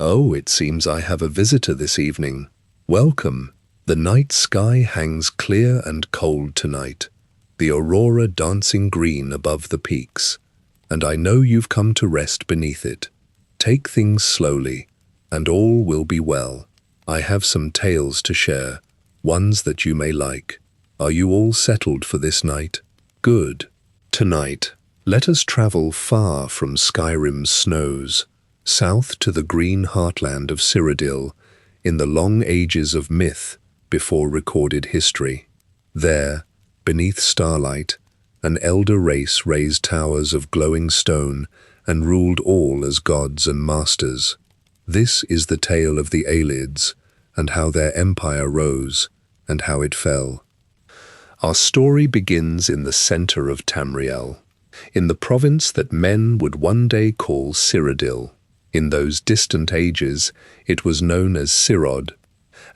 Oh, it seems I have a visitor this evening. Welcome. The night sky hangs clear and cold tonight, the aurora dancing green above the peaks, and I know you've come to rest beneath it. Take things slowly, and all will be well. I have some tales to share, ones that you may like. Are you all settled for this night? Good. Tonight, let us travel far from Skyrim's snows, south to the green heartland of Cyrodiil, in the long ages of myth before recorded history. There, beneath starlight, an elder race raised towers of glowing stone and ruled all as gods and masters. This is the tale of the Ayleids, and how their empire rose, and how it fell. Our story begins in the center of Tamriel, in the province that men would one day call Cyrodiil. In those distant ages, it was known as Cyrod,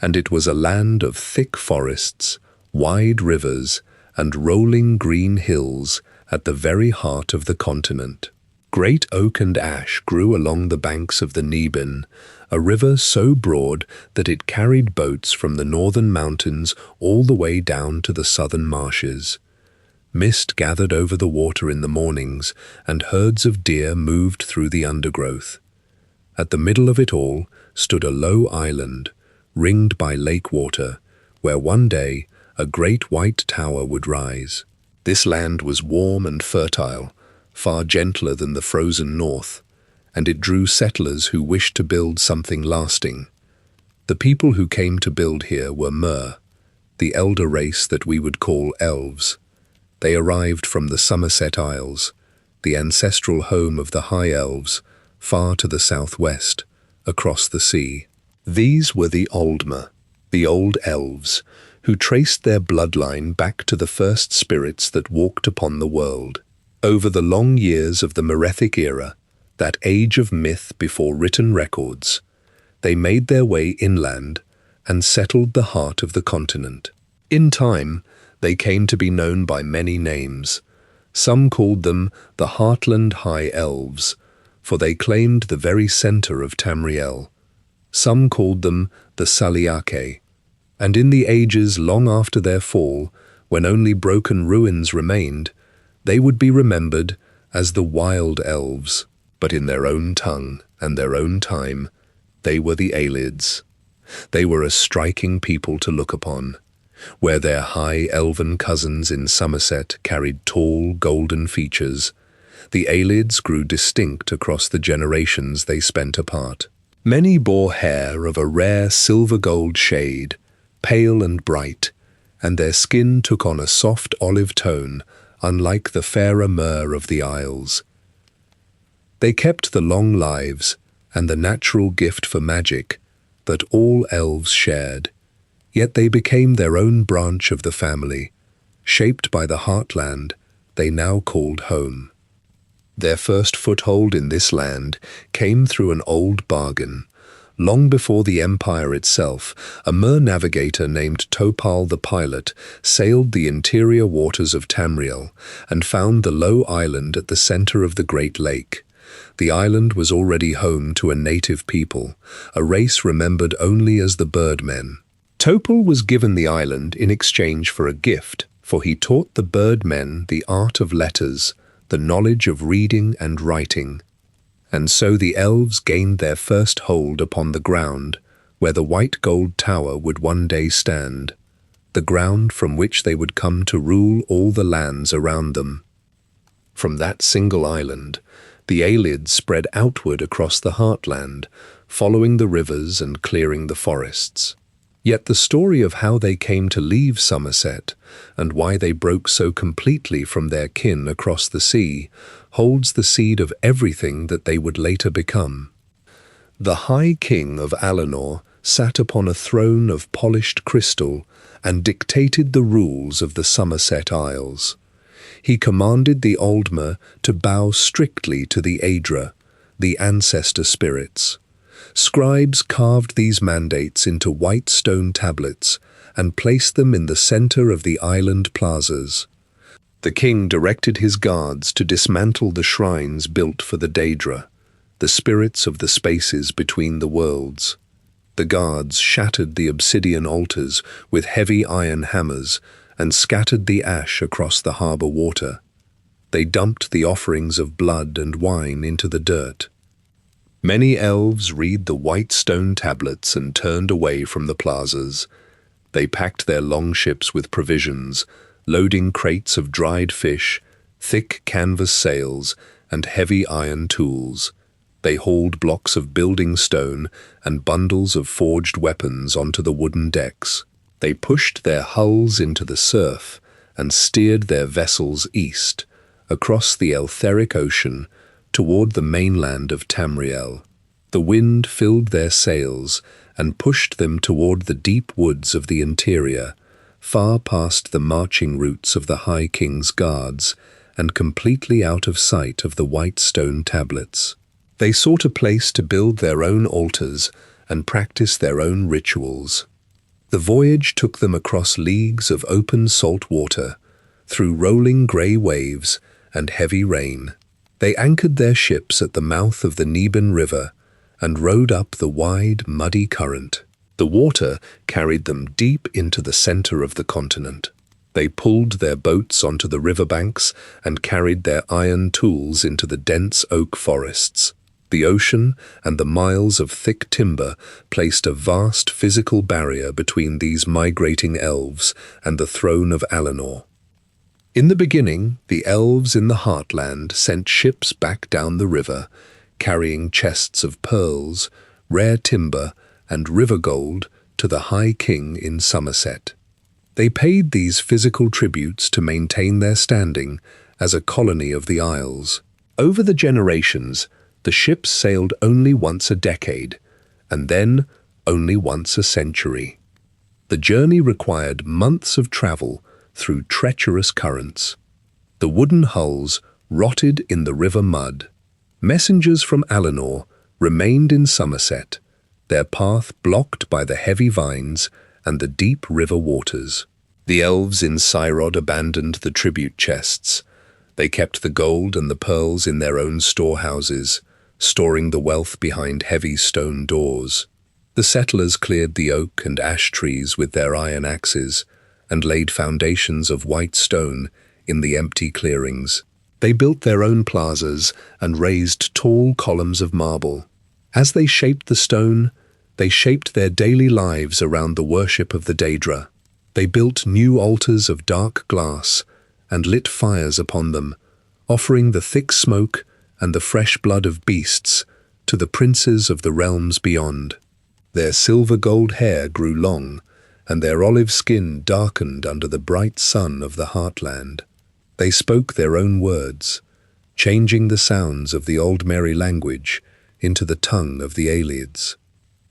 and it was a land of thick forests, wide rivers, and rolling green hills at the very heart of the continent. Great oak and ash grew along the banks of the Neben, a river so broad that it carried boats from the northern mountains all the way down to the southern marshes. Mist gathered over the water in the mornings, and herds of deer moved through the undergrowth. At the middle of it all stood a low island, ringed by lake water, where one day a great white tower would rise. This land was warm and fertile, far gentler than the frozen north, and it drew settlers who wished to build something lasting. The people who came to build here were Mer, the elder race that we would call elves. They arrived from the Somerset Isles, the ancestral home of the High Elves, far to the southwest, across the sea. These were the Oldmer, the Old Elves, who traced their bloodline back to the first spirits that walked upon the world. Over the long years of the Merethic era, that age of myth before written records, they made their way inland and settled the heart of the continent. In time, they came to be known by many names. Some called them the Heartland High Elves, for they claimed the very center of Tamriel. Some called them the Saliake, and in the ages long after their fall, when only broken ruins remained, they would be remembered as the Wild Elves, but in their own tongue and their own time, they were the Ayleids. They were a striking people to look upon. Where their high elven cousins in Somerset carried tall, golden features, the Ayleids grew distinct across the generations they spent apart. Many bore hair of a rare silver-gold shade, pale and bright, and their skin took on a soft olive tone, unlike the fairer myrrh of the Isles. They kept the long lives and the natural gift for magic that all elves shared, yet they became their own branch of the family, shaped by the heartland they now called home. Their first foothold in this land came through an old bargain. Long before the empire itself, a Mer navigator named Topal the Pilot sailed the interior waters of Tamriel and found the low island at the center of the Great Lake. The island was already home to a native people, a race remembered only as the Birdmen. Topal was given the island in exchange for a gift, for he taught the Birdmen the art of letters, the knowledge of reading and writing. And so the elves gained their first hold upon the ground where the white gold tower would one day stand, the ground from which they would come to rule all the lands around them. From that single island, the Ayleids spread outward across the heartland, following the rivers and clearing the forests. Yet the story of how they came to leave Somerset and why they broke so completely from their kin across the sea holds the seed of everything that they would later become. The High King of Alinor sat upon a throne of polished crystal and dictated the rules of the Somerset Isles. He commanded the Oldmer to bow strictly to the Aedra, the ancestor spirits. Scribes carved these mandates into white stone tablets and placed them in the center of the island plazas. The king directed his guards to dismantle the shrines built for the Daedra, the spirits of the spaces between the worlds. The guards shattered the obsidian altars with heavy iron hammers and scattered the ash across the harbor water. They dumped the offerings of blood and wine into the dirt. Many elves read the white stone tablets and turned away from the plazas. They packed their longships with provisions, loading crates of dried fish, thick canvas sails, and heavy iron tools. They hauled blocks of building stone and bundles of forged weapons onto the wooden decks. They pushed their hulls into the surf and steered their vessels east, across the Etheric Ocean, toward the mainland of Tamriel. The wind filled their sails and pushed them toward the deep woods of the interior, far past the marching routes of the High King's guards, and completely out of sight of the white stone tablets. They sought a place to build their own altars and practice their own rituals. The voyage took them across leagues of open salt water, through rolling grey waves and heavy rain. They anchored their ships at the mouth of the Neban River and rowed up the wide, muddy current. The water carried them deep into the center of the continent. They pulled their boats onto the riverbanks and carried their iron tools into the dense oak forests. The ocean and the miles of thick timber placed a vast physical barrier between these migrating elves and the throne of Alinor. In the beginning, the elves in the Heartland sent ships back down the river, carrying chests of pearls, rare timber, and river gold to the High King in Somerset. They paid these physical tributes to maintain their standing as a colony of the Isles. Over the generations, the ships sailed only once a decade, and then only once a century. The journey required months of travel through treacherous currents. The wooden hulls rotted in the river mud. Messengers from Alinor remained in Somerset, their path blocked by the heavy vines and the deep river waters. The elves in Cyrod abandoned the tribute chests. They kept the gold and the pearls in their own storehouses, storing the wealth behind heavy stone doors. The settlers cleared the oak and ash trees with their iron axes and laid foundations of white stone in the empty clearings. They built their own plazas and raised tall columns of marble. As they shaped the stone, they shaped their daily lives around the worship of the Daedra. They built new altars of dark glass and lit fires upon them, offering the thick smoke and the fresh blood of beasts to the princes of the realms beyond. Their silver-gold hair grew long, and their olive skin darkened under the bright sun of the Heartland. They spoke their own words, changing the sounds of the Old Merry language into the tongue of the Ayleids.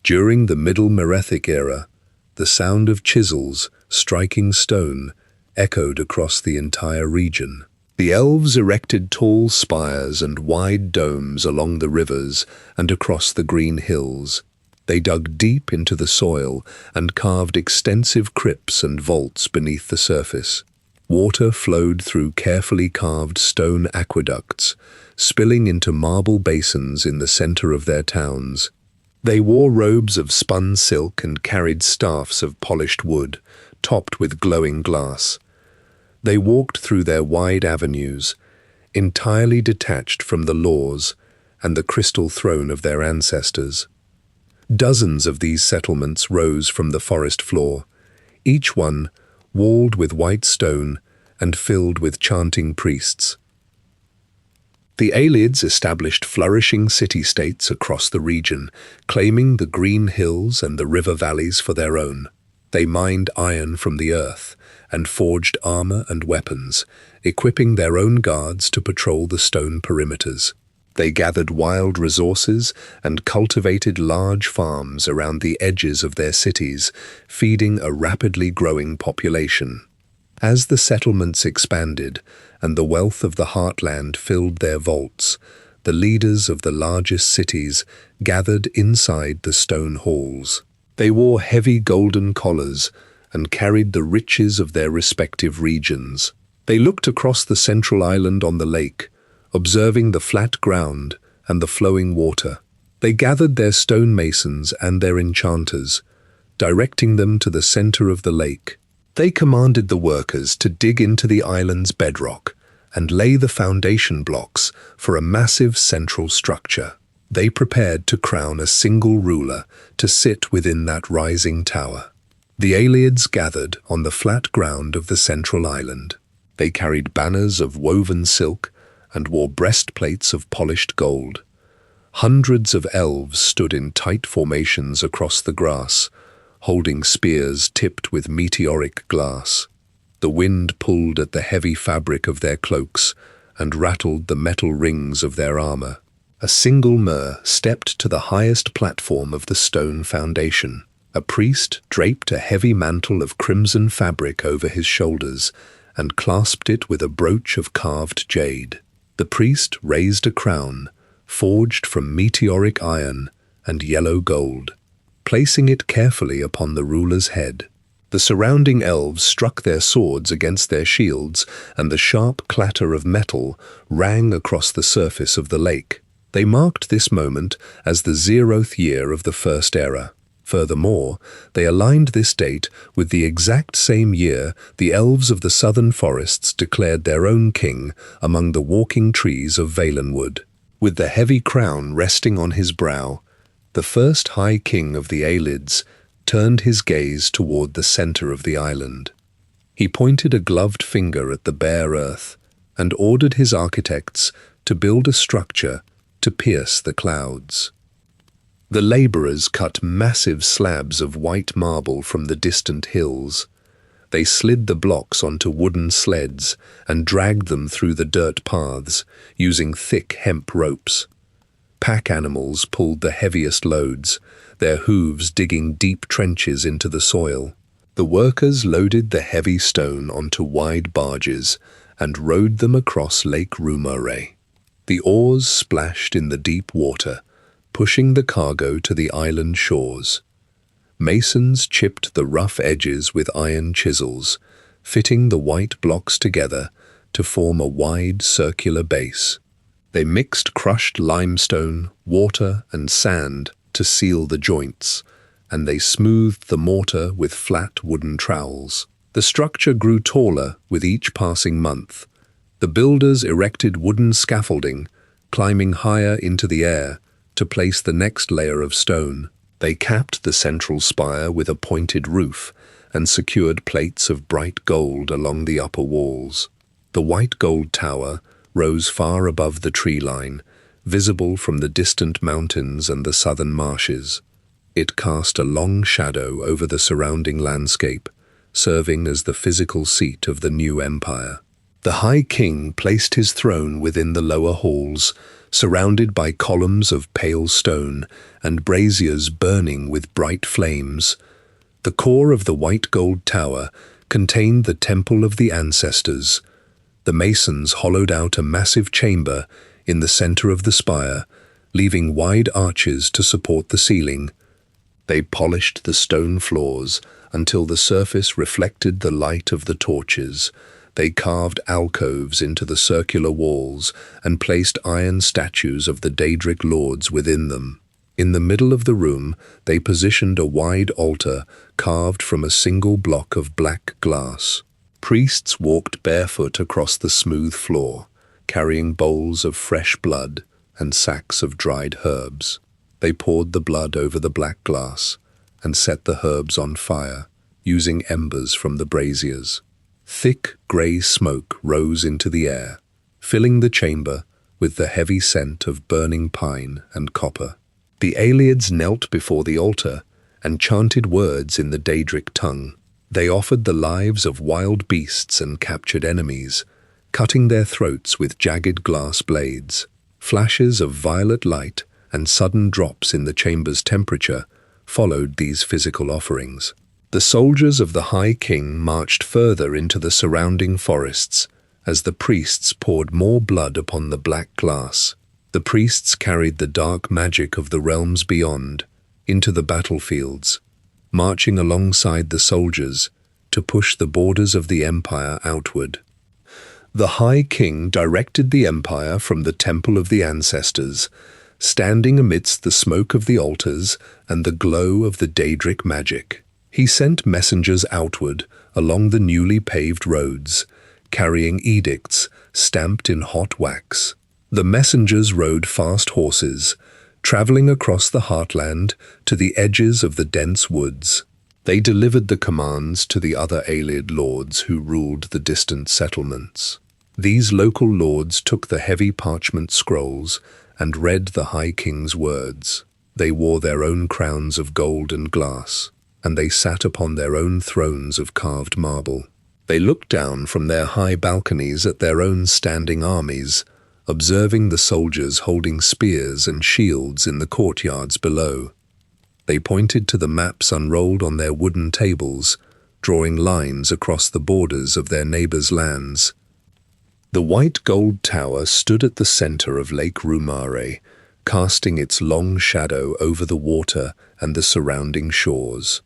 During the Middle Merethic era, the sound of chisels striking stone echoed across the entire region. The elves erected tall spires and wide domes along the rivers and across the green hills. They dug deep into the soil and carved extensive crypts and vaults beneath the surface. Water flowed through carefully carved stone aqueducts, spilling into marble basins in the center of their towns. They wore robes of spun silk and carried staffs of polished wood, topped with glowing glass. They walked through their wide avenues, entirely detached from the laws and the crystal throne of their ancestors. Dozens of these settlements rose from the forest floor, each one walled with white stone and filled with chanting priests. The Ayleids established flourishing city-states across the region, claiming the green hills and the river valleys for their own. They mined iron from the earth and forged armor and weapons, equipping their own guards to patrol the stone perimeters. They gathered wild resources and cultivated large farms around the edges of their cities, feeding a rapidly growing population. As the settlements expanded and the wealth of the Heartland filled their vaults, the leaders of the largest cities gathered inside the stone halls. They wore heavy golden collars and carried the riches of their respective regions. They looked across the central island on the lake, observing the flat ground and the flowing water. They gathered their stonemasons and their enchanters, directing them to the center of the lake. They commanded the workers to dig into the island's bedrock and lay the foundation blocks for a massive central structure. They prepared to crown a single ruler to sit within that rising tower. The Ayleids gathered on the flat ground of the central island. They carried banners of woven silk and wore breastplates of polished gold. Hundreds of elves stood in tight formations across the grass, holding spears tipped with meteoric glass. The wind pulled at the heavy fabric of their cloaks and rattled the metal rings of their armor. A single Mer stepped to the highest platform of the stone foundation. A priest draped a heavy mantle of crimson fabric over his shoulders and clasped it with a brooch of carved jade. The priest raised a crown, forged from meteoric iron and yellow gold, placing it carefully upon the ruler's head. The surrounding elves struck their swords against their shields, and the sharp clatter of metal rang across the surface of the lake. They marked this moment as the 0th year of the First Era. Furthermore, they aligned this date with the exact same year the elves of the southern forests declared their own king among the walking trees of Valenwood. With the heavy crown resting on his brow, the first High King of the Ayleids turned his gaze toward the center of the island. He pointed a gloved finger at the bare earth and ordered his architects to build a structure to pierce the clouds. The laborers cut massive slabs of white marble from the distant hills. They slid the blocks onto wooden sleds and dragged them through the dirt paths, using thick hemp ropes. Pack animals pulled the heaviest loads, their hooves digging deep trenches into the soil. The workers loaded the heavy stone onto wide barges and rowed them across Lake Rumore. The oars splashed in the deep water, pushing the cargo to the island shores. Masons chipped the rough edges with iron chisels, fitting the white blocks together to form a wide circular base. They mixed crushed limestone, water, and sand to seal the joints, and they smoothed the mortar with flat wooden trowels. The structure grew taller with each passing month. The builders erected wooden scaffolding, climbing higher into the air to place the next layer of stone. They capped the central spire with a pointed roof and secured plates of bright gold along the upper walls. The white gold tower rose far above the tree line, visible from the distant mountains and the southern marshes. It cast a long shadow over the surrounding landscape, serving as the physical seat of the new empire. The High King placed his throne within the lower halls, surrounded by columns of pale stone and braziers burning with bright flames. The core of the white gold tower contained the Temple of the Ancestors. The masons hollowed out a massive chamber in the center of the spire, leaving wide arches to support the ceiling. They polished the stone floors until the surface reflected the light of the torches. They carved alcoves into the circular walls and placed iron statues of the Daedric lords within them. In the middle of the room, they positioned a wide altar carved from a single block of black glass. Priests walked barefoot across the smooth floor, carrying bowls of fresh blood and sacks of dried herbs. They poured the blood over the black glass and set the herbs on fire, using embers from the braziers. Thick grey smoke rose into the air, filling the chamber with the heavy scent of burning pine and copper. The Ayleids knelt before the altar and chanted words in the Daedric tongue. They offered the lives of wild beasts and captured enemies, cutting their throats with jagged glass blades. Flashes of violet light and sudden drops in the chamber's temperature followed these physical offerings. The soldiers of the High King marched further into the surrounding forests as the priests poured more blood upon the black glass. The priests carried the dark magic of the realms beyond into the battlefields, marching alongside the soldiers to push the borders of the empire outward. The High King directed the empire from the Temple of the Ancestors, standing amidst the smoke of the altars and the glow of the Daedric magic. He sent messengers outward along the newly paved roads, carrying edicts stamped in hot wax. The messengers rode fast horses, traveling across the heartland to the edges of the dense woods. They delivered the commands to the other Ayleid lords who ruled the distant settlements. These local lords took the heavy parchment scrolls and read the High King's words. They wore their own crowns of gold and glass, and they sat upon their own thrones of carved marble. They looked down from their high balconies at their own standing armies, observing the soldiers holding spears and shields in the courtyards below. They pointed to the maps unrolled on their wooden tables, drawing lines across the borders of their neighbors' lands. The white gold tower stood at the center of Lake Rumare, casting its long shadow over the water and the surrounding shores.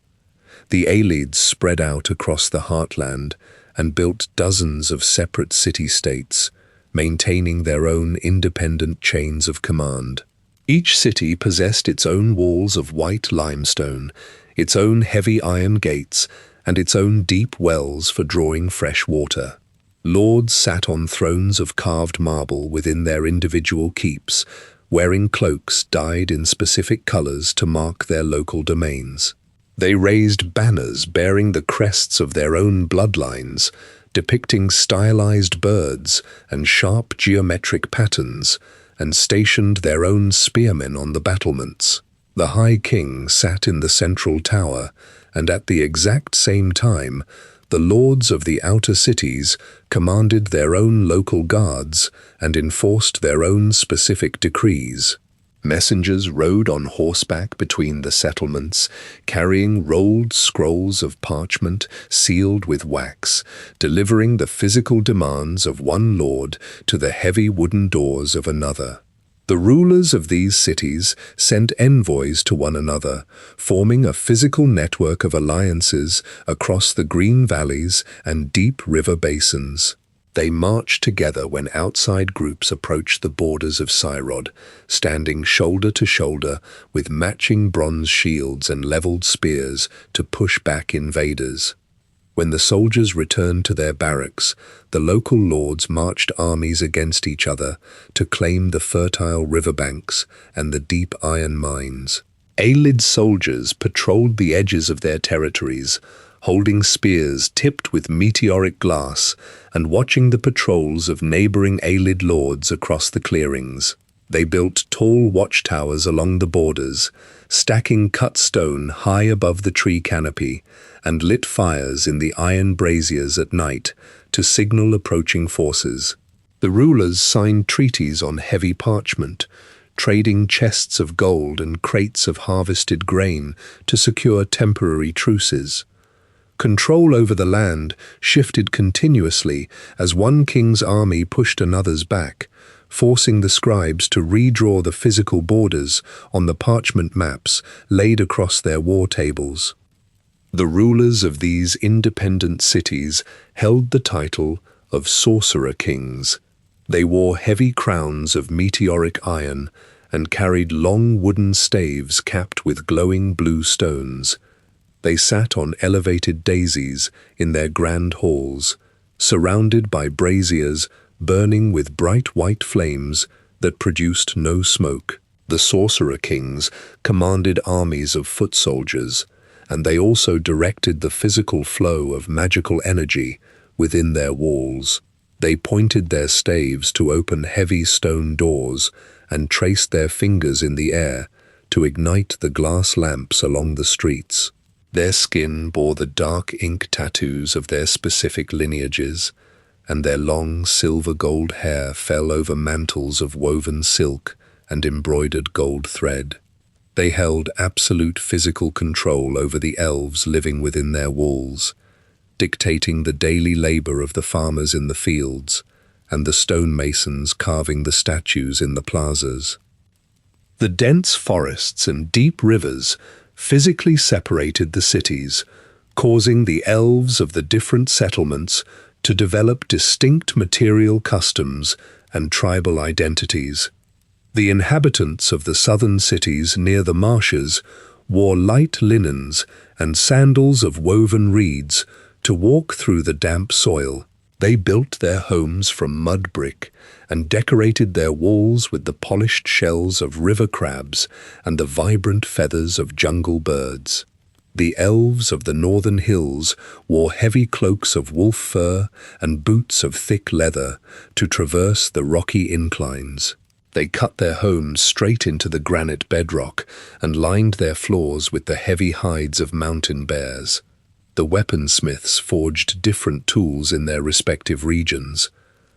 The Ayleids spread out across the heartland and built dozens of separate city-states, maintaining their own independent chains of command. Each city possessed its own walls of white limestone, its own heavy iron gates, and its own deep wells for drawing fresh water. Lords sat on thrones of carved marble within their individual keeps, wearing cloaks dyed in specific colors to mark their local domains. They raised banners bearing the crests of their own bloodlines, depicting stylized birds and sharp geometric patterns, and stationed their own spearmen on the battlements. The High King sat in the central tower, and at the exact same time, the lords of the outer cities commanded their own local guards and enforced their own specific decrees. Messengers rode on horseback between the settlements, carrying rolled scrolls of parchment sealed with wax, delivering the physical demands of one lord to the heavy wooden doors of another. The rulers of these cities sent envoys to one another, forming a physical network of alliances across the green valleys and deep river basins. They marched together when outside groups approached the borders of Cyrod, standing shoulder to shoulder with matching bronze shields and leveled spears to push back invaders. When the soldiers returned to their barracks, the local lords marched armies against each other to claim the fertile riverbanks and the deep iron mines. Ayleid soldiers patrolled the edges of their territories, holding spears tipped with meteoric glass and watching the patrols of neighboring Ayleid lords across the clearings. They built tall watchtowers along the borders, stacking cut stone high above the tree canopy, and lit fires in the iron braziers at night to signal approaching forces. The rulers signed treaties on heavy parchment, trading chests of gold and crates of harvested grain to secure temporary truces. Control over the land shifted continuously as one king's army pushed another's back, forcing the scribes to redraw the physical borders on the parchment maps laid across their war tables. The rulers of these independent cities held the title of sorcerer kings. They wore heavy crowns of meteoric iron and carried long wooden staves capped with glowing blue stones. They sat on elevated daisies in their grand halls, surrounded by braziers burning with bright white flames that produced no smoke. The sorcerer kings commanded armies of foot soldiers, and they also directed the physical flow of magical energy within their walls. They pointed their staves to open heavy stone doors and traced their fingers in the air to ignite the glass lamps along the streets. Their skin bore the dark ink tattoos of their specific lineages, and their long silver-gold hair fell over mantles of woven silk and embroidered gold thread. They held absolute physical control over the elves living within their walls, dictating the daily labor of the farmers in the fields and the stonemasons carving the statues in the plazas. The dense forests and deep rivers physically separated the cities, causing the elves of the different settlements to develop distinct material customs and tribal identities. The inhabitants of the southern cities near the marshes wore light linens and sandals of woven reeds to walk through the damp soil. They built their homes from mud brick and decorated their walls with the polished shells of river crabs and the vibrant feathers of jungle birds. The elves of the northern hills wore heavy cloaks of wolf fur and boots of thick leather to traverse the rocky inclines. They cut their homes straight into the granite bedrock and lined their floors with the heavy hides of mountain bears. The weaponsmiths forged different tools in their respective regions.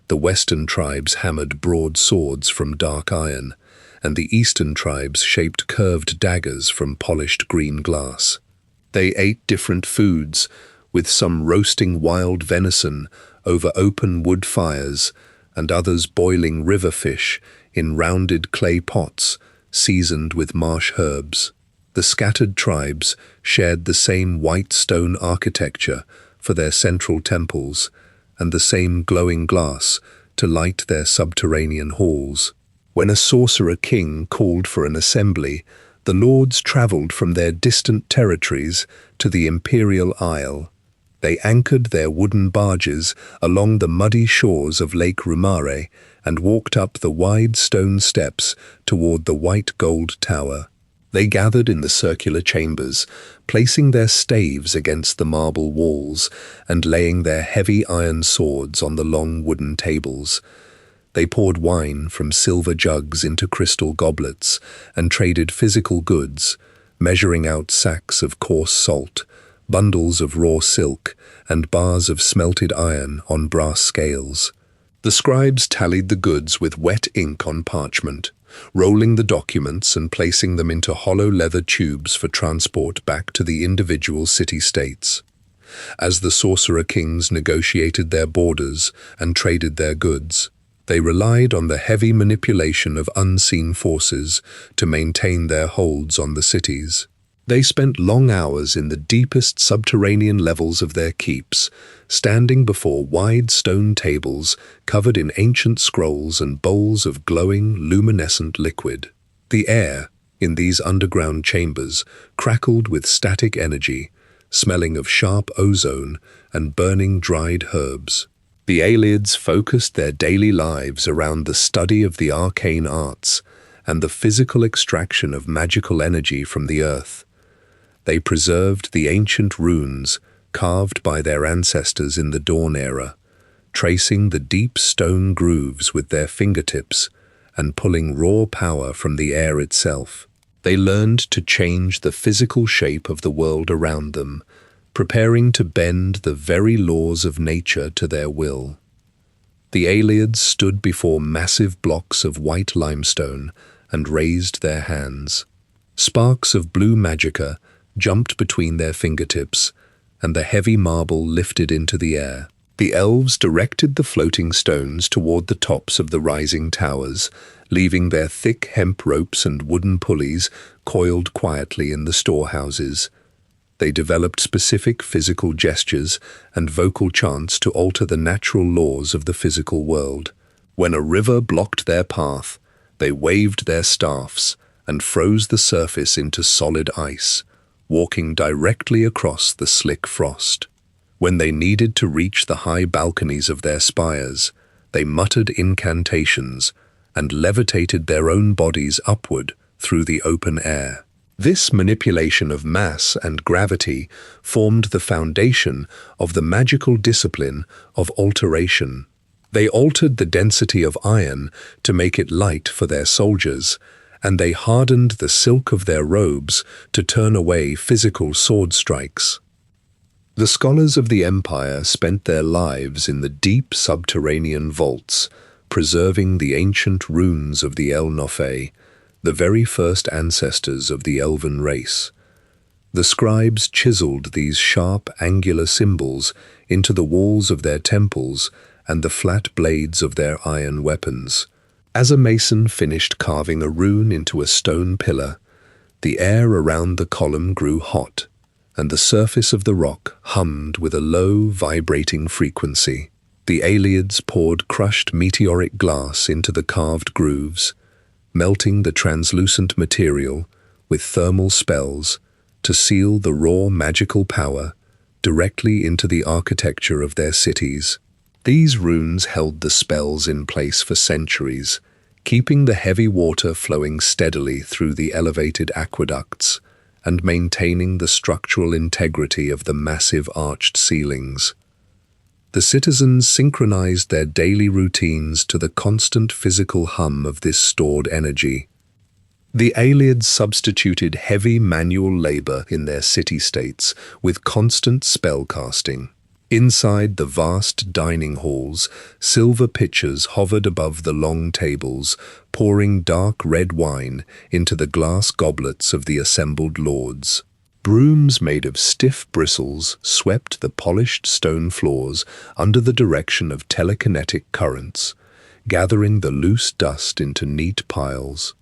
The western tribes hammered broad swords from dark iron, and the eastern tribes shaped curved daggers from polished green glass. They ate different foods, with some roasting wild venison over open wood fires and others boiling river fish in rounded clay pots seasoned with marsh herbs. The scattered tribes shared the same white stone architecture for their central temples and the same glowing glass to light their subterranean halls. When a sorcerer king called for an assembly, the lords travelled from their distant territories to the imperial isle. They anchored their wooden barges along the muddy shores of Lake Rumare and walked up the wide stone steps toward the white gold tower. They gathered in the circular chambers, placing their staves against the marble walls and laying their heavy iron swords on the long wooden tables. They poured wine from silver jugs into crystal goblets and traded physical goods, measuring out sacks of coarse salt, bundles of raw silk, and bars of smelted iron on brass scales. The scribes tallied the goods with wet ink on parchment, rolling the documents and placing them into hollow leather tubes for transport back to the individual city-states. As the sorcerer kings negotiated their borders and traded their goods, they relied on the heavy manipulation of unseen forces to maintain their holds on the cities. They spent long hours in the deepest subterranean levels of their keeps, standing before wide stone tables covered in ancient scrolls and bowls of glowing, luminescent liquid. The air, in these underground chambers, crackled with static energy, smelling of sharp ozone and burning dried herbs. The Ayleids focused their daily lives around the study of the arcane arts and the physical extraction of magical energy from the earth. They preserved the ancient runes carved by their ancestors in the Dawn era, tracing the deep stone grooves with their fingertips and pulling raw power from the air itself. They learned to change the physical shape of the world around them, preparing to bend the very laws of nature to their will. The Ayleids stood before massive blocks of white limestone and raised their hands. Sparks of blue magicka jumped between their fingertips, and the heavy marble lifted into the air. The elves directed the floating stones toward the tops of the rising towers, leaving their thick hemp ropes and wooden pulleys coiled quietly in the storehouses. They developed specific physical gestures and vocal chants to alter the natural laws of the physical world. When a river blocked their path, they waved their staffs and froze the surface into solid ice, walking directly across the slick frost. When they needed to reach the high balconies of their spires, they muttered incantations and levitated their own bodies upward through the open air. This manipulation of mass and gravity formed the foundation of the magical discipline of alteration. They altered the density of iron to make it light for their soldiers, and they hardened the silk of their robes to turn away physical sword strikes. The scholars of the empire spent their lives in the deep subterranean vaults, preserving the ancient runes of the El Nofé, the very first ancestors of the elven race. The scribes chiseled these sharp, angular symbols into the walls of their temples and the flat blades of their iron weapons. As a mason finished carving a rune into a stone pillar, the air around the column grew hot, and the surface of the rock hummed with a low, vibrating frequency. The Ayleids poured crushed meteoric glass into the carved grooves, melting the translucent material with thermal spells to seal the raw magical power directly into the architecture of their cities. These runes held the spells in place for centuries, keeping the heavy water flowing steadily through the elevated aqueducts and maintaining the structural integrity of the massive arched ceilings. The citizens synchronized their daily routines to the constant physical hum of this stored energy. The Ayleids substituted heavy manual labor in their city-states with constant spellcasting. Inside the vast dining halls, silver pitchers hovered above the long tables, pouring dark red wine into the glass goblets of the assembled lords. Brooms made of stiff bristles swept the polished stone floors under the direction of telekinetic currents, gathering the loose dust into neat piles.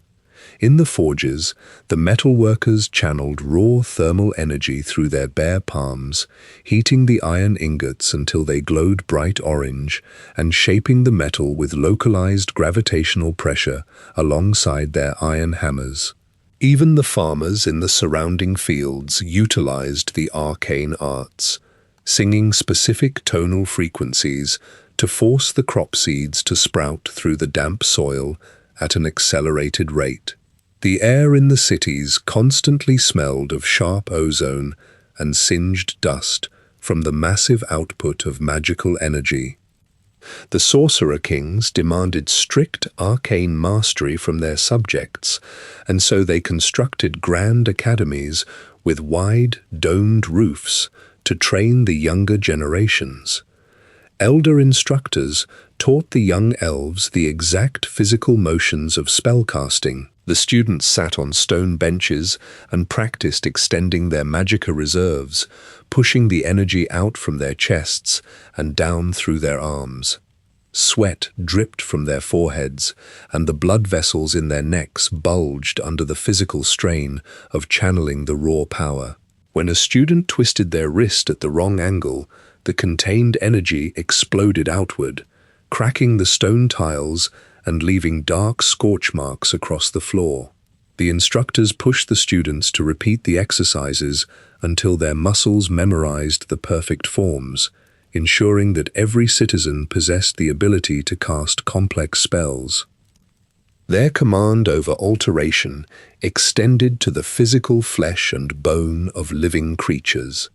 In the forges, the metalworkers channeled raw thermal energy through their bare palms, heating the iron ingots until they glowed bright orange and shaping the metal with localized gravitational pressure alongside their iron hammers. Even the farmers in the surrounding fields utilized the arcane arts, singing specific tonal frequencies to force the crop seeds to sprout through the damp soil at an accelerated rate. The air in the cities constantly smelled of sharp ozone and singed dust from the massive output of magical energy. The sorcerer kings demanded strict arcane mastery from their subjects, and so they constructed grand academies with wide, domed roofs to train the younger generations. Elder instructors taught the young elves the exact physical motions of spellcasting. The students sat on stone benches and practiced extending their magicka reserves, pushing the energy out from their chests and down through their arms. Sweat dripped from their foreheads, and the blood vessels in their necks bulged under the physical strain of channeling the raw power. When a student twisted their wrist at the wrong angle, the contained energy exploded outward, cracking the stone tiles and leaving dark scorch marks across the floor. The instructors pushed the students to repeat the exercises until their muscles memorized the perfect forms, ensuring that every citizen possessed the ability to cast complex spells. Their command over alteration extended to the physical flesh and bone of living creatures.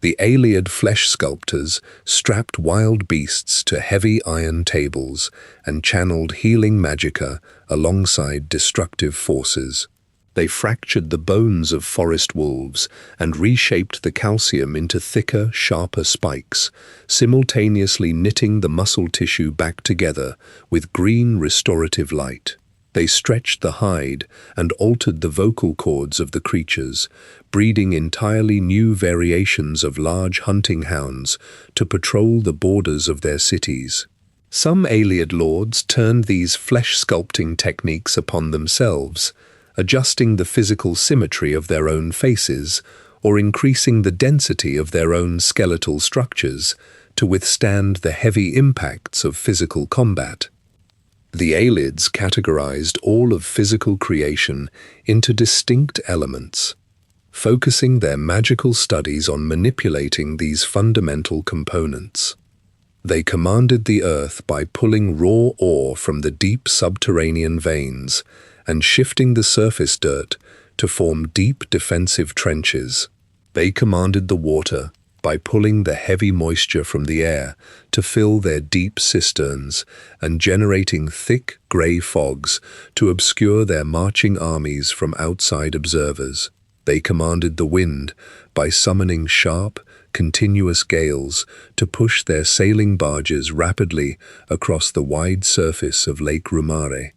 The Ayleid flesh sculptors strapped wild beasts to heavy iron tables and channeled healing magicka alongside destructive forces. They fractured the bones of forest wolves and reshaped the calcium into thicker, sharper spikes, simultaneously knitting the muscle tissue back together with green restorative light. They stretched the hide and altered the vocal cords of the creatures, breeding entirely new variations of large hunting hounds to patrol the borders of their cities. Some Ayleid lords turned these flesh-sculpting techniques upon themselves, adjusting the physical symmetry of their own faces or increasing the density of their own skeletal structures to withstand the heavy impacts of physical combat. The Ayleids categorized all of physical creation into distinct elements, focusing their magical studies on manipulating these fundamental components. They commanded the earth by pulling raw ore from the deep subterranean veins and shifting the surface dirt to form deep defensive trenches. They commanded the water by pulling the heavy moisture from the air to fill their deep cisterns and generating thick grey fogs to obscure their marching armies from outside observers. They commanded the wind by summoning sharp, continuous gales to push their sailing barges rapidly across the wide surface of Lake Rumare.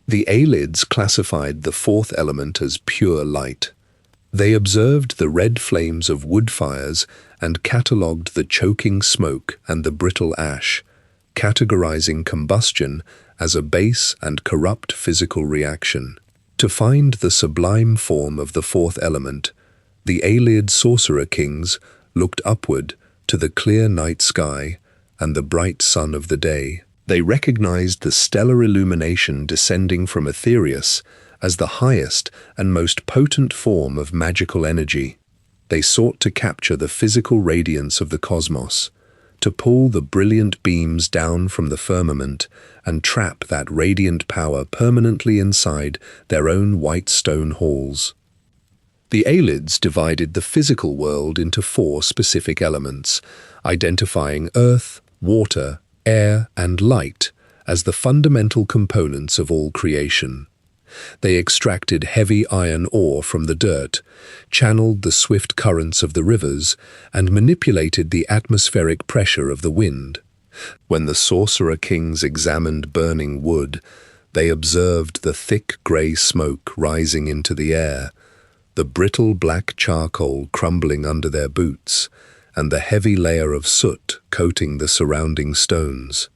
The Ayleids classified the fourth element as pure light. They observed the red flames of wood fires and catalogued the choking smoke and the brittle ash, categorizing combustion as a base and corrupt physical reaction. To find the sublime form of the fourth element, the Ayleid sorcerer kings looked upward to the clear night sky and the bright sun of the day. They recognized the stellar illumination descending from Aetherius as the highest and most potent form of magical energy. They sought to capture the physical radiance of the cosmos, to pull the brilliant beams down from the firmament and trap that radiant power permanently inside their own white stone halls. The Ayleids divided the physical world into 4 specific elements, identifying earth, water, air, and light as the fundamental components of all creation. They extracted heavy iron ore from the dirt, channeled the swift currents of the rivers, and manipulated the atmospheric pressure of the wind. When the sorcerer kings examined burning wood, they observed the thick grey smoke rising into the air, the brittle black charcoal crumbling under their boots, and the heavy layer of soot coating the surrounding stones.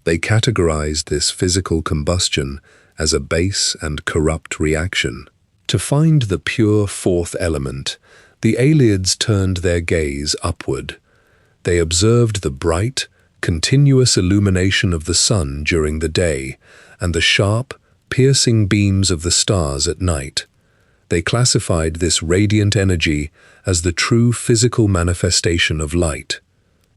They categorized this physical combustion as a base and corrupt reaction. To find the pure 4th element, the Ayleids turned their gaze upward. They observed the bright, continuous illumination of the sun during the day and the sharp, piercing beams of the stars at night. They classified this radiant energy as the true physical manifestation of light.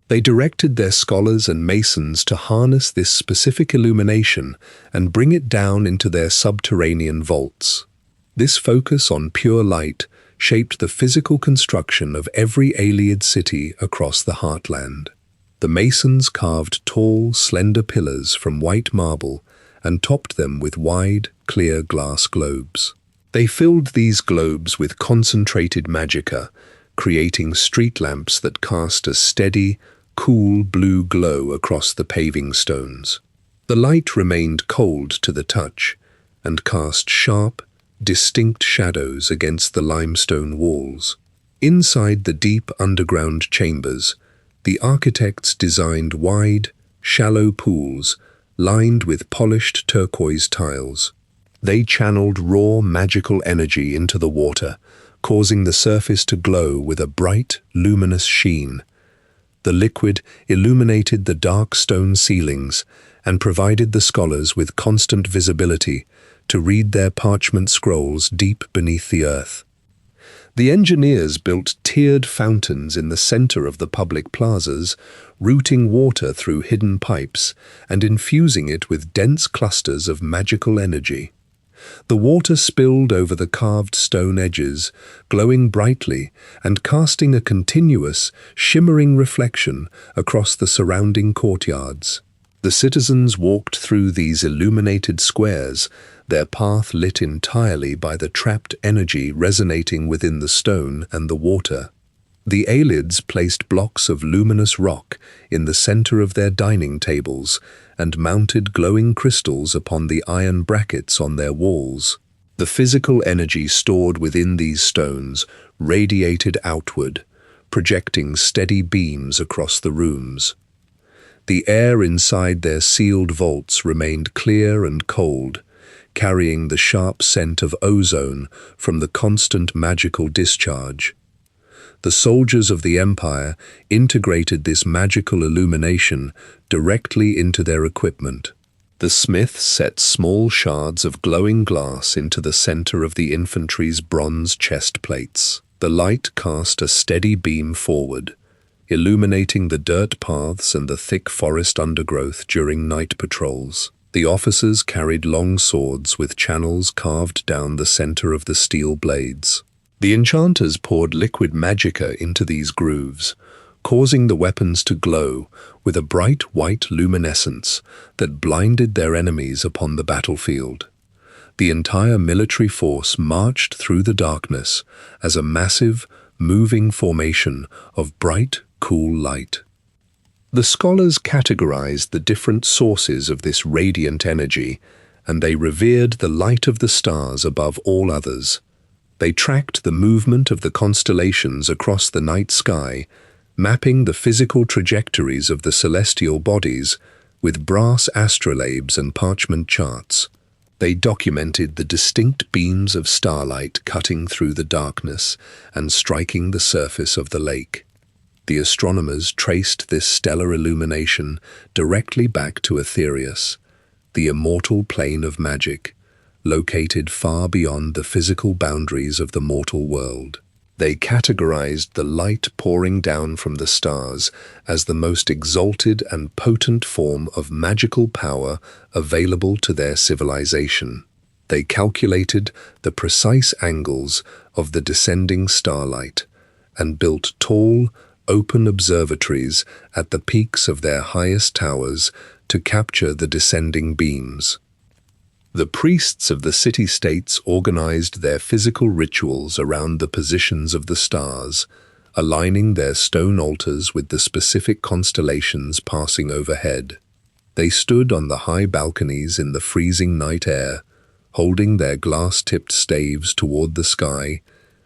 They directed their scholars and masons to harness this specific illumination and bring it down into their subterranean vaults. This focus on pure light shaped the physical construction of every Ayleid city across the heartland. The masons carved tall, slender pillars from white marble and topped them with wide, clear glass globes. They filled these globes with concentrated magicka, creating street lamps that cast a steady, cool blue glow across the paving stones. The light remained cold to the touch and cast sharp, distinct shadows against the limestone walls. Inside the deep underground chambers, the architects designed wide, shallow pools lined with polished turquoise tiles. They channeled raw magical energy into the water, causing the surface to glow with a bright, luminous sheen. The liquid illuminated the dark stone ceilings and provided the scholars with constant visibility to read their parchment scrolls deep beneath the earth. The engineers built tiered fountains in the center of the public plazas, routing water through hidden pipes and infusing it with dense clusters of magical energy. The water spilled over the carved stone edges, glowing brightly and casting a continuous, shimmering reflection across the surrounding courtyards. The citizens walked through these illuminated squares, their path lit entirely by the trapped energy resonating within the stone and the water. The Ayleids placed blocks of luminous rock in the center of their dining tables and mounted glowing crystals upon the iron brackets on their walls. The physical energy stored within these stones radiated outward, projecting steady beams across the rooms. The air inside their sealed vaults remained clear and cold, carrying the sharp scent of ozone from the constant magical discharge. The soldiers of the Empire integrated this magical illumination directly into their equipment. The smiths set small shards of glowing glass into the center of the infantry's bronze chest plates. The light cast a steady beam forward, illuminating the dirt paths and the thick forest undergrowth during night patrols. The officers carried long swords with channels carved down the center of the steel blades. The enchanters poured liquid magicka into these grooves, causing the weapons to glow with a bright white luminescence that blinded their enemies upon the battlefield. The entire military force marched through the darkness as a massive, moving formation of bright, cool light. The scholars categorized the different sources of this radiant energy, and they revered the light of the stars above all others. They tracked the movement of the constellations across the night sky, mapping the physical trajectories of the celestial bodies with brass astrolabes and parchment charts. They documented the distinct beams of starlight cutting through the darkness and striking the surface of the lake. The astronomers traced this stellar illumination directly back to Aetherius, the immortal plane of magic, located far beyond the physical boundaries of the mortal world. They categorized the light pouring down from the stars as the most exalted and potent form of magical power available to their civilization. They calculated the precise angles of the descending starlight and built tall, open observatories at the peaks of their highest towers to capture the descending beams. The priests of the city-states organized their physical rituals around the positions of the stars, aligning their stone altars with the specific constellations passing overhead. They stood on the high balconies in the freezing night air, holding their glass-tipped staves toward the sky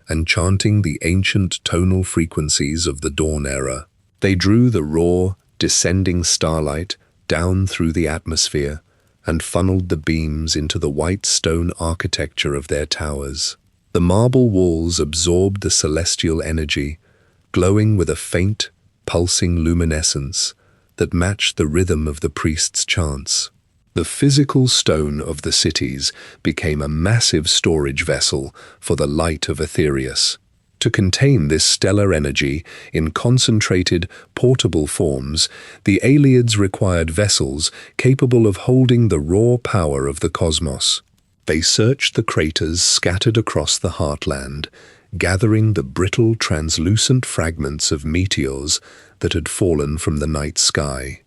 and chanting the ancient tonal frequencies of the dawn era. They drew the raw, descending starlight down through the atmosphere and funneled the beams into the white stone architecture of their towers. The marble walls absorbed the celestial energy, glowing with a faint, pulsing luminescence that matched the rhythm of the priests' chants. The physical stone of the cities became a massive storage vessel for the light of Aetherius. To contain this stellar energy in concentrated, portable forms, the Ayleids required vessels capable of holding the raw power of the cosmos. They searched the craters scattered across the heartland, gathering the brittle, translucent fragments of meteors that had fallen from the night sky.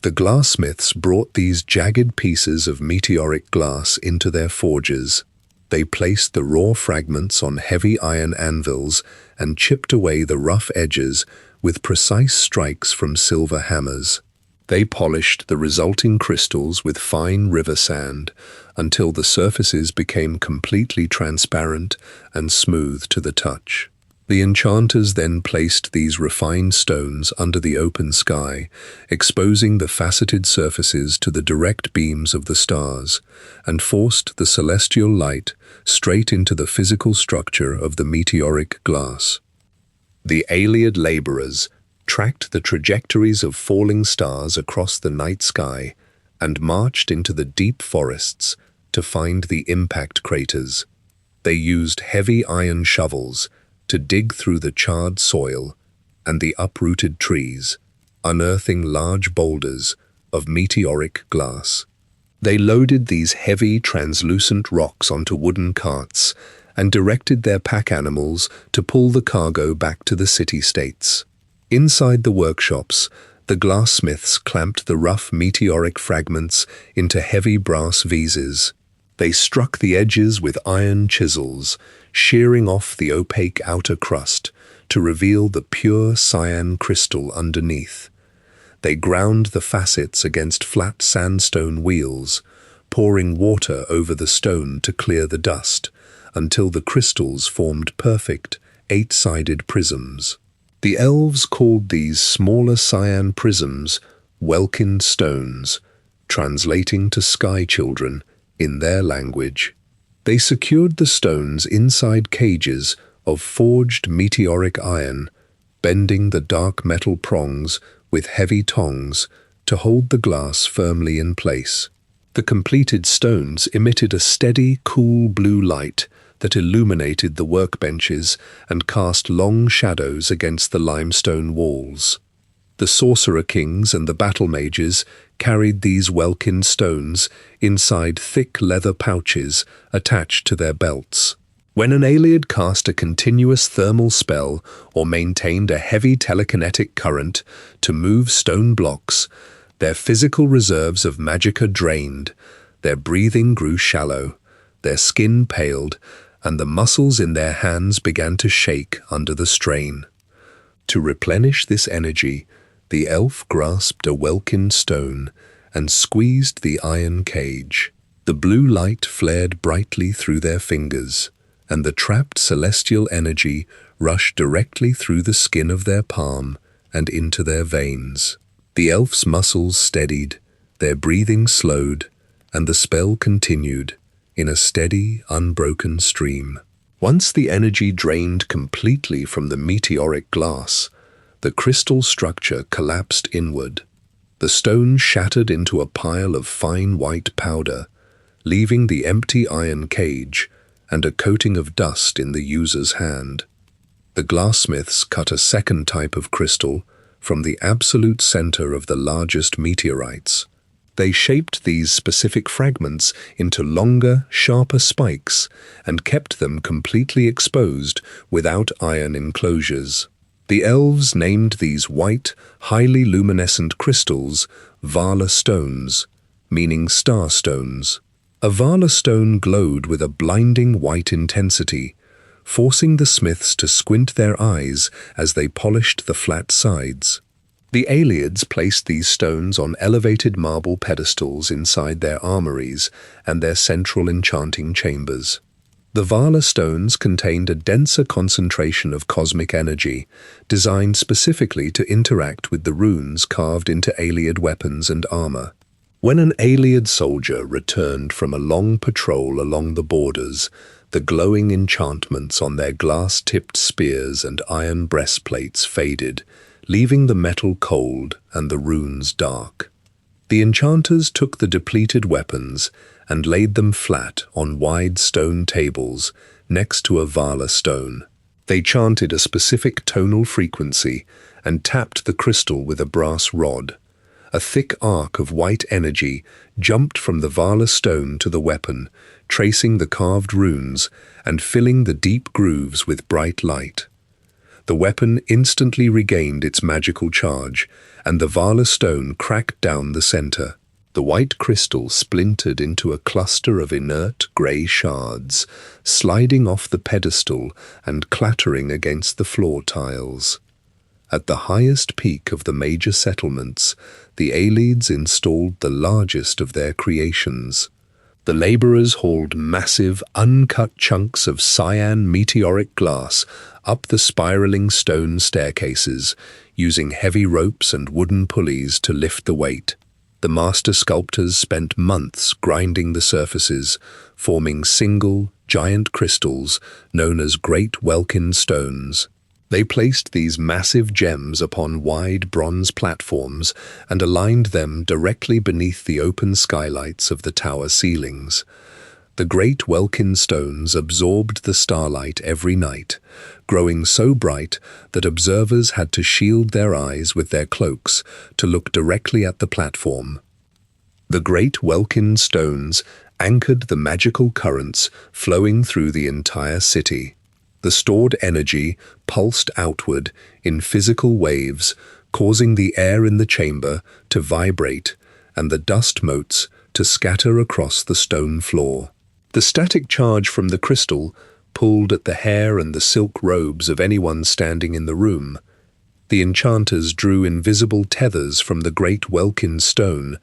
The glassmiths brought these jagged pieces of meteoric glass into their forges. They placed the raw fragments on heavy iron anvils and chipped away the rough edges with precise strikes from silver hammers. They polished the resulting crystals with fine river sand until the surfaces became completely transparent and smooth to the touch. The enchanters then placed these refined stones under the open sky, exposing the faceted surfaces to the direct beams of the stars, and forced the celestial light straight into the physical structure of the meteoric glass. The Ayleid laborers tracked the trajectories of falling stars across the night sky and marched into the deep forests to find the impact craters. They used heavy iron shovels to dig through the charred soil and the uprooted trees, unearthing large boulders of meteoric glass. They loaded these heavy, translucent rocks onto wooden carts and directed their pack animals to pull the cargo back to the city-states. Inside the workshops, the glassmiths clamped the rough meteoric fragments into heavy brass vises. They struck the edges with iron chisels, shearing off the opaque outer crust to reveal the pure cyan crystal underneath. They ground the facets against flat sandstone wheels, pouring water over the stone to clear the dust, until the crystals formed perfect, eight-sided prisms. The elves called these smaller cyan prisms Welkind stones, translating to sky children in their language. They secured the stones inside cages of forged meteoric iron, bending the dark metal prongs with heavy tongs to hold the glass firmly in place. The completed stones emitted a steady, cool blue light that illuminated the workbenches and cast long shadows against the limestone walls. The sorcerer kings and the battle mages carried these Welkind stones inside thick leather pouches attached to their belts. When an Ayleid cast a continuous thermal spell or maintained a heavy telekinetic current to move stone blocks, their physical reserves of magicka drained, their breathing grew shallow, their skin paled, and the muscles in their hands began to shake under the strain. To replenish this energy, the elf grasped a Welkind stone and squeezed the iron cage. The blue light flared brightly through their fingers, and the trapped celestial energy rushed directly through the skin of their palm and into their veins. The elf's muscles steadied, their breathing slowed, and the spell continued in a steady, unbroken stream. Once the energy drained completely from the meteoric glass, The crystal structure collapsed inward. The stone shattered into a pile of fine white powder, leaving the empty iron cage and a coating of dust in the user's hand. The glassmiths cut a second type of crystal from the absolute center of the largest meteorites. They shaped these specific fragments into longer, sharper spikes and kept them completely exposed without iron enclosures. The elves named these white, highly luminescent crystals Vala stones, meaning star stones. A Vala stone glowed with a blinding white intensity, forcing the smiths to squint their eyes as they polished the flat sides. The Ayleids placed these stones on elevated marble pedestals inside their armories and their central enchanting chambers. The Vala stones contained a denser concentration of cosmic energy, designed specifically to interact with the runes carved into Ayleid weapons and armor. When an Ayleid soldier returned from a long patrol along the borders, the glowing enchantments on their glass-tipped spears and iron breastplates faded, leaving the metal cold and the runes dark. The enchanters took the depleted weapons and laid them flat on wide stone tables next to a Vala stone. They chanted a specific tonal frequency and tapped the crystal with a brass rod. A thick arc of white energy jumped from the Vala stone to the weapon, tracing the carved runes and filling the deep grooves with bright light. The weapon instantly regained its magical charge, and the Vala stone cracked down the center. The white crystal splintered into a cluster of inert grey shards, sliding off the pedestal and clattering against the floor tiles. At the highest peak of the major settlements, the Ayleids installed the largest of their creations. The laborers hauled massive, uncut chunks of cyan meteoric glass up the spiraling stone staircases, using heavy ropes and wooden pulleys to lift the weight. The master sculptors spent months grinding the surfaces, forming single, giant crystals known as Great Welkin stones. They placed these massive gems upon wide bronze platforms and aligned them directly beneath the open skylights of the tower ceilings. The Great Welkin stones absorbed the starlight every night, growing so bright that observers had to shield their eyes with their cloaks to look directly at the platform. The Great Welkin stones anchored the magical currents flowing through the entire city. The stored energy pulsed outward in physical waves, causing the air in the chamber to vibrate and the dust motes to scatter across the stone floor. The static charge from the crystal pulled at the hair and the silk robes of anyone standing in the room. The enchanters drew invisible tethers from the Great Welkin stone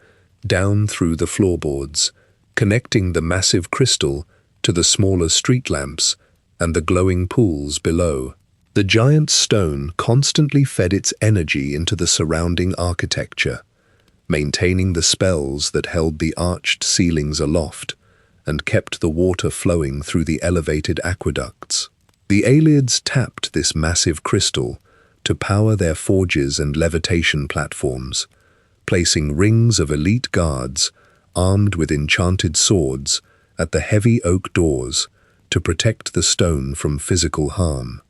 down through the floorboards, connecting the massive crystal to the smaller street lamps and the glowing pools below. The giant stone constantly fed its energy into the surrounding architecture, maintaining the spells that held the arched ceilings aloft and kept the water flowing through the elevated aqueducts. The Ayleids tapped this massive crystal to power their forges and levitation platforms, placing rings of elite guards armed with enchanted swords at the heavy oak doors to protect the stone from physical harm.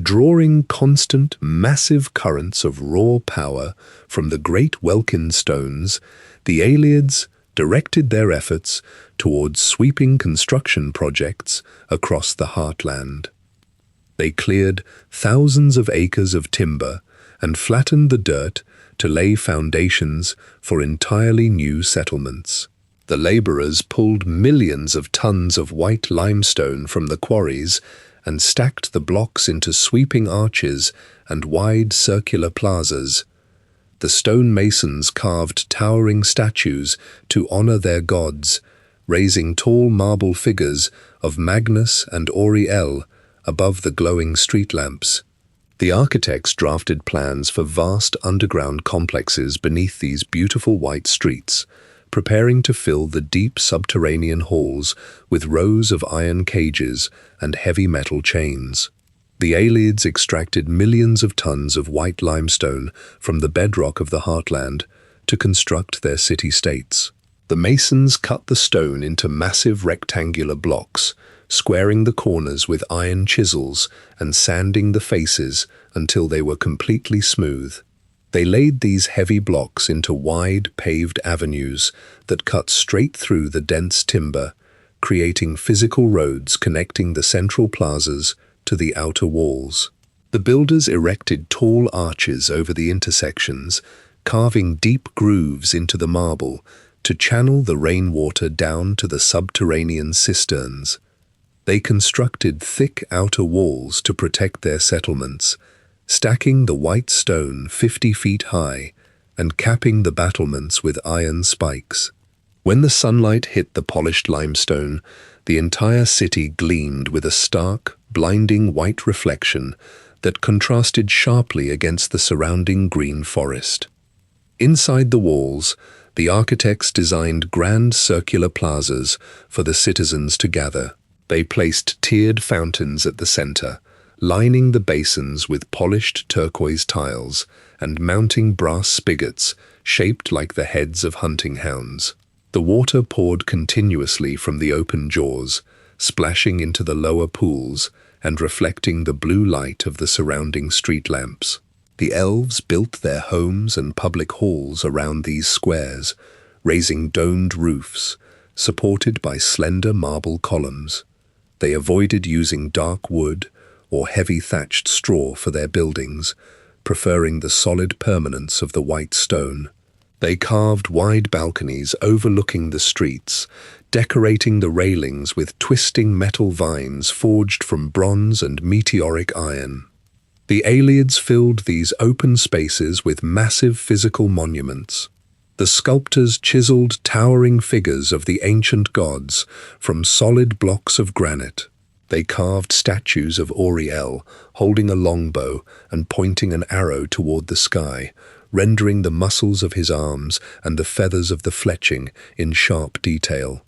Drawing constant, massive currents of raw power from the Great Welkin stones, the Ayleids directed their efforts towards sweeping construction projects across the heartland. They cleared thousands of acres of timber and flattened the dirt to lay foundations for entirely new settlements. The laborers pulled millions of tons of white limestone from the quarries and stacked the blocks into sweeping arches and wide circular plazas. The stonemasons carved towering statues to honor their gods, raising tall marble figures of Magnus and Auriel above the glowing street lamps. The architects drafted plans for vast underground complexes beneath these beautiful white streets, preparing to fill the deep subterranean halls with rows of iron cages and heavy metal chains. The Ayleids extracted millions of tons of white limestone from the bedrock of the heartland to construct their city-states. The masons cut the stone into massive rectangular blocks, squaring the corners with iron chisels and sanding the faces until they were completely smooth. They laid these heavy blocks into wide, paved avenues that cut straight through the dense timber, creating physical roads connecting the central plazas to the outer walls. The builders erected tall arches over the intersections, carving deep grooves into the marble to channel the rainwater down to the subterranean cisterns. They constructed thick outer walls to protect their settlements, stacking the white stone 50 feet high and capping the battlements with iron spikes. When the sunlight hit the polished limestone, the entire city gleamed with a stark, blinding white reflection that contrasted sharply against the surrounding green forest. Inside the walls, the architects designed grand circular plazas for the citizens to gather. They placed tiered fountains at the center, lining the basins with polished turquoise tiles and mounting brass spigots shaped like the heads of hunting hounds. The water poured continuously from the open jaws, splashing into the lower pools and reflecting the blue light of the surrounding street lamps. The elves built their homes and public halls around these squares, raising domed roofs, supported by slender marble columns. They avoided using dark wood or heavy thatched straw for their buildings, preferring the solid permanence of the white stone. They carved wide balconies overlooking the streets, decorating the railings with twisting metal vines forged from bronze and meteoric iron. The Ayleids filled these open spaces with massive physical monuments. The sculptors chiseled towering figures of the ancient gods from solid blocks of granite. They carved statues of Auriel, holding a longbow and pointing an arrow toward the sky, rendering the muscles of his arms and the feathers of the fletching in sharp detail.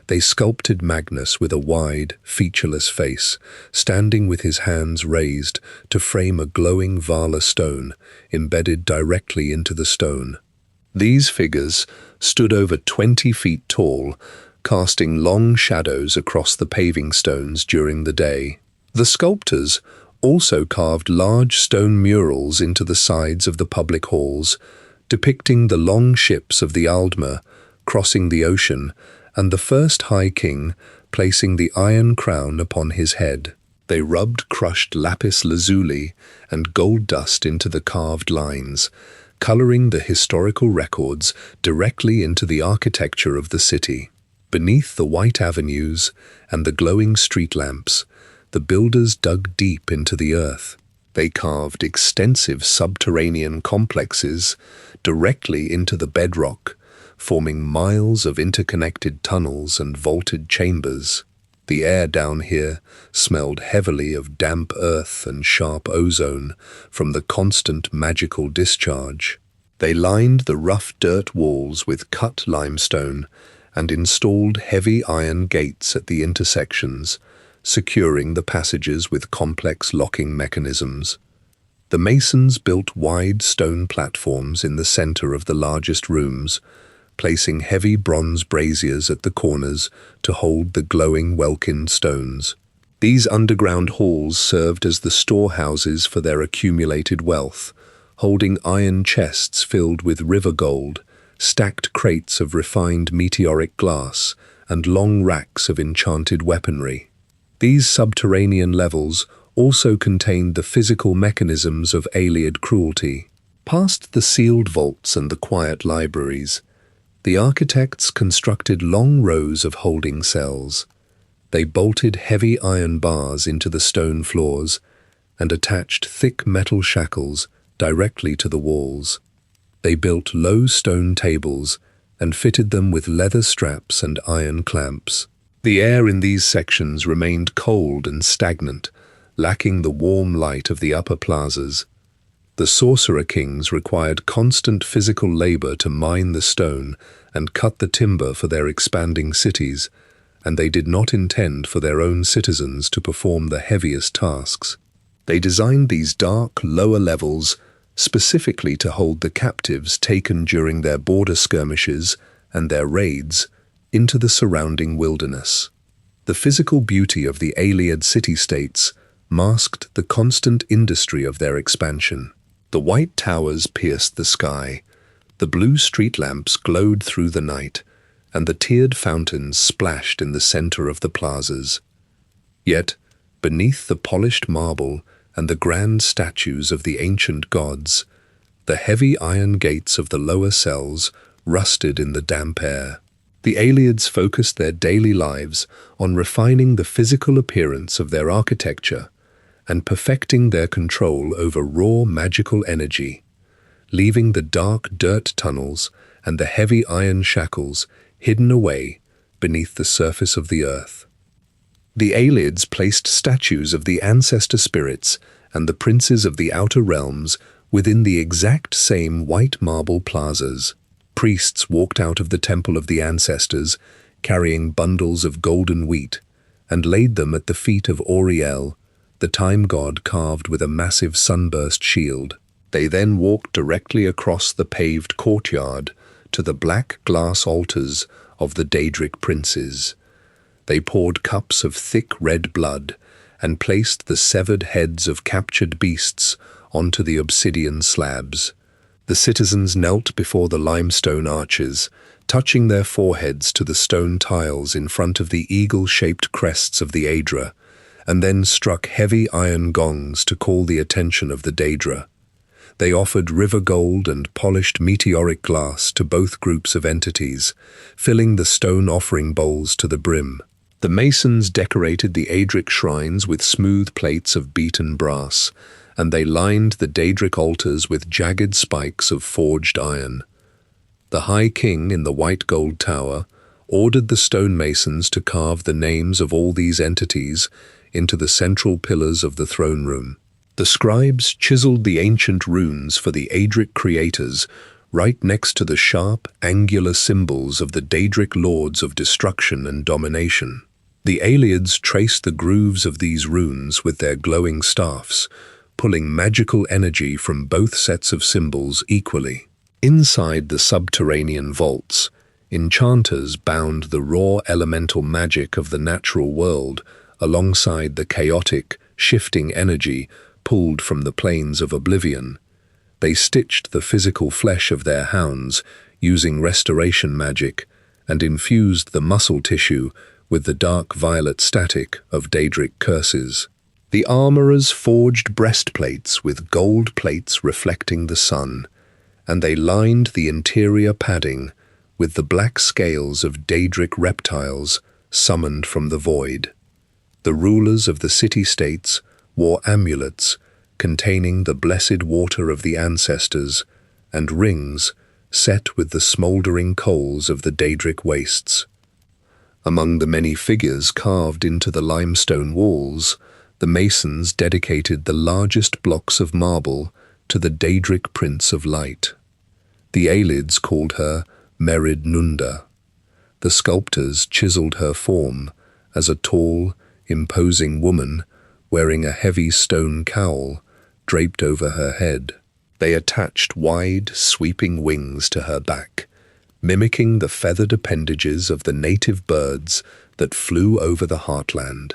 They sculpted Magnus with a wide, featureless face, standing with his hands raised to frame a glowing Vala stone embedded directly into the stone. These figures stood over 20 feet tall, casting long shadows across the paving stones during the day. The sculptors also carved large stone murals into the sides of the public halls, depicting the long ships of the Aldmer crossing the ocean and the first High King placing the iron crown upon his head. They rubbed crushed lapis lazuli and gold dust into the carved lines, coloring the historical records directly into the architecture of the city. Beneath the white avenues and the glowing street lamps, the builders dug deep into the earth. They carved extensive subterranean complexes directly into the bedrock, forming miles of interconnected tunnels and vaulted chambers. The air down here smelled heavily of damp earth and sharp ozone from the constant magical discharge. They lined the rough dirt walls with cut limestone and installed heavy iron gates at the intersections, securing the passages with complex locking mechanisms. The masons built wide stone platforms in the center of the largest rooms, placing heavy bronze braziers at the corners to hold the glowing welkin stones. These underground halls served as the storehouses for their accumulated wealth, holding iron chests filled with river gold, stacked crates of refined meteoric glass, and long racks of enchanted weaponry. These subterranean levels also contained the physical mechanisms of Ayleid cruelty. Past the sealed vaults and the quiet libraries, the architects constructed long rows of holding cells. They bolted heavy iron bars into the stone floors and attached thick metal shackles directly to the walls. They built low stone tables and fitted them with leather straps and iron clamps. The air in these sections remained cold and stagnant, lacking the warm light of the upper plazas. The sorcerer kings required constant physical labor to mine the stone and cut the timber for their expanding cities, and they did not intend for their own citizens to perform the heaviest tasks. They designed these dark, lower levels specifically to hold the captives taken during their border skirmishes and their raids into the surrounding wilderness. The physical beauty of the Ayleid city-states masked the constant industry of their expansion. The white towers pierced the sky, the blue street lamps glowed through the night, and the tiered fountains splashed in the center of the plazas. Yet, beneath the polished marble and the grand statues of the ancient gods, the heavy iron gates of the lower cells rusted in the damp air. The Ayleids focused their daily lives on refining the physical appearance of their architecture and perfecting their control over raw magical energy, leaving the dark dirt tunnels and the heavy iron shackles hidden away beneath the surface of the earth. The Ayleids placed statues of the ancestor spirits and the princes of the outer realms within the exact same white marble plazas. Priests walked out of the temple of the ancestors, carrying bundles of golden wheat, and laid them at the feet of Auriel, the time god carved with a massive sunburst shield. They then walked directly across the paved courtyard to the black glass altars of the Daedric princes. They poured cups of thick red blood and placed the severed heads of captured beasts onto the obsidian slabs. The citizens knelt before the limestone arches, touching their foreheads to the stone tiles in front of the eagle-shaped crests of the Aedra, and then struck heavy iron gongs to call the attention of the Daedra. They offered river gold and polished meteoric glass to both groups of entities, filling the stone offering bowls to the brim. The masons decorated the Aedric shrines with smooth plates of beaten brass, and they lined the Daedric altars with jagged spikes of forged iron. The High King in the white gold tower ordered the stonemasons to carve the names of all these entities into the central pillars of the throne room. The scribes chiseled the ancient runes for the Aedric creators right next to the sharp, angular symbols of the Daedric lords of destruction and domination. The Ayleids traced the grooves of these runes with their glowing staffs, pulling magical energy from both sets of symbols equally. Inside the subterranean vaults, enchanters bound the raw elemental magic of the natural world alongside the chaotic, shifting energy pulled from the planes of oblivion. They stitched the physical flesh of their hounds using restoration magic and infused the muscle tissue with the dark violet static of Daedric curses. The armorers forged breastplates with gold plates reflecting the sun, and they lined the interior padding with the black scales of Daedric reptiles summoned from the void. The rulers of the city-states wore amulets containing the blessed water of the ancestors and rings set with the smouldering coals of the Daedric wastes. Among the many figures carved into the limestone walls, the masons dedicated the largest blocks of marble to the Daedric Prince of Light. The Ayleids called her Merid Nunda. The sculptors chiseled her form as a tall, imposing woman wearing a heavy stone cowl draped over her head. They attached wide, sweeping wings to her back, mimicking the feathered appendages of the native birds that flew over the heartland.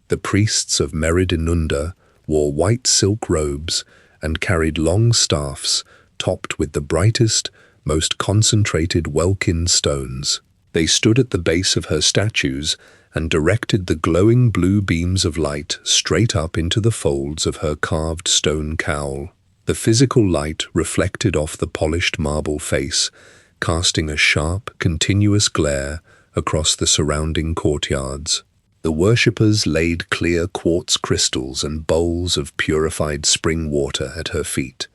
The priests of Merid Nunda wore white silk robes and carried long staffs topped with the brightest, most concentrated Welkin stones. They stood at the base of her statues and directed the glowing blue beams of light straight up into the folds of her carved stone cowl. The physical light reflected off the polished marble face, casting a sharp, continuous glare across the surrounding courtyards. The worshippers laid clear quartz crystals and bowls of purified spring water at her feet,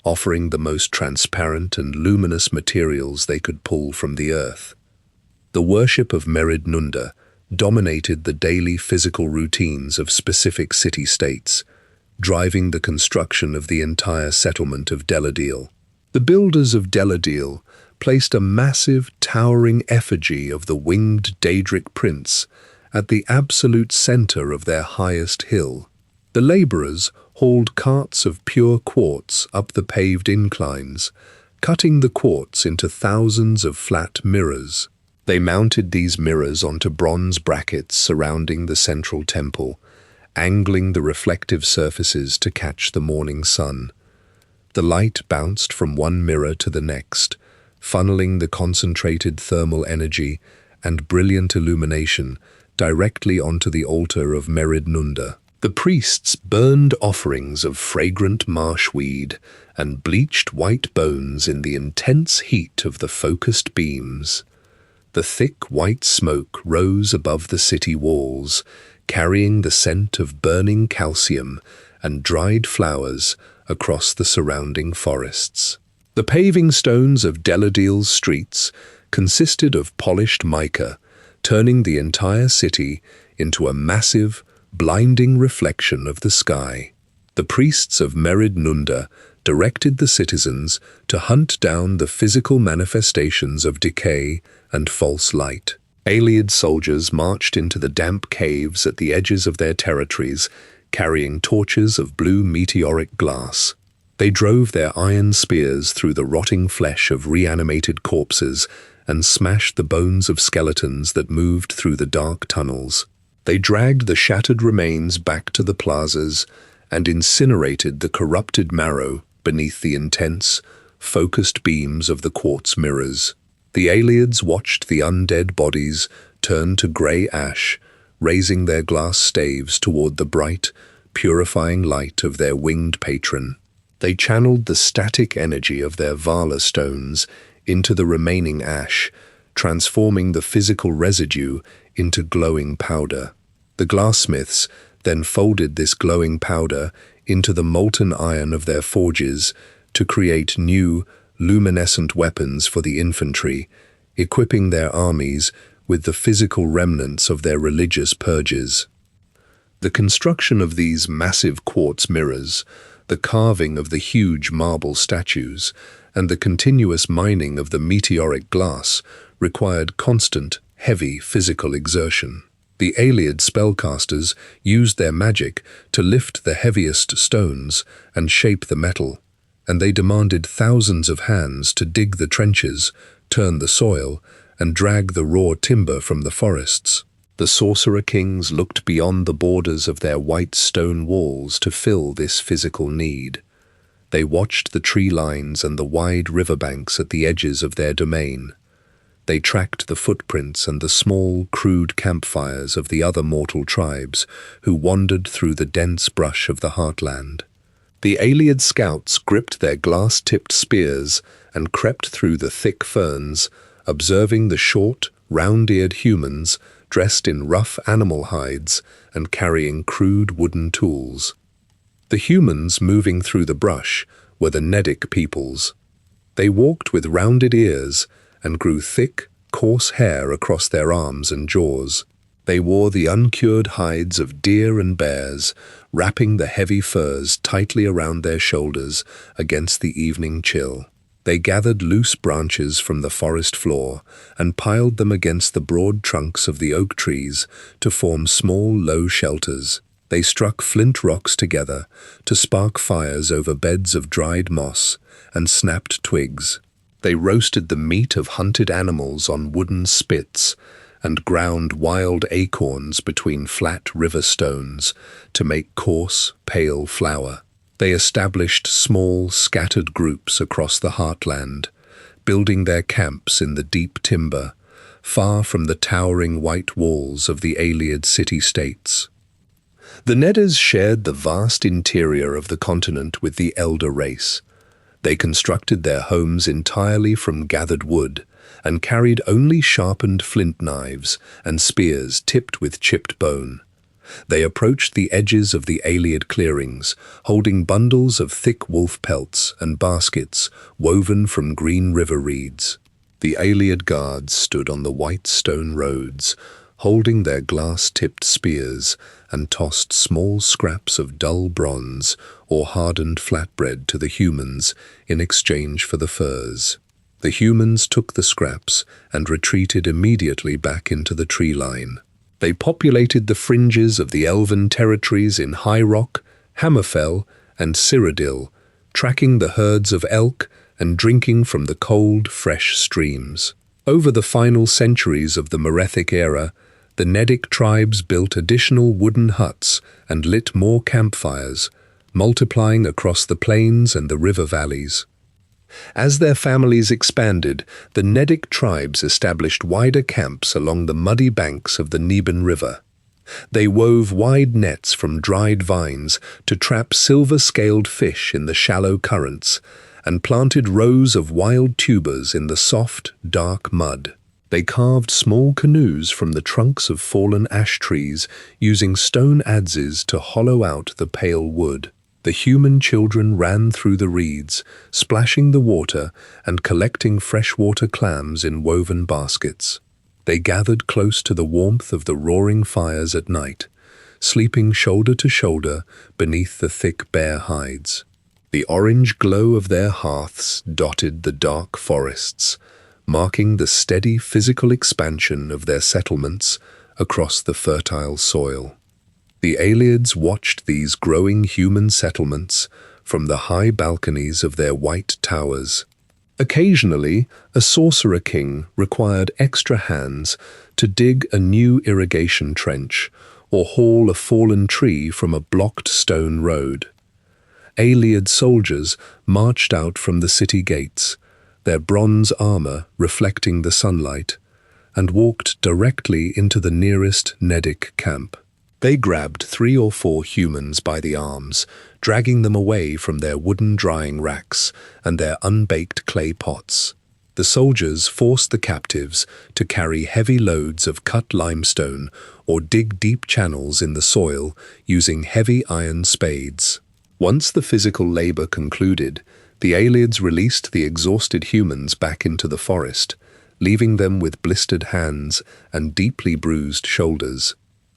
offering the most transparent and luminous materials they could pull from the earth. The worship of Merid Nunda dominated the daily physical routines of specific city-states, driving the construction of the entire settlement of Deladil. The builders of Deladil placed a massive, towering effigy of the winged Daedric prince at the absolute center of their highest hill. The labourers hauled carts of pure quartz up the paved inclines, cutting the quartz into thousands of flat mirrors. They mounted these mirrors onto bronze brackets surrounding the central temple, angling the reflective surfaces to catch the morning sun. The light bounced from one mirror to the next, funneling the concentrated thermal energy and brilliant illumination directly onto the altar of Merid Nunda. The priests burned offerings of fragrant marshweed and bleached white bones in the intense heat of the focused beams. The thick white smoke rose above the city walls, carrying the scent of burning calcium and dried flowers across the surrounding forests. The paving stones of Deladil's streets consisted of polished mica, turning the entire city into a massive, blinding reflection of the sky. The priests of Merid Nunda directed the citizens to hunt down the physical manifestations of decay and false light. Ayleid soldiers marched into the damp caves at the edges of their territories, carrying torches of blue meteoric glass. They drove their iron spears through the rotting flesh of reanimated corpses and smashed the bones of skeletons that moved through the dark tunnels. They dragged the shattered remains back to the plazas and incinerated the corrupted marrow beneath the intense, focused beams of the quartz mirrors. The Ayleids watched the undead bodies turn to grey ash, raising their glass staves toward the bright, purifying light of their winged patron. They channeled the static energy of their Vala stones into the remaining ash, transforming the physical residue into glowing powder. The glassmiths then folded this glowing powder into the molten iron of their forges to create new, luminescent weapons for the infantry, equipping their armies with the physical remnants of their religious purges. The construction of these massive quartz mirrors, the carving of the huge marble statues, and the continuous mining of the meteoric glass required constant, heavy physical exertion. The Ayleid spellcasters used their magic to lift the heaviest stones and shape the metal, and they demanded thousands of hands to dig the trenches, turn the soil, and drag the raw timber from the forests. The sorcerer kings looked beyond the borders of their white stone walls to fill this physical need. They watched the tree lines and the wide riverbanks at the edges of their domain. They tracked the footprints and the small, crude campfires of the other mortal tribes who wandered through the dense brush of the heartland. The Ayleid scouts gripped their glass-tipped spears and crept through the thick ferns, observing the short, round-eared humans dressed in rough animal hides and carrying crude wooden tools. The humans moving through the brush were the Nedic peoples. They walked with rounded ears and grew thick, coarse hair across their arms and jaws. They wore the uncured hides of deer and bears, wrapping the heavy furs tightly around their shoulders against the evening chill. They gathered loose branches from the forest floor and piled them against the broad trunks of the oak trees to form small, low shelters. They struck flint rocks together to spark fires over beds of dried moss and snapped twigs. They roasted the meat of hunted animals on wooden spits and ground wild acorns between flat river stones to make coarse, pale flour. They established small, scattered groups across the heartland, building their camps in the deep timber, far from the towering white walls of the Ayleid city-states. The Nedders shared the vast interior of the continent with the elder race. They constructed their homes entirely from gathered wood and carried only sharpened flint knives and spears tipped with chipped bone. They approached the edges of the Ayleid clearings, holding bundles of thick wolf pelts and baskets woven from green river reeds. The Ayleid guards stood on the white stone roads, holding their glass-tipped spears, and tossed small scraps of dull bronze or hardened flatbread to the humans in exchange for the furs. The humans took the scraps and retreated immediately back into the tree line. They populated the fringes of the elven territories in High Rock Hammerfell, and Cyrodiil, tracking the herds of elk and drinking from the cold, fresh streams. Over the final centuries of the Merethic era, the Nedic tribes built additional wooden huts and lit more campfires, multiplying across the plains and the river valleys. As their families expanded, the Nedic tribes established wider camps along the muddy banks of the Neben River. They wove wide nets from dried vines to trap silver-scaled fish in the shallow currents, and planted rows of wild tubers in the soft, dark mud. They carved small canoes from the trunks of fallen ash trees, using stone adzes to hollow out the pale wood. The human children ran through the reeds, splashing the water and collecting freshwater clams in woven baskets. They gathered close to the warmth of the roaring fires at night, sleeping shoulder to shoulder beneath the thick bare hides. The orange glow of their hearths dotted the dark forests, marking the steady physical expansion of their settlements across the fertile soil. The Ayleids watched these growing human settlements from the high balconies of their white towers. Occasionally, a sorcerer king required extra hands to dig a new irrigation trench or haul a fallen tree from a blocked stone road. Ayleid soldiers marched out from the city gates, their bronze armor reflecting the sunlight, and walked directly into the nearest Nedic camp. They grabbed 3 or 4 humans by the arms, dragging them away from their wooden drying racks and their unbaked clay pots. The soldiers forced the captives to carry heavy loads of cut limestone or dig deep channels in the soil using heavy iron spades. Once the physical labor concluded, the Ayleids released the exhausted humans back into the forest, leaving them with blistered hands and deeply bruised shoulders.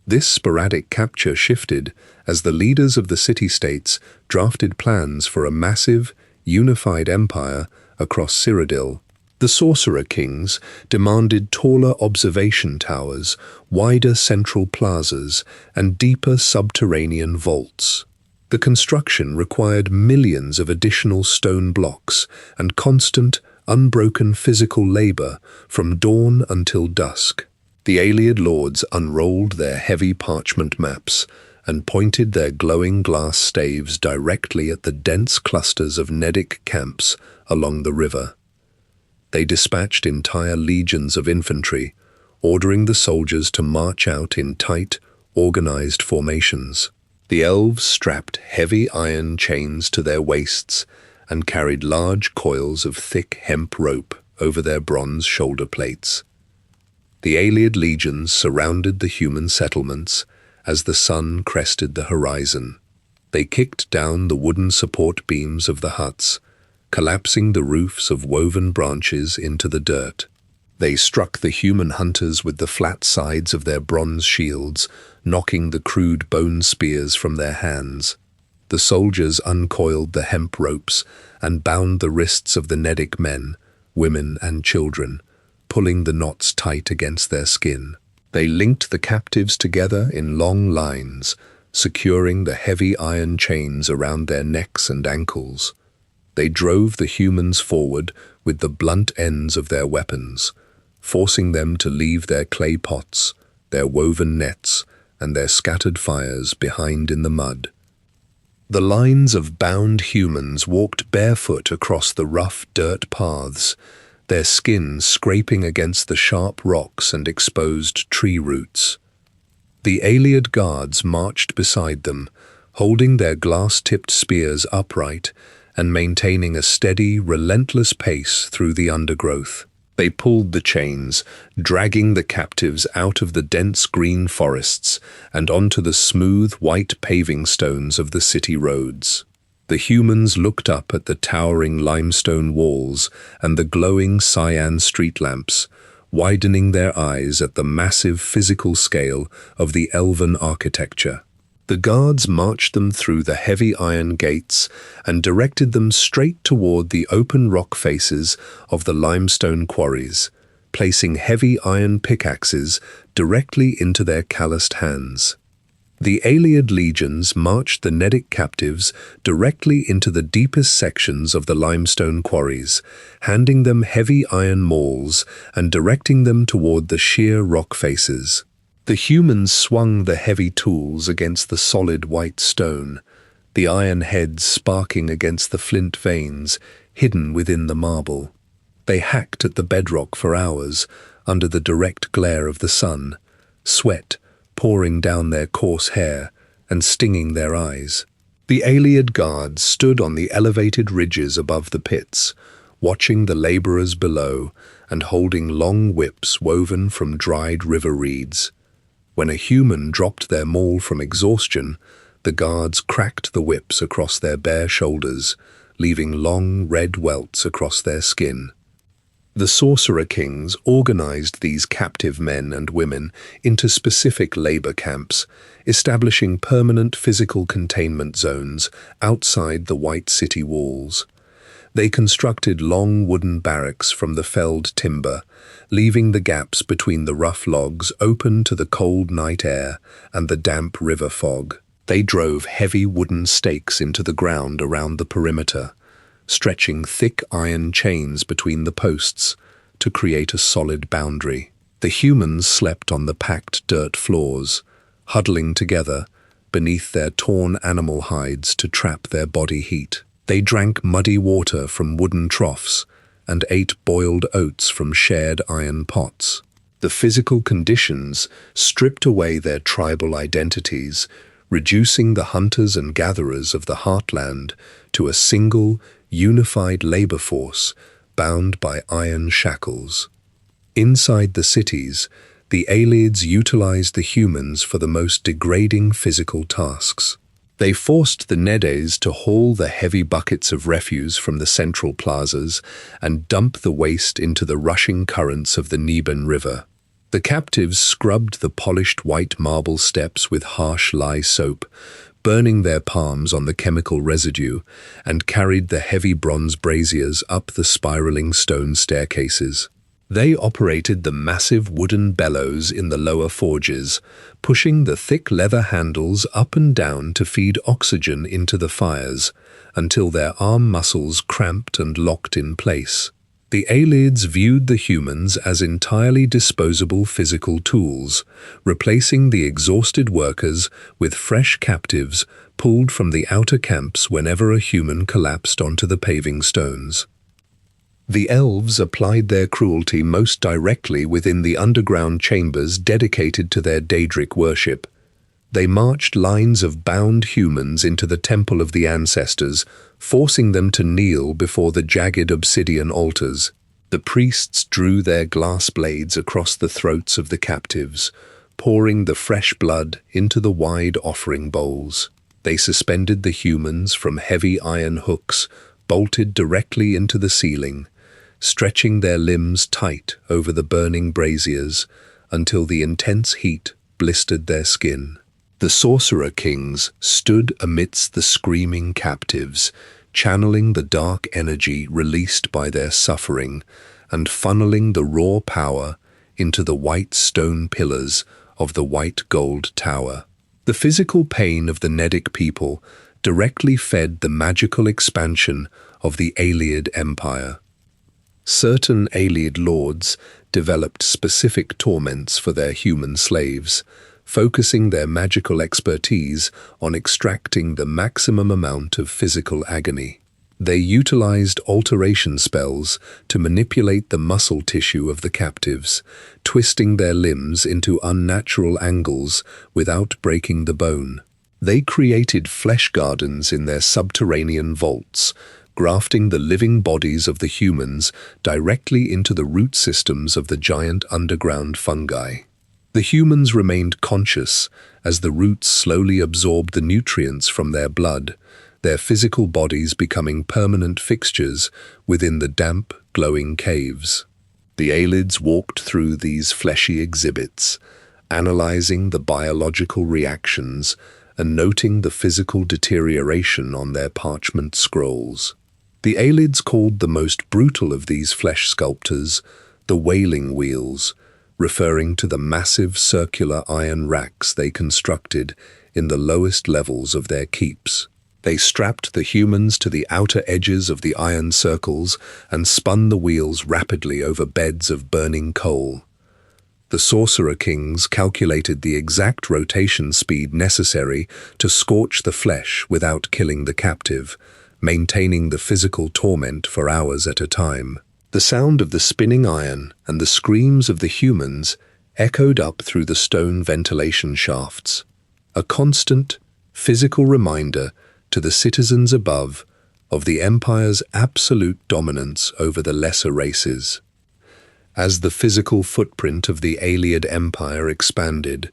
This sporadic capture shifted as the leaders of the city-states drafted plans for a massive, unified empire across Cyrodiil. The sorcerer kings demanded taller observation towers, wider central plazas, and deeper subterranean vaults. The construction required millions of additional stone blocks and constant, unbroken physical labor from dawn until dusk. The Ayleid lords unrolled their heavy parchment maps and pointed their glowing glass staves directly at the dense clusters of Nedic camps along the river. They dispatched entire legions of infantry, ordering the soldiers to march out in tight, organized formations. The elves strapped heavy iron chains to their waists and carried large coils of thick hemp rope over their bronze shoulder plates. The Ayleid legions surrounded the human settlements as the sun crested the horizon. They kicked down the wooden support beams of the huts, collapsing the roofs of woven branches into the dirt. They struck the human hunters with the flat sides of their bronze shields, knocking the crude bone spears from their hands. The soldiers uncoiled the hemp ropes and bound the wrists of the Nedic men, women and children, pulling the knots tight against their skin. They linked the captives together in long lines, securing the heavy iron chains around their necks and ankles. They drove the humans forward with the blunt ends of their weapons, forcing them to leave their clay pots, their woven nets, and their scattered fires behind in the mud. The lines of bound humans walked barefoot across the rough dirt paths, their skin scraping against the sharp rocks and exposed tree roots. The Ayleid guards marched beside them, holding their glass-tipped spears upright and maintaining a steady, relentless pace through the undergrowth. They pulled the chains, dragging the captives out of the dense green forests and onto the smooth, white paving stones of the city roads. The humans looked up at the towering limestone walls and the glowing cyan street lamps, widening their eyes at the massive physical scale of the elven architecture. The guards marched them through the heavy iron gates and directed them straight toward the open rock faces of the limestone quarries, placing heavy iron pickaxes directly into their calloused hands. The Ayleid legions marched the Nedic captives directly into the deepest sections of the limestone quarries, handing them heavy iron mauls and directing them toward the sheer rock faces. The humans swung the heavy tools against the solid white stone, the iron heads sparking against the flint veins hidden within the marble. They hacked at the bedrock for hours under the direct glare of the sun, sweat pouring down their coarse hair and stinging their eyes. The Ayleid guards stood on the elevated ridges above the pits, watching the laborers below and holding long whips woven from dried river reeds. When a human dropped their maul from exhaustion, the guards cracked the whips across their bare shoulders, leaving long red welts across their skin. The sorcerer kings organized these captive men and women into specific labor camps, establishing permanent physical containment zones outside the white city walls. They constructed long wooden barracks from the felled timber, leaving the gaps between the rough logs open to the cold night air and the damp river fog. They drove heavy wooden stakes into the ground around the perimeter, stretching thick iron chains between the posts to create a solid boundary. The humans slept on the packed dirt floors, huddling together beneath their torn animal hides to trap their body heat. They drank muddy water from wooden troughs and ate boiled oats from shared iron pots. The physical conditions stripped away their tribal identities, reducing the hunters and gatherers of the heartland to a single, unified labor force bound by iron shackles. Inside the cities, the Ayleids utilized the humans for the most degrading physical tasks. They forced the Nedes to haul the heavy buckets of refuse from the central plazas and dump the waste into the rushing currents of the Neben River. The captives scrubbed the polished white marble steps with harsh lye soap, burning their palms on the chemical residue, and carried the heavy bronze braziers up the spiraling stone staircases. They operated the massive wooden bellows in the lower forges, pushing the thick leather handles up and down to feed oxygen into the fires, until their arm muscles cramped and locked in place. The Ayleids viewed the humans as entirely disposable physical tools, replacing the exhausted workers with fresh captives pulled from the outer camps whenever a human collapsed onto the paving stones. The elves applied their cruelty most directly within the underground chambers dedicated to their Daedric worship. They marched lines of bound humans into the Temple of the Ancestors, forcing them to kneel before the jagged obsidian altars. The priests drew their glass blades across the throats of the captives, pouring the fresh blood into the wide offering bowls. They suspended the humans from heavy iron hooks bolted directly into the ceiling, stretching their limbs tight over the burning braziers until the intense heat blistered their skin. The sorcerer kings stood amidst the screaming captives, channeling the dark energy released by their suffering and funneling the raw power into the white stone pillars of the white gold tower. The physical pain of the Nedic people directly fed the magical expansion of the Ayleid Empire. Certain Ayleid lords developed specific torments for their human slaves, focusing their magical expertise on extracting the maximum amount of physical agony. They utilized alteration spells to manipulate the muscle tissue of the captives, twisting their limbs into unnatural angles without breaking the bone. They created flesh gardens in their subterranean vaults, grafting the living bodies of the humans directly into the root systems of the giant underground fungi. The humans remained conscious as the roots slowly absorbed the nutrients from their blood, their physical bodies becoming permanent fixtures within the damp, glowing caves. The Ayleids walked through these fleshy exhibits, analyzing the biological reactions and noting the physical deterioration on their parchment scrolls. The Ayleids called the most brutal of these flesh sculptors the wailing wheels, referring to the massive circular iron racks they constructed in the lowest levels of their keeps. They strapped the humans to the outer edges of the iron circles and spun the wheels rapidly over beds of burning coal. The Sorcerer Kings calculated the exact rotation speed necessary to scorch the flesh without killing the captive, maintaining the physical torment for hours at a time. The sound of the spinning iron and the screams of the humans echoed up through the stone ventilation shafts, a constant, physical reminder to the citizens above of the Empire's absolute dominance over the lesser races. As the physical footprint of the Ayleid Empire expanded,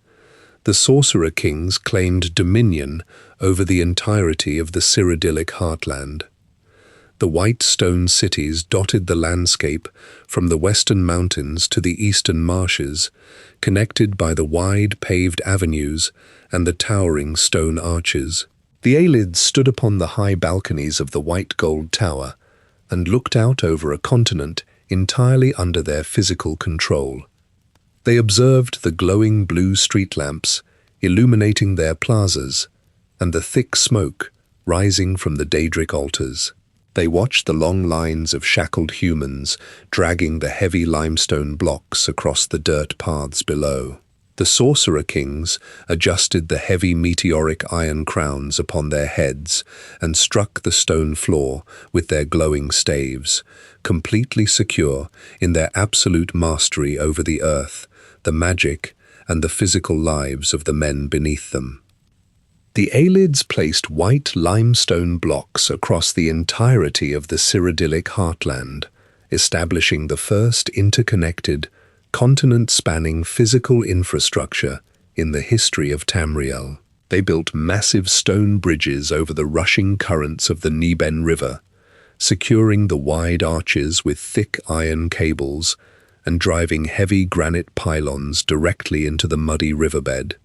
the Sorcerer Kings claimed dominion over the entirety of the Cyrodiilic heartland. The white stone cities dotted the landscape from the western mountains to the eastern marshes, connected by the wide paved avenues and the towering stone arches. The Ayleids stood upon the high balconies of the white gold tower and looked out over a continent entirely under their physical control. They observed the glowing blue street lamps illuminating their plazas and the thick smoke rising from the Daedric altars. They watched the long lines of shackled humans dragging the heavy limestone blocks across the dirt paths below. The Sorcerer Kings adjusted the heavy meteoric iron crowns upon their heads and struck the stone floor with their glowing staves, completely secure in their absolute mastery over the earth, the magic, and the physical lives of the men beneath them. The Ayleids placed white limestone blocks across the entirety of the Cyrodiilic heartland, establishing the first interconnected, continent-spanning physical infrastructure in the history of Tamriel. They built massive stone bridges over the rushing currents of the Neben River, securing the wide arches with thick iron cables and driving heavy granite pylons directly into the muddy riverbed.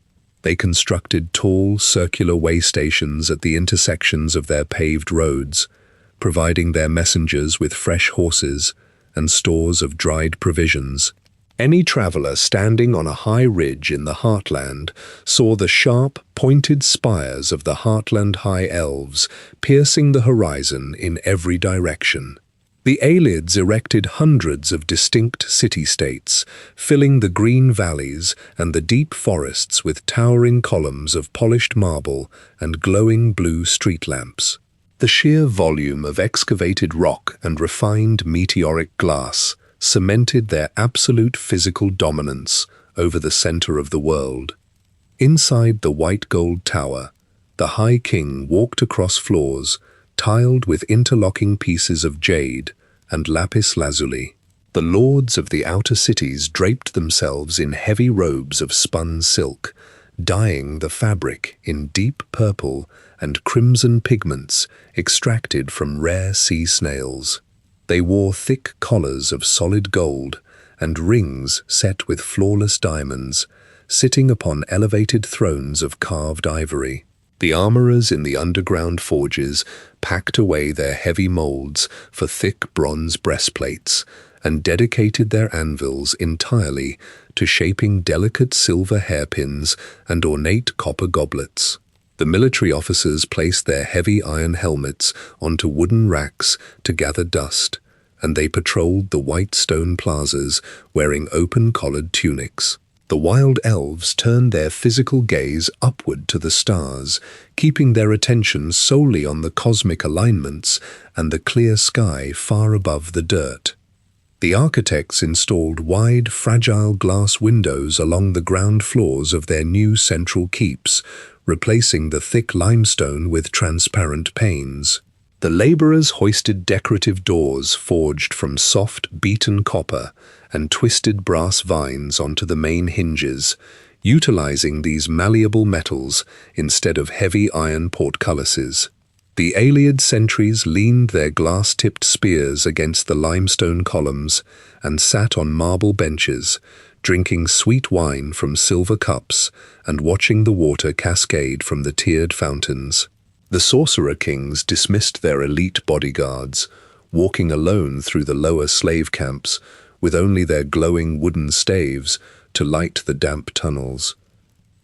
They constructed tall, circular way stations at the intersections of their paved roads, providing their messengers with fresh horses and stores of dried provisions. Any traveler standing on a high ridge in the Heartland saw the sharp, pointed spires of the Heartland High Elves piercing the horizon in every direction. The Ayleids erected hundreds of distinct city-states, filling the green valleys and the deep forests with towering columns of polished marble and glowing blue street lamps. The sheer volume of excavated rock and refined meteoric glass cemented their absolute physical dominance over the center of the world. Inside the white gold tower, the High King walked across floors tiled with interlocking pieces of jade and lapis lazuli. The lords of the outer cities draped themselves in heavy robes of spun silk, dyeing the fabric in deep purple and crimson pigments extracted from rare sea snails. They wore thick collars of solid gold and rings set with flawless diamonds, sitting upon elevated thrones of carved ivory. The armorers in the underground forges packed away their heavy molds for thick bronze breastplates and dedicated their anvils entirely to shaping delicate silver hairpins and ornate copper goblets. The military officers placed their heavy iron helmets onto wooden racks to gather dust, and they patrolled the white stone plazas wearing open-collared tunics. The wild elves turned their physical gaze upward to the stars, keeping their attention solely on the cosmic alignments and the clear sky far above the dirt. The architects installed wide, fragile glass windows along the ground floors of their new central keeps, replacing the thick limestone with transparent panes. The laborers hoisted decorative doors forged from soft, beaten copper and twisted brass vines onto the main hinges, utilizing these malleable metals instead of heavy iron portcullises. The Ayleid sentries leaned their glass-tipped spears against the limestone columns and sat on marble benches, drinking sweet wine from silver cups and watching the water cascade from the tiered fountains. The Sorcerer Kings dismissed their elite bodyguards, walking alone through the lower slave camps with only their glowing wooden staves to light the damp tunnels.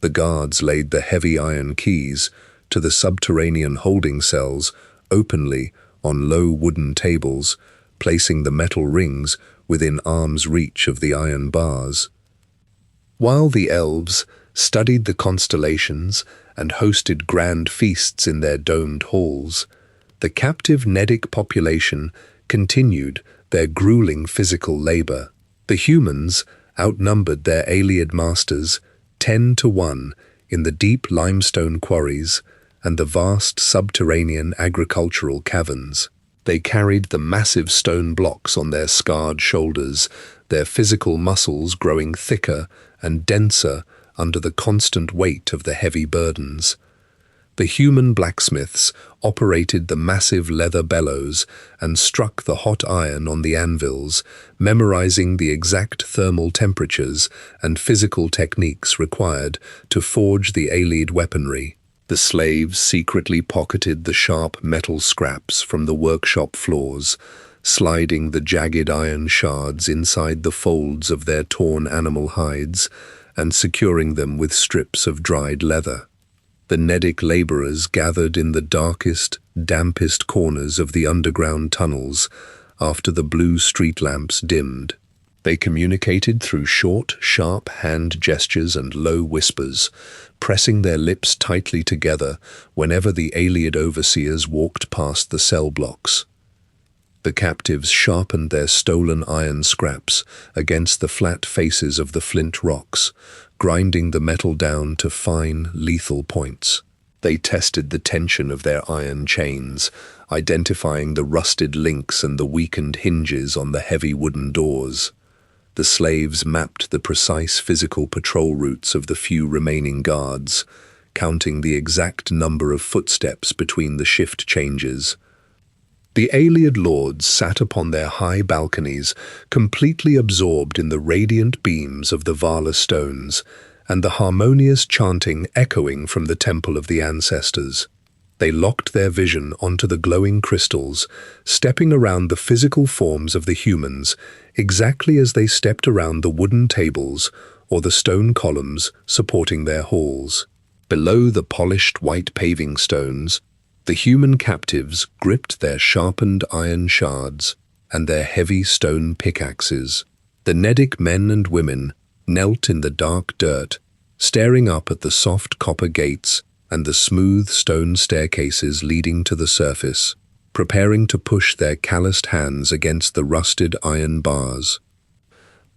The guards laid the heavy iron keys to the subterranean holding cells openly on low wooden tables, placing the metal rings within arm's reach of the iron bars. While the elves studied the constellations and hosted grand feasts in their domed halls, the captive Nedic population continued their grueling physical labor. The humans outnumbered their Ayleid masters 10-1 in the deep limestone quarries and the vast subterranean agricultural caverns. They carried the massive stone blocks on their scarred shoulders, their physical muscles growing thicker and denser under the constant weight of the heavy burdens. The human blacksmiths operated the massive leather bellows and struck the hot iron on the anvils, memorizing the exact thermal temperatures and physical techniques required to forge the Ayleid weaponry. The slaves secretly pocketed the sharp metal scraps from the workshop floors, sliding the jagged iron shards inside the folds of their torn animal hides and securing them with strips of dried leather. The Nedic laborers gathered in the darkest, dampest corners of the underground tunnels after the blue street lamps dimmed. They communicated through short, sharp hand gestures and low whispers, pressing their lips tightly together whenever the Ayleid overseers walked past the cell blocks. The captives sharpened their stolen iron scraps against the flat faces of the flint rocks, grinding the metal down to fine, lethal points. They tested the tension of their iron chains, identifying the rusted links and the weakened hinges on the heavy wooden doors. The slaves mapped the precise physical patrol routes of the few remaining guards, counting the exact number of footsteps between the shift changes. The Ayleid lords sat upon their high balconies, completely absorbed in the radiant beams of the Vala stones and the harmonious chanting echoing from the Temple of the Ancestors. They locked their vision onto the glowing crystals, stepping around the physical forms of the humans exactly as they stepped around the wooden tables or the stone columns supporting their halls. Below the polished white paving stones, the human captives gripped their sharpened iron shards and their heavy stone pickaxes. The Nedic men and women knelt in the dark dirt, staring up at the soft copper gates and the smooth stone staircases leading to the surface, preparing to push their calloused hands against the rusted iron bars.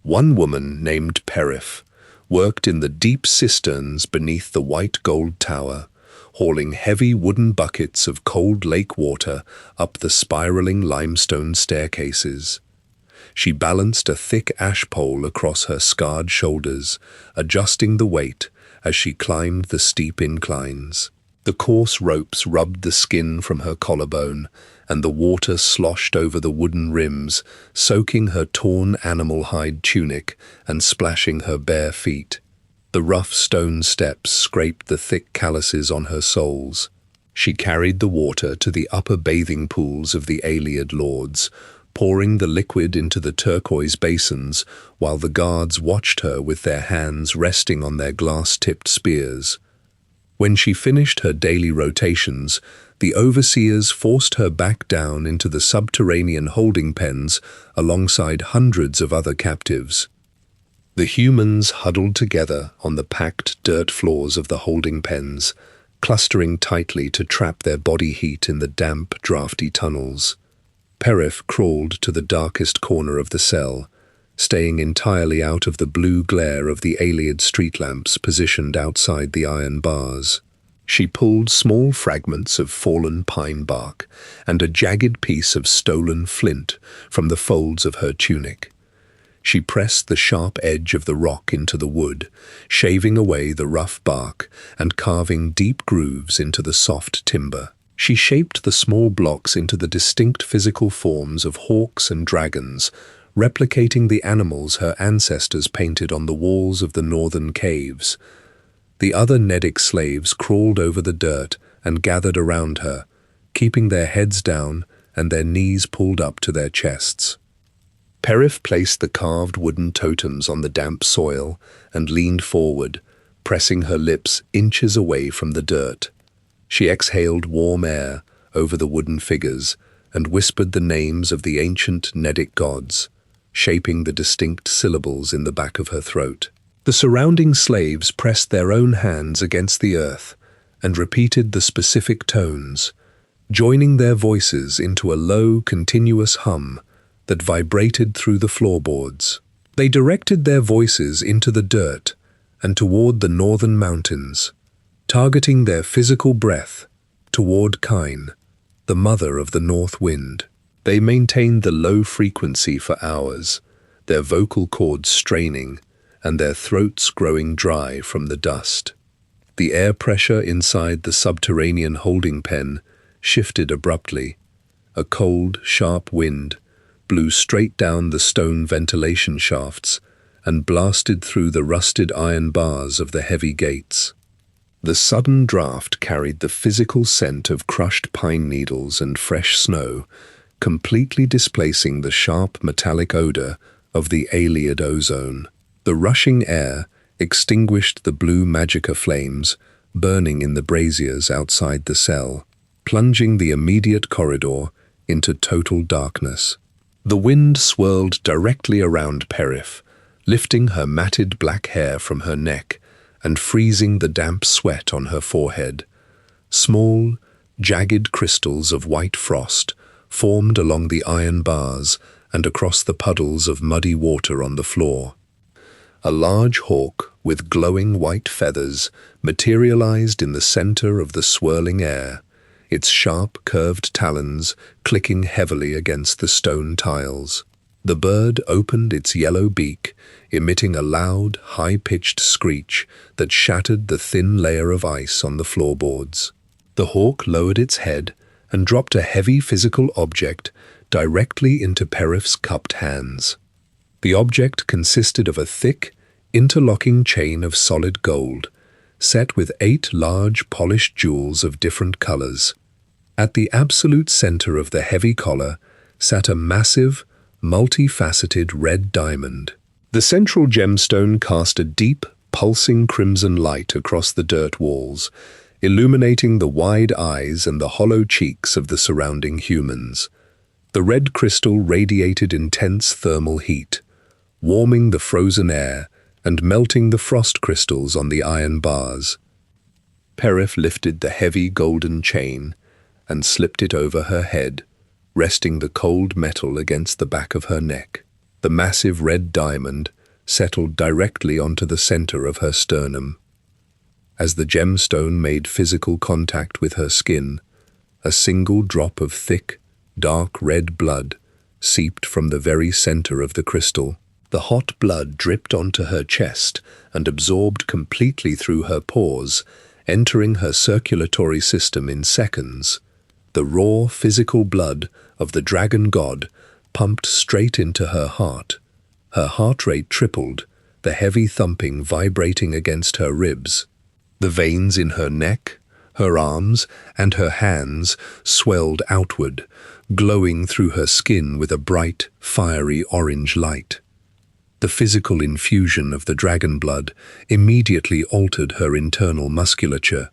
One woman named Perif worked in the deep cisterns beneath the white gold tower, hauling heavy wooden buckets of cold lake water up the spiraling limestone staircases. She balanced a thick ash pole across her scarred shoulders, adjusting the weight as she climbed the steep inclines. The coarse ropes rubbed the skin from her collarbone, and the water sloshed over the wooden rims, soaking her torn animal hide tunic and splashing her bare feet. The rough stone steps scraped the thick calluses on her soles. She carried the water to the upper bathing pools of the Ayleid lords, pouring the liquid into the turquoise basins while the guards watched her with their hands resting on their glass-tipped spears. When she finished her daily rotations, the overseers forced her back down into the subterranean holding pens alongside hundreds of other captives. The humans huddled together on the packed dirt floors of the holding pens, clustering tightly to trap their body heat in the damp, drafty tunnels. Perif crawled to the darkest corner of the cell, staying entirely out of the blue glare of the Ayleid street lamps positioned outside the iron bars. She pulled small fragments of fallen pine bark and a jagged piece of stolen flint from the folds of her tunic. She pressed the sharp edge of the rock into the wood, shaving away the rough bark and carving deep grooves into the soft timber. She shaped the small blocks into the distinct physical forms of hawks and dragons, replicating the animals her ancestors painted on the walls of the northern caves. The other Nedic slaves crawled over the dirt and gathered around her, keeping their heads down and their knees pulled up to their chests. Perif placed the carved wooden totems on the damp soil and leaned forward, pressing her lips inches away from the dirt. She exhaled warm air over the wooden figures and whispered the names of the ancient Nedic gods, shaping the distinct syllables in the back of her throat. The surrounding slaves pressed their own hands against the earth and repeated the specific tones, joining their voices into a low, continuous hum that vibrated through the floorboards. They directed their voices into the dirt and toward the northern mountains, targeting their physical breath toward Kine, the mother of the north wind. They maintained the low frequency for hours, their vocal cords straining and their throats growing dry from the dust. The air pressure inside the subterranean holding pen shifted abruptly. A cold, sharp wind blew straight down the stone ventilation shafts and blasted through the rusted iron bars of the heavy gates. The sudden draft carried the physical scent of crushed pine needles and fresh snow, completely displacing the sharp metallic odor of the Ayleid ozone. The rushing air extinguished the blue magicka flames burning in the braziers outside the cell, plunging the immediate corridor into total darkness. The wind swirled directly around Perif, lifting her matted black hair from her neck and freezing the damp sweat on her forehead. Small, jagged crystals of white frost formed along the iron bars and across the puddles of muddy water on the floor. A large hawk with glowing white feathers materialized in the center of the swirling air, its sharp, curved talons clicking heavily against the stone tiles. The bird opened its yellow beak, emitting a loud, high-pitched screech that shattered the thin layer of ice on the floorboards. The hawk lowered its head and dropped a heavy physical object directly into Perif's cupped hands. The object consisted of a thick, interlocking chain of solid gold, set with 8 large polished jewels of different colors. At the absolute center of the heavy collar sat a massive, multifaceted red diamond. The central gemstone cast a deep, pulsing crimson light across the dirt walls, illuminating the wide eyes and the hollow cheeks of the surrounding humans. The red crystal radiated intense thermal heat, warming the frozen air and melting the frost crystals on the iron bars. Perif lifted the heavy golden chain and slipped it over her head, resting the cold metal against the back of her neck. The massive red diamond settled directly onto the center of her sternum. As the gemstone made physical contact with her skin, a single drop of thick, dark red blood seeped from the very center of the crystal. The hot blood dripped onto her chest and absorbed completely through her pores, entering her circulatory system in seconds. The raw physical blood of the dragon god pumped straight into her heart. Her heart rate tripled, the heavy thumping vibrating against her ribs. The veins in her neck, her arms, and her hands swelled outward, glowing through her skin with a bright, fiery orange light. The physical infusion of the dragon blood immediately altered her internal musculature.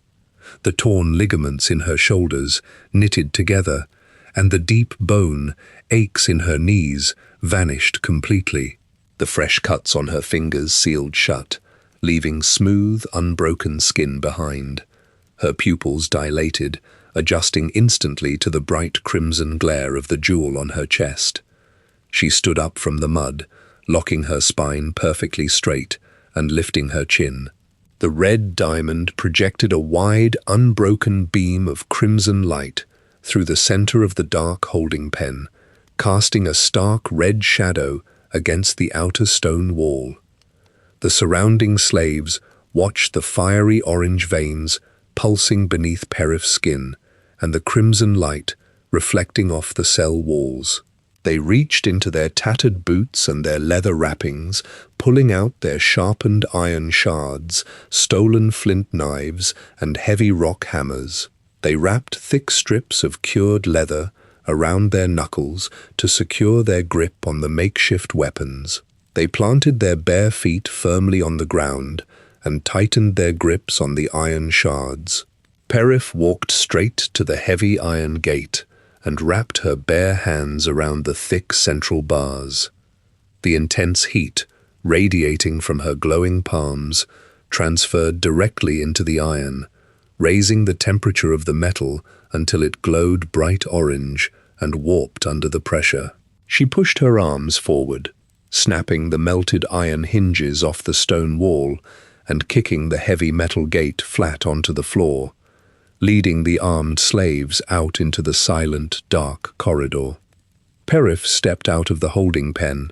The torn ligaments in her shoulders knitted together, and the deep bone aches in her knees vanished completely. The fresh cuts on her fingers sealed shut, leaving smooth, unbroken skin behind. Her pupils dilated, adjusting instantly to the bright crimson glare of the jewel on her chest. She stood up from the mud, locking her spine perfectly straight and lifting her chin. The red diamond projected a wide, unbroken beam of crimson light through the center of the dark holding pen, casting a stark red shadow against the outer stone wall. The surrounding slaves watched the fiery orange veins pulsing beneath Perif's skin and the crimson light reflecting off the cell walls. They reached into their tattered boots and their leather wrappings, pulling out their sharpened iron shards, stolen flint knives, and heavy rock hammers. They wrapped thick strips of cured leather around their knuckles to secure their grip on the makeshift weapons. They planted their bare feet firmly on the ground and tightened their grips on the iron shards. Perif walked straight to the heavy iron gate and wrapped her bare hands around the thick central bars. The intense heat, radiating from her glowing palms, transferred directly into the iron, raising the temperature of the metal until it glowed bright orange and warped under the pressure. She pushed her arms forward, snapping the melted iron hinges off the stone wall and kicking the heavy metal gate flat onto the floor, leading the armed slaves out into the silent, dark corridor. Perif stepped out of the holding pen,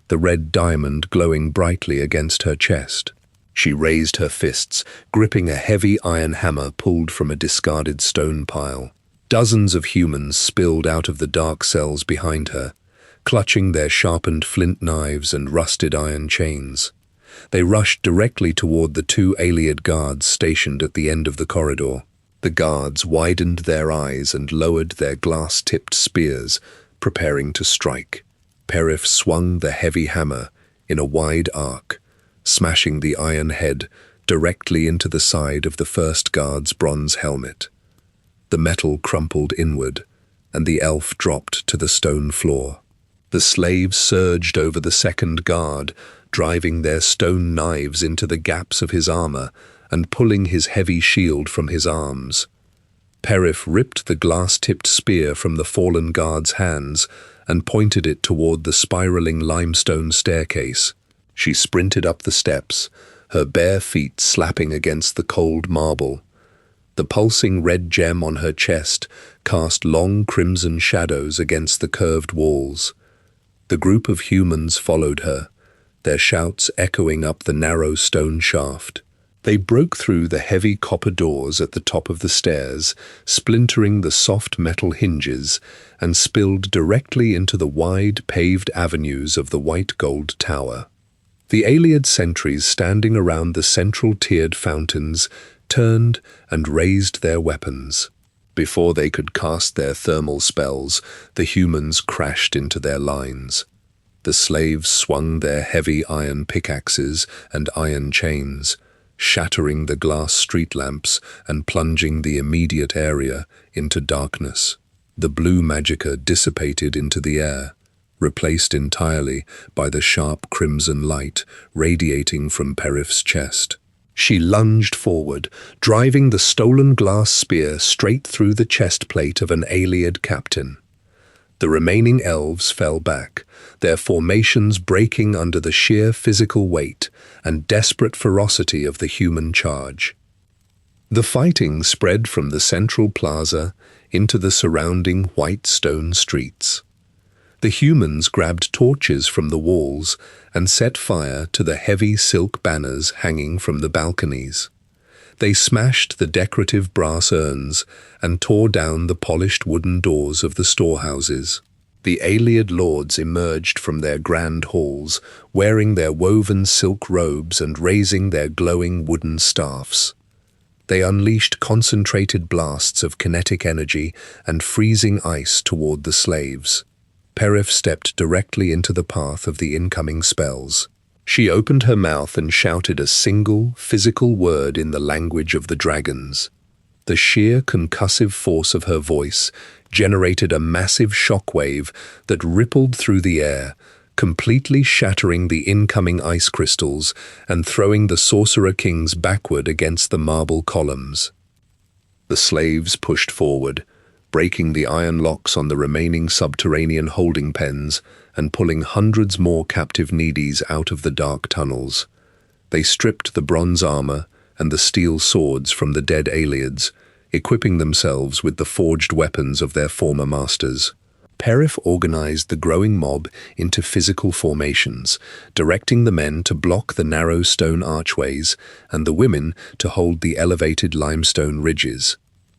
the red diamond glowing brightly against her chest. She raised her fists, gripping a heavy iron hammer pulled from a discarded stone pile. Dozens of humans spilled out of the dark cells behind her, clutching their sharpened flint knives and rusted iron chains. They rushed directly toward the two Ayleid guards stationed at the end of the corridor. The guards widened their eyes and lowered their glass-tipped spears, preparing to strike. Perif swung the heavy hammer in a wide arc, smashing the iron head directly into the side of the first guard's bronze helmet. The metal crumpled inward, and the elf dropped to the stone floor. The slaves surged over the second guard, driving their stone knives into the gaps of his armor and pulling his heavy shield from his arms. Perif ripped the glass-tipped spear from the fallen guard's hands and pointed it toward the spiraling limestone staircase. She sprinted up the steps, her bare feet slapping against the cold marble. The pulsing red gem on her chest cast long crimson shadows against the curved walls. The group of humans followed her, their shouts echoing up the narrow stone shaft. They broke through the heavy copper doors at the top of the stairs, splintering the soft metal hinges, and spilled directly into the wide, paved avenues of the white gold tower. The Ayleid sentries standing around the central tiered fountains turned and raised their weapons. Before they could cast their thermal spells, the humans crashed into their lines. The slaves swung their heavy iron pickaxes and iron chains, shattering the glass street lamps and plunging the immediate area into darkness. The blue magicka dissipated into the air, replaced entirely by the sharp crimson light radiating from Perif's chest. She lunged forward, driving the stolen glass spear straight through the chest plate of an Ayleid captain. The remaining elves fell back, their formations breaking under the sheer physical weight and desperate ferocity of the human charge. The fighting spread from the central plaza into the surrounding white stone streets. The humans grabbed torches from the walls and set fire to the heavy silk banners hanging from the balconies. They smashed the decorative brass urns and tore down the polished wooden doors of the storehouses. The Ayleid lords emerged from their grand halls, wearing their woven silk robes and raising their glowing wooden staffs. They unleashed concentrated blasts of kinetic energy and freezing ice toward the slaves. Perif stepped directly into the path of the incoming spells. She opened her mouth and shouted a single, physical word in the language of the dragons. The sheer concussive force of her voice generated a massive shockwave that rippled through the air, completely shattering the incoming ice crystals and throwing the Sorcerer Kings backward against the marble columns. The slaves pushed forward, breaking the iron locks on the remaining subterranean holding pens and pulling hundreds more captive needies out of the dark tunnels. They stripped the bronze armor and the steel swords from the dead Ayleids, equipping themselves with the forged weapons of their former masters. Perif organized the growing mob into physical formations, directing the men to block the narrow stone archways and the women to hold the elevated limestone ridges.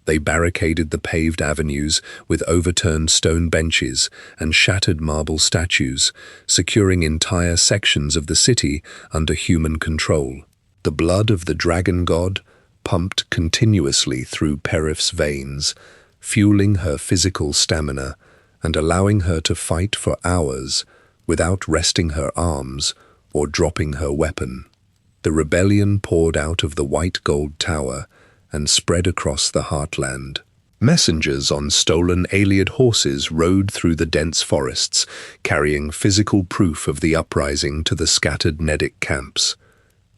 They barricaded the paved avenues with overturned stone benches and shattered marble statues, securing entire sections of the city under human control. The blood of the dragon god pumped continuously through Perif's veins, fueling her physical stamina and allowing her to fight for hours without resting her arms or dropping her weapon. The rebellion poured out of the white gold tower and spread across the heartland. Messengers on stolen Ayleid horses rode through the dense forests, carrying physical proof of the uprising to the scattered Nedic camps.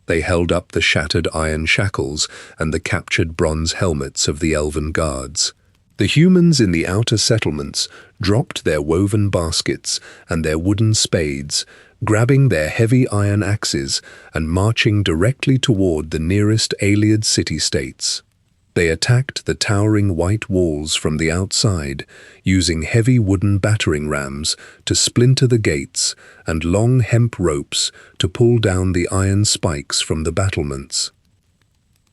They held up the shattered iron shackles and the captured bronze helmets of the elven guards. The humans in the outer settlements dropped their woven baskets and their wooden spades, grabbing their heavy iron axes and marching directly toward the nearest Ayleid city-states. They attacked the towering white walls from the outside, using heavy wooden battering rams to splinter the gates and long hemp ropes to pull down the iron spikes from the battlements.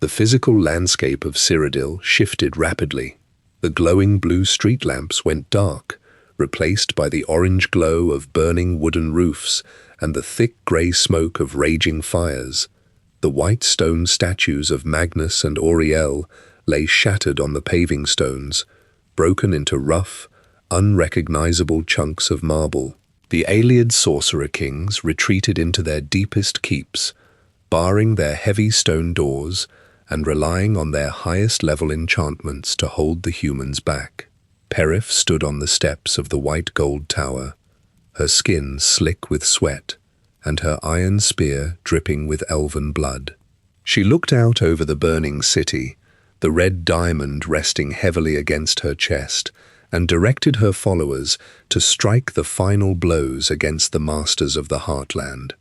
The physical landscape of Cyrodiil shifted rapidly. The glowing blue street lamps went dark, replaced by the orange glow of burning wooden roofs and the thick grey smoke of raging fires. The white stone statues of Magnus and Auriel lay shattered on the paving stones, broken into rough, unrecognizable chunks of marble. The Ayleid sorcerer kings retreated into their deepest keeps, barring their heavy stone doors and relying on their highest-level enchantments to hold the humans back. Perif stood on the steps of the white gold tower, her skin slick with sweat and her iron spear dripping with elven blood. She looked out over the burning city, the red diamond resting heavily against her chest, and directed her followers to strike the final blows against the masters of the heartland.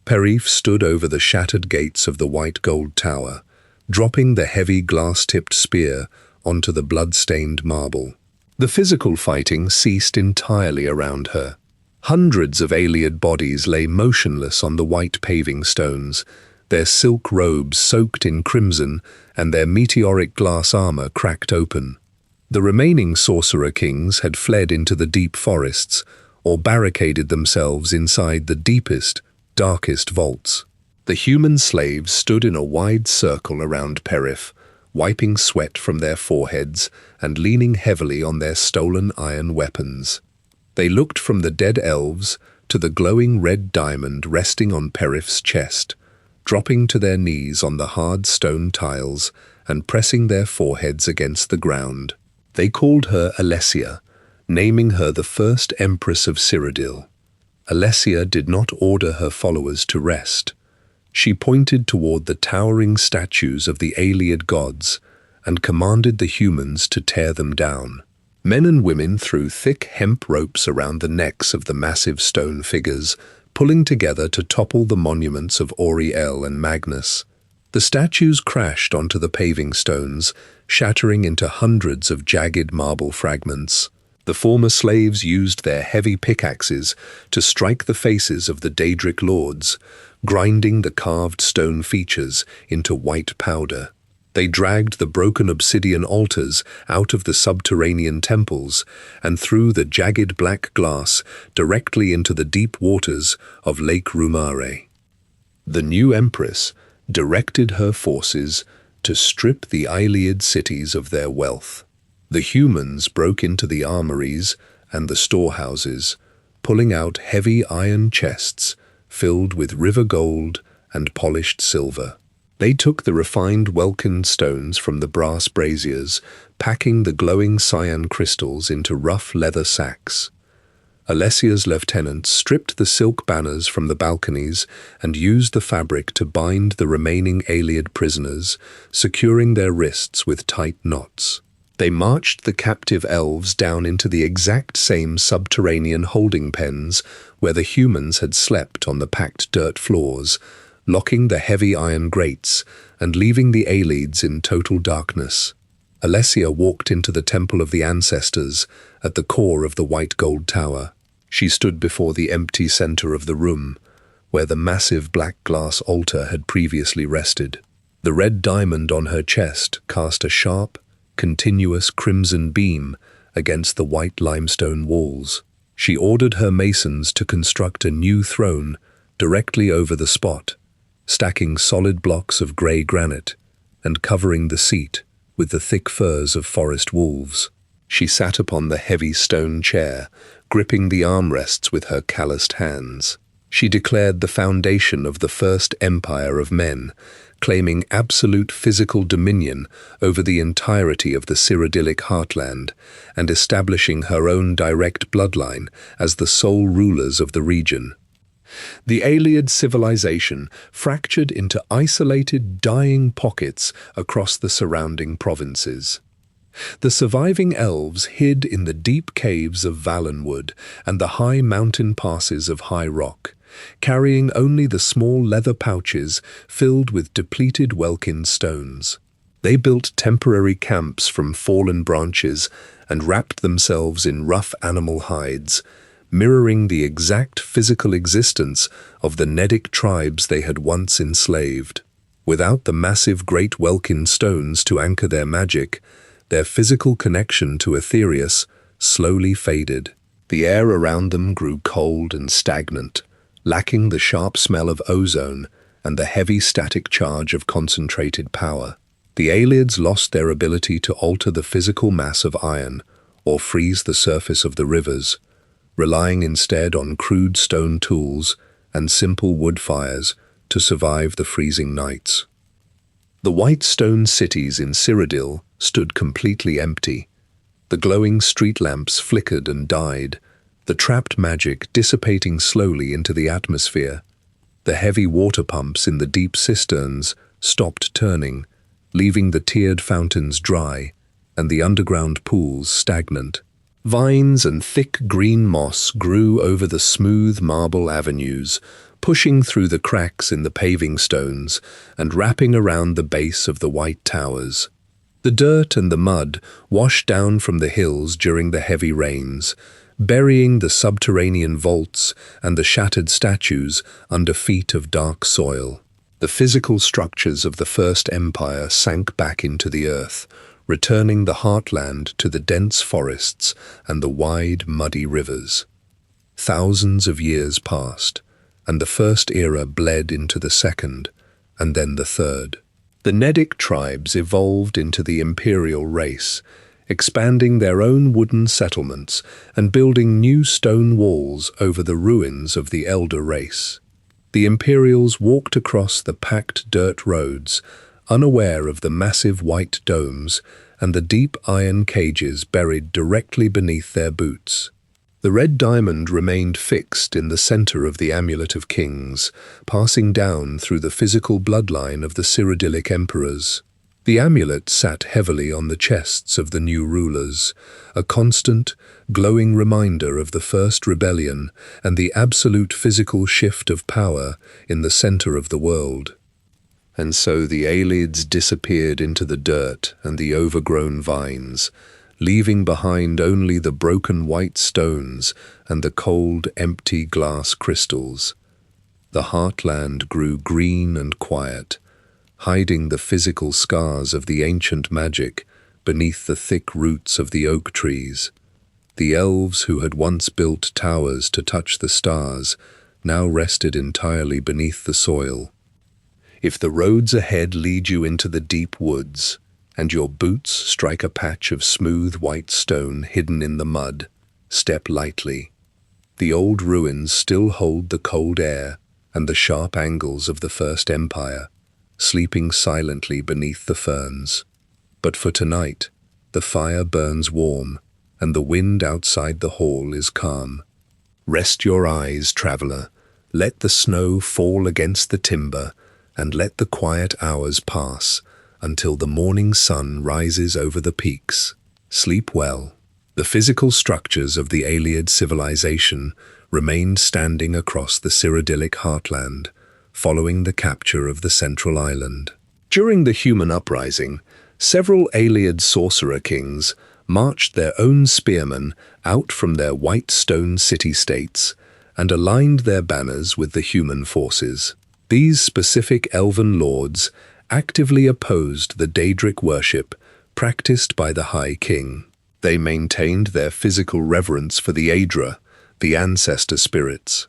Perif stood over the shattered gates of the white gold tower, dropping the heavy glass-tipped spear onto the blood-stained marble. The physical fighting ceased entirely around her. Hundreds of Ayleid bodies lay motionless on the white paving stones, their silk robes soaked in crimson and their meteoric glass armor cracked open. The remaining sorcerer kings had fled into the deep forests or barricaded themselves inside the deepest, darkest vaults. The human slaves stood in a wide circle around Perif, wiping sweat from their foreheads and leaning heavily on their stolen iron weapons. They looked from the dead elves to the glowing red diamond resting on Perif's chest, dropping to their knees on the hard stone tiles and pressing their foreheads against the ground. They called her Alessia, naming her the first empress of Cyrodiil. Alessia did not order her followers to rest. She pointed toward the towering statues of the Ayleid gods and commanded the humans to tear them down. Men and women threw thick hemp ropes around the necks of the massive stone figures, pulling together to topple the monuments of Auriel and Magnus. The statues crashed onto the paving stones, shattering into hundreds of jagged marble fragments. The former slaves used their heavy pickaxes to strike the faces of the Daedric lords, grinding the carved stone features into white powder. They dragged the broken obsidian altars out of the subterranean temples and threw the jagged black glass directly into the deep waters of Lake Rumare. The new empress directed her forces to strip the Ayleid cities of their wealth. The humans broke into the armories and the storehouses, pulling out heavy iron chests filled with river gold and polished silver. They took the refined Welkin stones from the brass braziers, packing the glowing cyan crystals into rough leather sacks. Alessia's lieutenants stripped the silk banners from the balconies and used the fabric to bind the remaining Ayleid prisoners, securing their wrists with tight knots. They marched the captive elves down into the exact same subterranean holding pens where the humans had slept on the packed dirt floors, locking the heavy iron grates and leaving the Ayleids in total darkness. Alessia walked into the Temple of the Ancestors at the core of the white gold tower. She stood before the empty center of the room, where the massive black glass altar had previously rested. The red diamond on her chest cast a sharp, continuous crimson beam against the white limestone walls. She ordered her masons to construct a new throne directly over the spot, stacking solid blocks of grey granite and covering the seat with the thick furs of forest wolves. She sat upon the heavy stone chair, gripping the armrests with her calloused hands. She declared the foundation of the first empire of men, claiming absolute physical dominion over the entirety of the Cyrodiilic heartland and establishing her own direct bloodline as the sole rulers of the region. The Ayleid civilization fractured into isolated, dying pockets across the surrounding provinces. The surviving elves hid in the deep caves of Valenwood and the high mountain passes of High Rock, carrying only the small leather pouches filled with depleted Welkin stones. They built temporary camps from fallen branches and wrapped themselves in rough animal hides, mirroring the exact physical existence of the Nedic tribes they had once enslaved. Without the massive great Welkin stones to anchor their magic, their physical connection to Aetherius slowly faded. The air around them grew cold and stagnant, lacking the sharp smell of ozone and the heavy static charge of concentrated power. The Ayleids lost their ability to alter the physical mass of iron or freeze the surface of the rivers, relying instead on crude stone tools and simple wood fires to survive the freezing nights. The white stone cities in Cyrodiil stood completely empty. The glowing street lamps flickered and died, the trapped magic dissipating slowly into the atmosphere. The heavy water pumps in the deep cisterns stopped turning, leaving the tiered fountains dry and the underground pools stagnant. Vines and thick green moss grew over the smooth marble avenues, pushing through the cracks in the paving stones and wrapping around the base of the white towers. The dirt and the mud washed down from the hills during the heavy rains, burying the subterranean vaults and the shattered statues under feet of dark soil. The physical structures of the First Empire sank back into the earth, returning the heartland to the dense forests and the wide, muddy rivers. Thousands of years passed, and the first era bled into the second, and then the third. The Nedic tribes evolved into the imperial race, expanding their own wooden settlements and building new stone walls over the ruins of the elder race. The Imperials walked across the packed dirt roads, unaware of the massive white domes and the deep iron cages buried directly beneath their boots. The red diamond remained fixed in the center of the Amulet of Kings, passing down through the physical bloodline of the Cyrodiilic emperors. The amulet sat heavily on the chests of the new rulers, a constant, glowing reminder of the first rebellion and the absolute physical shift of power in the center of the world. And so the Ayleids disappeared into the dirt and the overgrown vines, leaving behind only the broken white stones and the cold, empty glass crystals. The heartland grew green and quiet, hiding the physical scars of the ancient magic beneath the thick roots of the oak trees. The elves who had once built towers to touch the stars now rested entirely beneath the soil. If the roads ahead lead you into the deep woods, and your boots strike a patch of smooth white stone hidden in the mud, step lightly. The old ruins still hold the cold air and the sharp angles of the First Empire, sleeping silently beneath the ferns. But for tonight, the fire burns warm, and the wind outside the hall is calm. Rest your eyes, traveler. Let the snow fall against the timber, and let the quiet hours pass until the morning sun rises over the peaks. Sleep well. The physical structures of the Ayleid civilization remained standing across the Cyrodiilic heartland, following the capture of the central island. During the human uprising, several Ayleid sorcerer kings marched their own spearmen out from their white stone city-states and aligned their banners with the human forces. These specific elven lords actively opposed the Daedric worship practiced by the High King. They maintained their physical reverence for the Aedra, the ancestor spirits.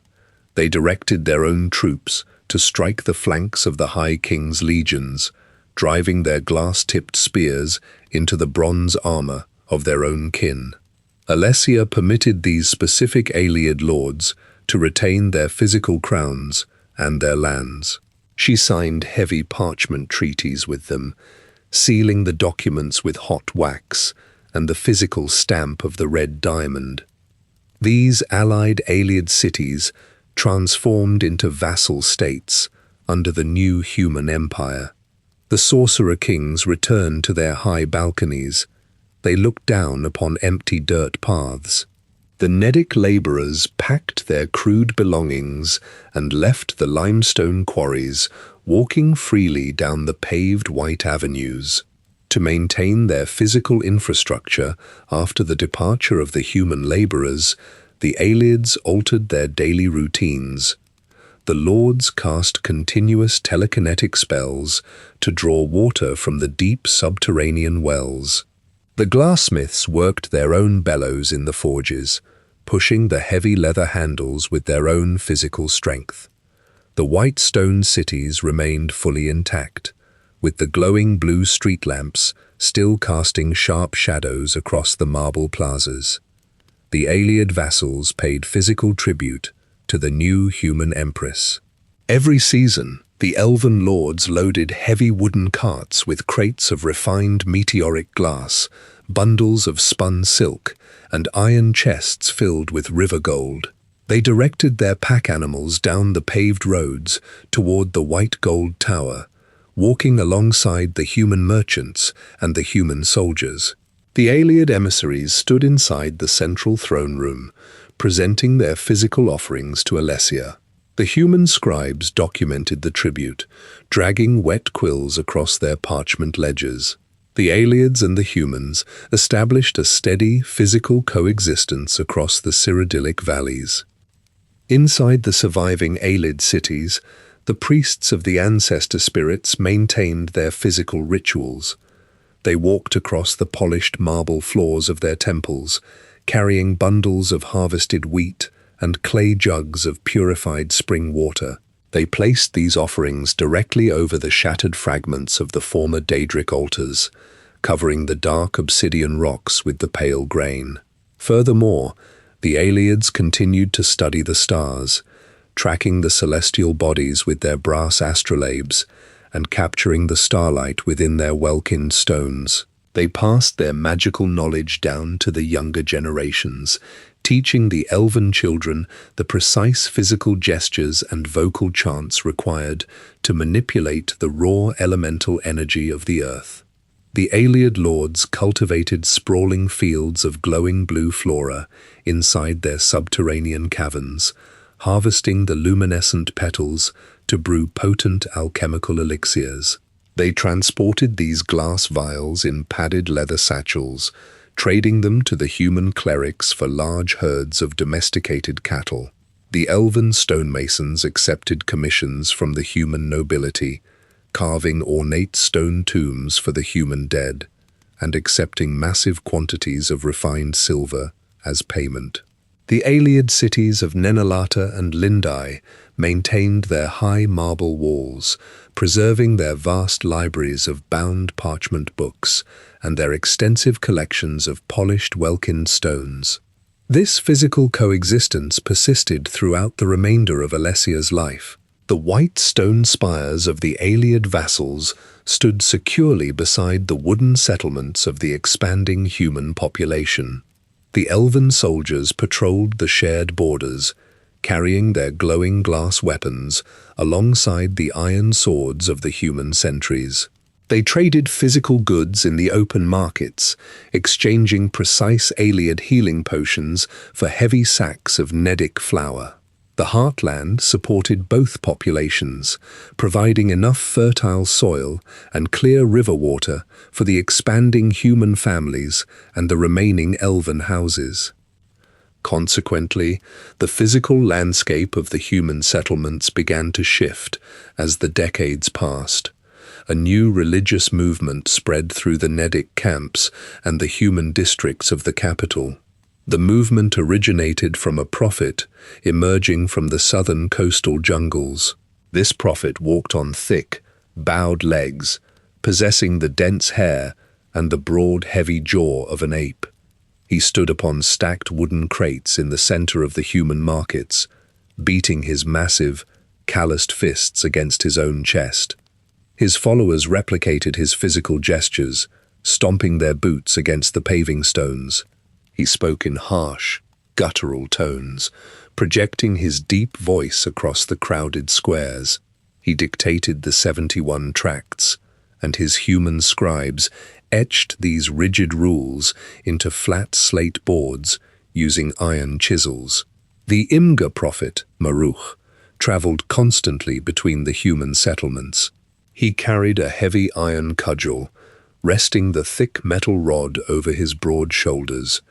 They directed their own troops to strike the flanks of the High King's legions, driving their glass-tipped spears into the bronze armor of their own kin. Alessia permitted these specific Ayleid lords to retain their physical crowns and their lands. She signed heavy parchment treaties with them, sealing the documents with hot wax and the physical stamp of the red diamond. These allied Ayleid cities transformed into vassal states under the new human empire. The sorcerer kings returned to their high balconies. They looked down upon empty dirt paths. The Nedic laborers packed their crude belongings and left the limestone quarries, walking freely down the paved white avenues. To maintain their physical infrastructure after the departure of the human laborers, the Ayleids altered their daily routines. The lords cast continuous telekinetic spells to draw water from the deep subterranean wells. The glassmiths worked their own bellows in the forges, pushing the heavy leather handles with their own physical strength. The white stone cities remained fully intact, with the glowing blue street lamps still casting sharp shadows across the marble plazas. The Ayleid vassals paid physical tribute to the new human empress. Every season, the elven lords loaded heavy wooden carts with crates of refined meteoric glass, bundles of spun silk, and iron chests filled with river gold. They directed their pack animals down the paved roads toward the white gold tower, walking alongside the human merchants and the human soldiers. The Ayleid emissaries stood inside the central throne room, presenting their physical offerings to Alessia. The human scribes documented the tribute, dragging wet quills across their parchment ledgers. The Ayleids and the humans established a steady, physical coexistence across the Cyrodiilic valleys. Inside the surviving Ayleid cities, the priests of the ancestor spirits maintained their physical rituals. They walked across the polished marble floors of their temples, carrying bundles of harvested wheat and clay jugs of purified spring water. They placed these offerings directly over the shattered fragments of the former Daedric altars, covering the dark obsidian rocks with the pale grain. Furthermore, the Ayleids continued to study the stars, tracking the celestial bodies with their brass astrolabes and capturing the starlight within their Welkin stones. They passed their magical knowledge down to the younger generations, teaching the elven children the precise physical gestures and vocal chants required to manipulate the raw elemental energy of the earth. The Ayleid lords cultivated sprawling fields of glowing blue flora inside their subterranean caverns, harvesting the luminescent petals to brew potent alchemical elixirs. They transported these glass vials in padded leather satchels, trading them to the human clerics for large herds of domesticated cattle. The elven stonemasons accepted commissions from the human nobility, carving ornate stone tombs for the human dead, and accepting massive quantities of refined silver as payment. The Ayleid cities of Nenalata and Lindai maintained their high marble walls, preserving their vast libraries of bound parchment books and their extensive collections of polished Welkin stones. This physical coexistence persisted throughout the remainder of Alessia's life. The white stone spires of the Ayleid vassals stood securely beside the wooden settlements of the expanding human population. The elven soldiers patrolled the shared borders, carrying their glowing glass weapons alongside the iron swords of the human sentries. They traded physical goods in the open markets, exchanging precise Ayleid healing potions for heavy sacks of Nedic flour. The heartland supported both populations, providing enough fertile soil and clear river water for the expanding human families and the remaining elven houses. Consequently, the physical landscape of the human settlements began to shift as the decades passed. A new religious movement spread through the Nedic camps and the human districts of the capital. The movement originated from a prophet emerging from the southern coastal jungles. This prophet walked on thick, bowed legs, possessing the dense hair and the broad, heavy jaw of an ape. He stood upon stacked wooden crates in the center of the human markets, beating his massive, calloused fists against his own chest. His followers replicated his physical gestures, stomping their boots against the paving stones. He spoke in harsh, guttural tones, projecting his deep voice across the crowded squares. He dictated the 71 tracts, and his human scribes etched these rigid rules into flat slate boards using iron chisels. The Imga prophet, Maruch, traveled constantly between the human settlements. He carried a heavy iron cudgel, resting the thick metal rod over his broad shoulders.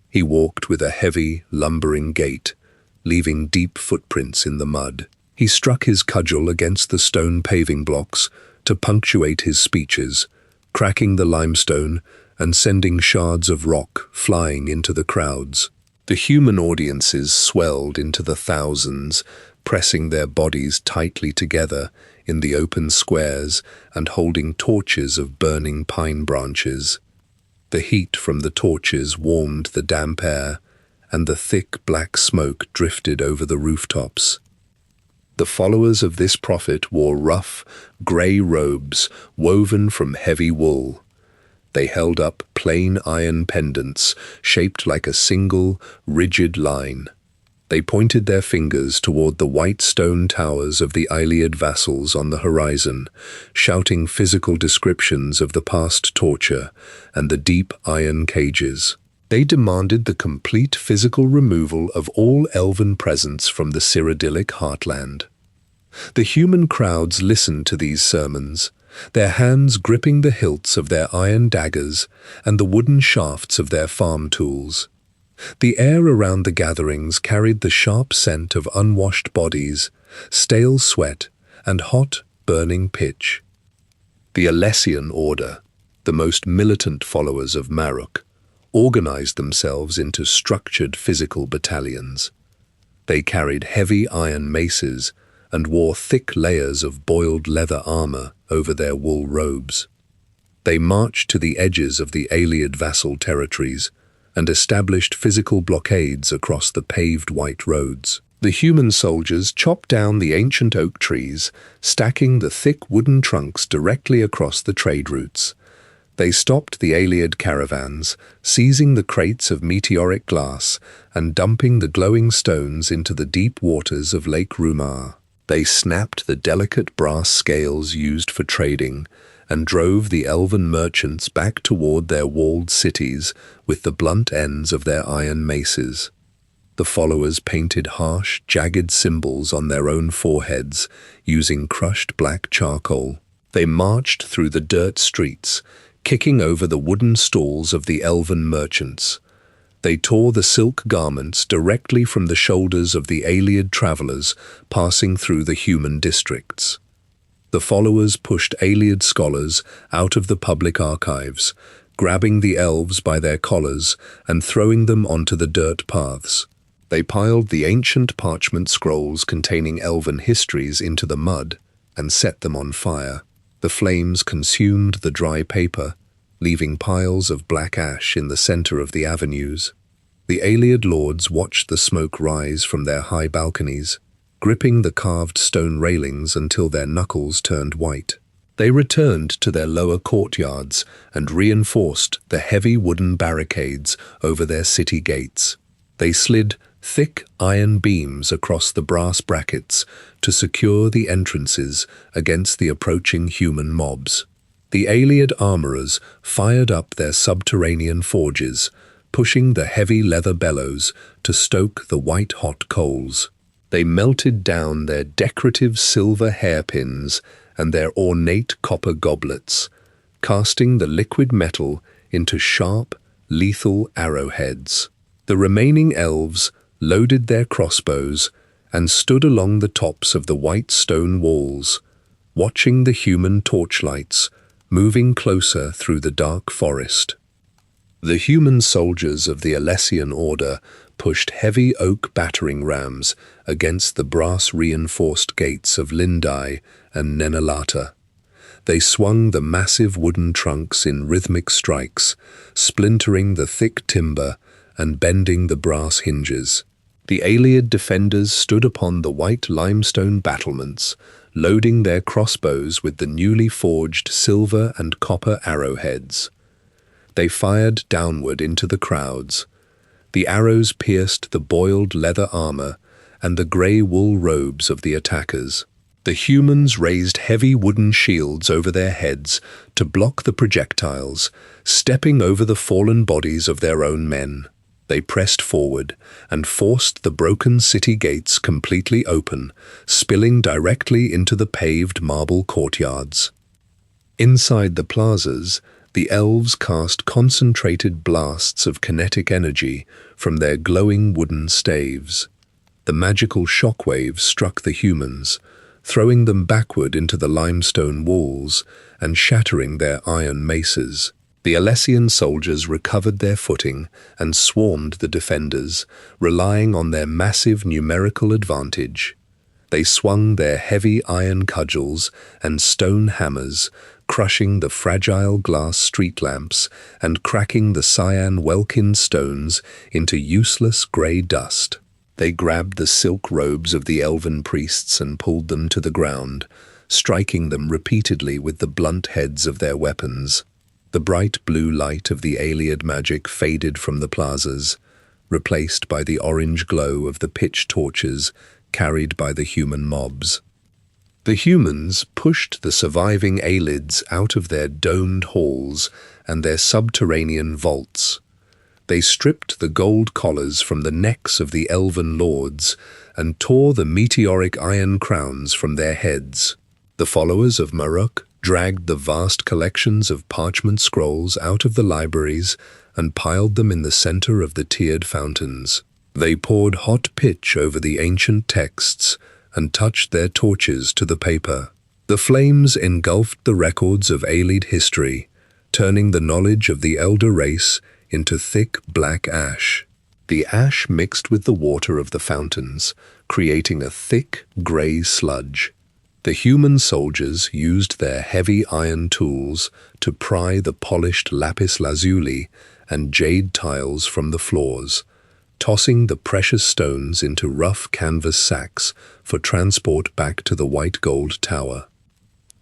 He walked with a heavy, lumbering gait, leaving deep footprints in the mud. He struck his cudgel against the stone paving blocks to punctuate his speeches, cracking the limestone and sending shards of rock flying into the crowds. The human audiences swelled into the thousands, pressing their bodies tightly together in the open squares and holding torches of burning pine branches. The heat from the torches warmed the damp air, and the thick black smoke drifted over the rooftops. The followers of this prophet wore rough, grey robes woven from heavy wool. They held up plain iron pendants shaped like a single, rigid line. They pointed their fingers toward the white stone towers of the Ayleid vassals on the horizon, shouting physical descriptions of the past torture and the deep iron cages. They demanded the complete physical removal of all elven presence from the Cyrodiilic heartland. The human crowds listened to these sermons, their hands gripping the hilts of their iron daggers and the wooden shafts of their farm tools. The air around the gatherings carried the sharp scent of unwashed bodies, stale sweat, and hot, burning pitch. The Alessian order, the most militant followers of Maruk, organized themselves into structured physical battalions. They carried heavy iron maces and wore thick layers of boiled leather armor over their wool robes. They marched to the edges of the Ayleid vassal territories and established physical blockades across the paved white roads. The human soldiers chopped down the ancient oak trees, stacking the thick wooden trunks directly across the trade routes. They stopped the Ayleid caravans, seizing the crates of meteoric glass and dumping the glowing stones into the deep waters of Lake Rumar. They snapped the delicate brass scales used for trading and drove the elven merchants back toward their walled cities with the blunt ends of their iron maces. The followers painted harsh, jagged symbols on their own foreheads using crushed black charcoal. They marched through the dirt streets, kicking over the wooden stalls of the elven merchants. They tore the silk garments directly from the shoulders of the Ayleid travelers passing through the human districts. The followers pushed Ayleid scholars out of the public archives, grabbing the elves by their collars and throwing them onto the dirt paths. They piled the ancient parchment scrolls containing elven histories into the mud and set them on fire. The flames consumed the dry paper, leaving piles of black ash in the center of the avenues. The Ayleid lords watched the smoke rise from their high balconies, gripping the carved stone railings until their knuckles turned white. They returned to their lower courtyards and reinforced the heavy wooden barricades over their city gates. They slid thick iron beams across the brass brackets to secure the entrances against the approaching human mobs. The Ayleid armorers fired up their subterranean forges, pushing the heavy leather bellows to stoke the white-hot coals. They melted down their decorative silver hairpins and their ornate copper goblets, casting the liquid metal into sharp, lethal arrowheads. The remaining elves loaded their crossbows and stood along the tops of the white stone walls, watching the human torchlights moving closer through the dark forest. The human soldiers of the Alessian order pushed heavy oak battering rams against the brass-reinforced gates of Lindai and Nenalata. They swung the massive wooden trunks in rhythmic strikes, splintering the thick timber and bending the brass hinges. The Ayleid defenders stood upon the white limestone battlements, loading their crossbows with the newly forged silver and copper arrowheads. They fired downward into the crowds. The arrows pierced the boiled leather armor and the grey wool robes of the attackers. The humans raised heavy wooden shields over their heads to block the projectiles, stepping over the fallen bodies of their own men. They pressed forward and forced the broken city gates completely open, spilling directly into the paved marble courtyards. Inside the plazas, the elves cast concentrated blasts of kinetic energy from their glowing wooden staves. The magical shockwaves struck the humans, throwing them backward into the limestone walls and shattering their iron maces. The Alessian soldiers recovered their footing and swarmed the defenders, relying on their massive numerical advantage. They swung their heavy iron cudgels and stone hammers, crushing the fragile glass street lamps and cracking the cyan welkin stones into useless grey dust. They grabbed the silk robes of the elven priests and pulled them to the ground, striking them repeatedly with the blunt heads of their weapons. The bright blue light of the Ayleid magic faded from the plazas, replaced by the orange glow of the pitch torches carried by the human mobs. The humans pushed the surviving Ayleids out of their domed halls and their subterranean vaults. They stripped the gold collars from the necks of the elven lords and tore the meteoric iron crowns from their heads. The followers of Maruk dragged the vast collections of parchment scrolls out of the libraries and piled them in the center of the tiered fountains. They poured hot pitch over the ancient texts and touched their torches to the paper. The flames engulfed the records of Ayleid history, turning the knowledge of the elder race into thick black ash. The ash mixed with the water of the fountains, creating a thick grey sludge. The human soldiers used their heavy iron tools to pry the polished lapis lazuli and jade tiles from the floors, tossing the precious stones into rough canvas sacks for transport back to the white gold tower.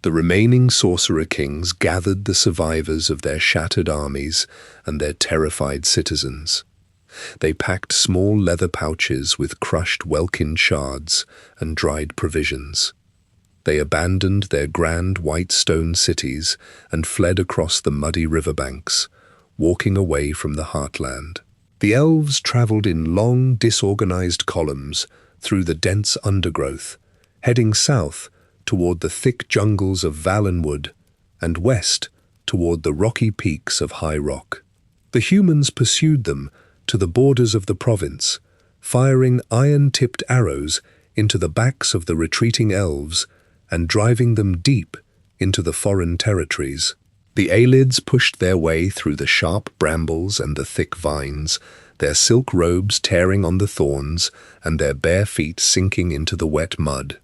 The remaining sorcerer kings gathered the survivors of their shattered armies and their terrified citizens. They packed small leather pouches with crushed welkin shards and dried provisions. They abandoned their grand white stone cities and fled across the muddy riverbanks, walking away from the heartland. The elves traveled in long, disorganized columns through the dense undergrowth, heading south toward the thick jungles of Valenwood and west toward the rocky peaks of High Rock. The humans pursued them to the borders of the province, firing iron-tipped arrows into the backs of the retreating elves and driving them deep into the foreign territories. The Ayleids pushed their way through the sharp brambles and the thick vines, their silk robes tearing on the thorns and their bare feet sinking into the wet mud.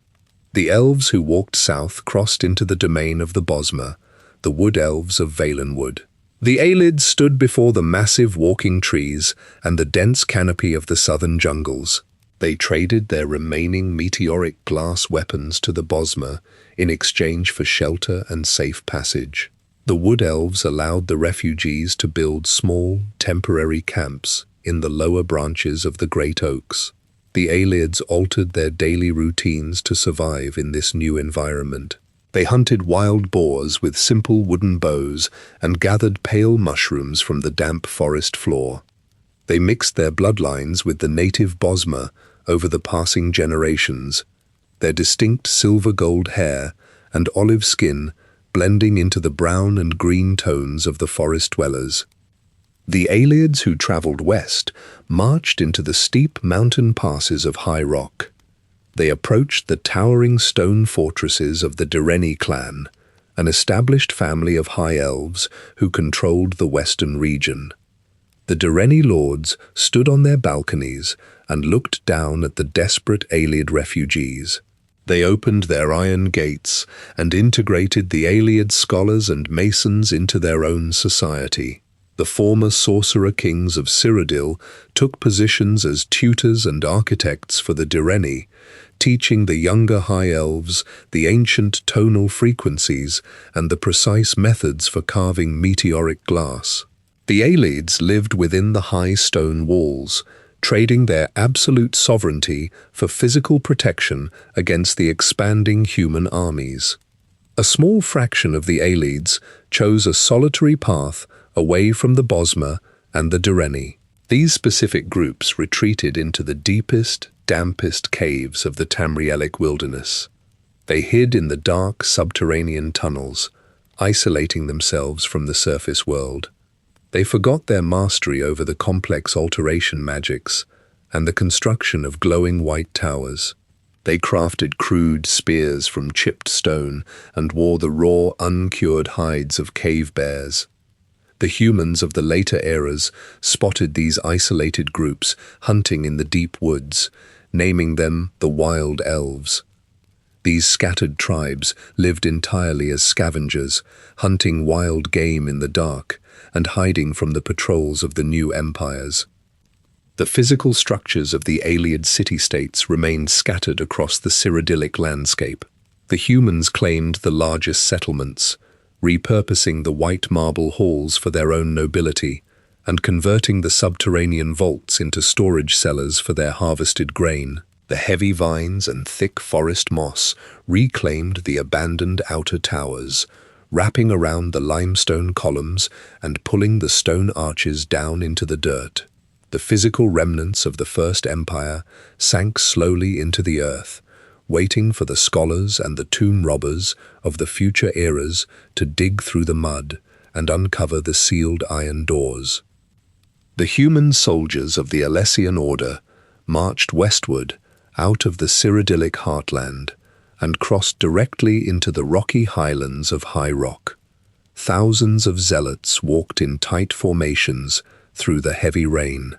The elves who walked south crossed into the domain of the Bosmer, the wood elves of Valenwood. The Ayleids stood before the massive walking trees and the dense canopy of the southern jungles. They traded their remaining meteoric glass weapons to the Bosmer in exchange for shelter and safe passage. The wood elves allowed the refugees to build small, temporary camps in the lower branches of the great oaks. The Ayleids altered their daily routines to survive in this new environment. They hunted wild boars with simple wooden bows and gathered pale mushrooms from the damp forest floor. They mixed their bloodlines with the native Bosmer over the passing generations, their distinct silver-gold hair and olive skin blending into the brown and green tones of the forest dwellers. The Ayleids who traveled west marched into the steep mountain passes of High Rock. They approached the towering stone fortresses of the Direni clan, an established family of high elves who controlled the western region. The Direni lords stood on their balconies and looked down at the desperate Ayleid refugees. They opened their iron gates and integrated the Ayleid scholars and masons into their own society. The former sorcerer kings of Cyrodiil took positions as tutors and architects for the Direni, teaching the younger high elves the ancient tonal frequencies and the precise methods for carving meteoric glass. The Ayleids lived within the high stone walls, trading their absolute sovereignty for physical protection against the expanding human armies. A small fraction of the Ayleids chose a solitary path away from the Bosma and the Direni. These specific groups retreated into the deepest, dampest caves of the Tamrielic wilderness. They hid in the dark subterranean tunnels, isolating themselves from the surface world. They forgot their mastery over the complex alteration magics and the construction of glowing white towers. They crafted crude spears from chipped stone and wore the raw, uncured hides of cave bears. The humans of the later eras spotted these isolated groups hunting in the deep woods, naming them the Wild Elves. These scattered tribes lived entirely as scavengers, hunting wild game in the dark and hiding from the patrols of the new empires. The physical structures of the Ayleid city-states remained scattered across the Cyrodiilic landscape. The humans claimed the largest settlements, repurposing the white marble halls for their own nobility and converting the subterranean vaults into storage cellars for their harvested grain. The heavy vines and thick forest moss reclaimed the abandoned outer towers, wrapping around the limestone columns and pulling the stone arches down into the dirt. The physical remnants of the First Empire sank slowly into the earth, waiting for the scholars and the tomb robbers of the future eras to dig through the mud and uncover the sealed iron doors. The human soldiers of the Alessian Order marched westward out of the Cyrodiilic heartland and crossed directly into the rocky highlands of High Rock. Thousands of zealots walked in tight formations through the heavy rain,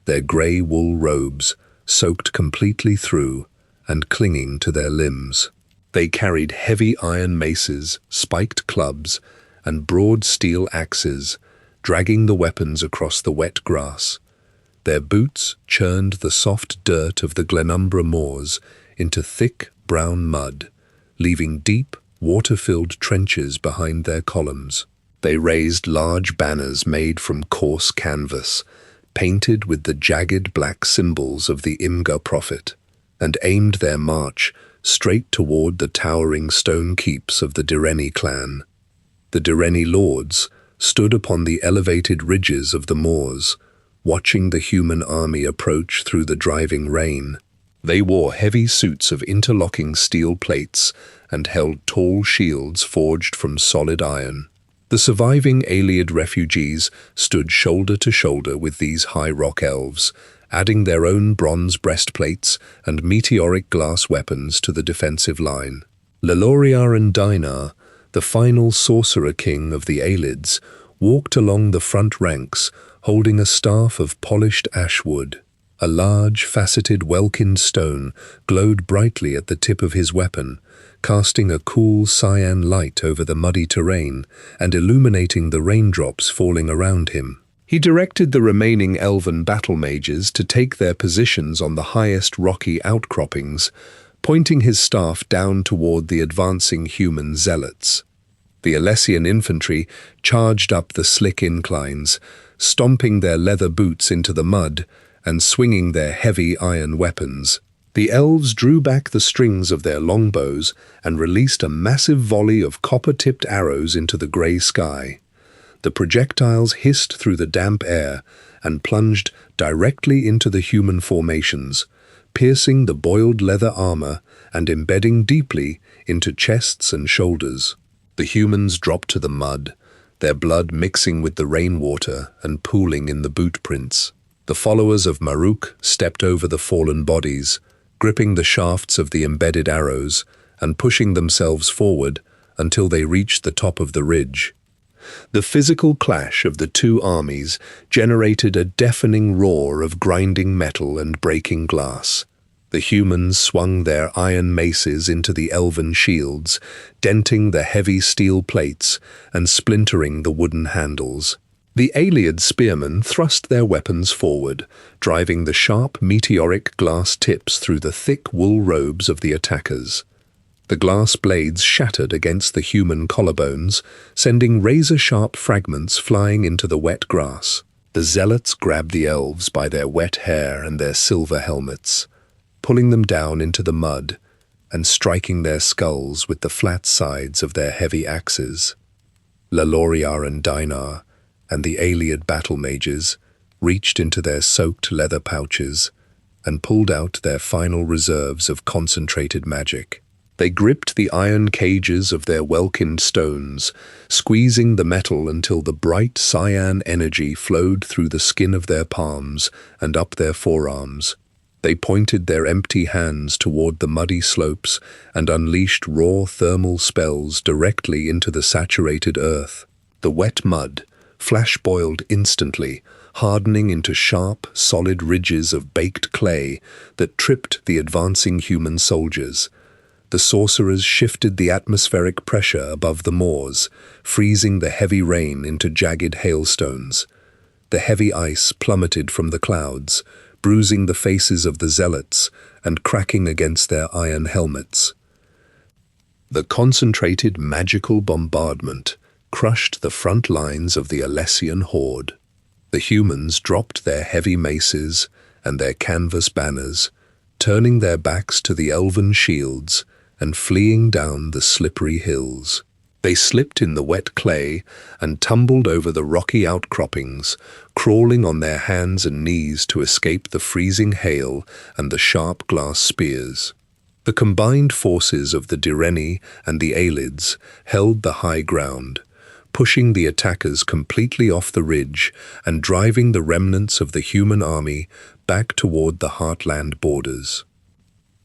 their grey wool robes soaked completely through and clinging to their limbs. They carried heavy iron maces, spiked clubs, and broad steel axes, dragging the weapons across the wet grass. Their boots churned the soft dirt of the Glenumbra moors into thick brown mud, leaving deep, water-filled trenches behind their columns. They raised large banners made from coarse canvas, painted with the jagged black symbols of the Imga prophet, and aimed their march straight toward the towering stone keeps of the Direni clan. The Direni lords stood upon the elevated ridges of the moors, watching the human army approach through the driving rain. They wore heavy suits of interlocking steel plates and held tall shields forged from solid iron. The surviving Ayleid refugees stood shoulder to shoulder with these high rock elves, adding their own bronze breastplates and meteoric glass weapons to the defensive line. Leloriar and Dinar, the final sorcerer king of the Ayleids, walked along the front ranks, holding a staff of polished ash wood. A large, faceted Welkin stone glowed brightly at the tip of his weapon, casting a cool cyan light over the muddy terrain and illuminating the raindrops falling around him. He directed the remaining elven battle mages to take their positions on the highest rocky outcroppings, pointing his staff down toward the advancing human zealots. The Alessian infantry charged up the slick inclines, stomping their leather boots into the mud and swinging their heavy iron weapons. The elves drew back the strings of their longbows and released a massive volley of copper-tipped arrows into the grey sky. The projectiles hissed through the damp air and plunged directly into the human formations, piercing the boiled leather armor and embedding deeply into chests and shoulders. The humans dropped to the mud, their blood mixing with the rainwater and pooling in the boot prints. The followers of Maruk stepped over the fallen bodies, gripping the shafts of the embedded arrows and pushing themselves forward until they reached the top of the ridge. The physical clash of the two armies generated a deafening roar of grinding metal and breaking glass. The humans swung their iron maces into the elven shields, denting the heavy steel plates and splintering the wooden handles. The Ayleid spearmen thrust their weapons forward, driving the sharp meteoric glass tips through the thick wool robes of the attackers. The glass blades shattered against the human collarbones, sending razor-sharp fragments flying into the wet grass. The zealots grabbed the elves by their wet hair and their silver helmets, pulling them down into the mud and striking their skulls with the flat sides of their heavy axes. Laloria and Dinar and the Ayleid battle mages reached into their soaked leather pouches and pulled out their final reserves of concentrated magic. They gripped the iron cages of their welkinned stones, squeezing the metal until the bright cyan energy flowed through the skin of their palms and up their forearms. They pointed their empty hands toward the muddy slopes and unleashed raw thermal spells directly into the saturated earth. The wet mud flash-boiled instantly, hardening into sharp, solid ridges of baked clay that tripped the advancing human soldiers. The sorcerers shifted the atmospheric pressure above the moors, freezing the heavy rain into jagged hailstones. The heavy ice plummeted from the clouds, bruising the faces of the zealots and cracking against their iron helmets. The concentrated magical bombardment crushed the front lines of the Alessian horde. The humans dropped their heavy maces and their canvas banners, turning their backs to the elven shields and fleeing down the slippery hills. They slipped in the wet clay and tumbled over the rocky outcroppings, crawling on their hands and knees to escape the freezing hail and the sharp glass spears. The combined forces of the Direni and the Ayleids held the high ground, pushing the attackers completely off the ridge and driving the remnants of the human army back toward the Heartland borders.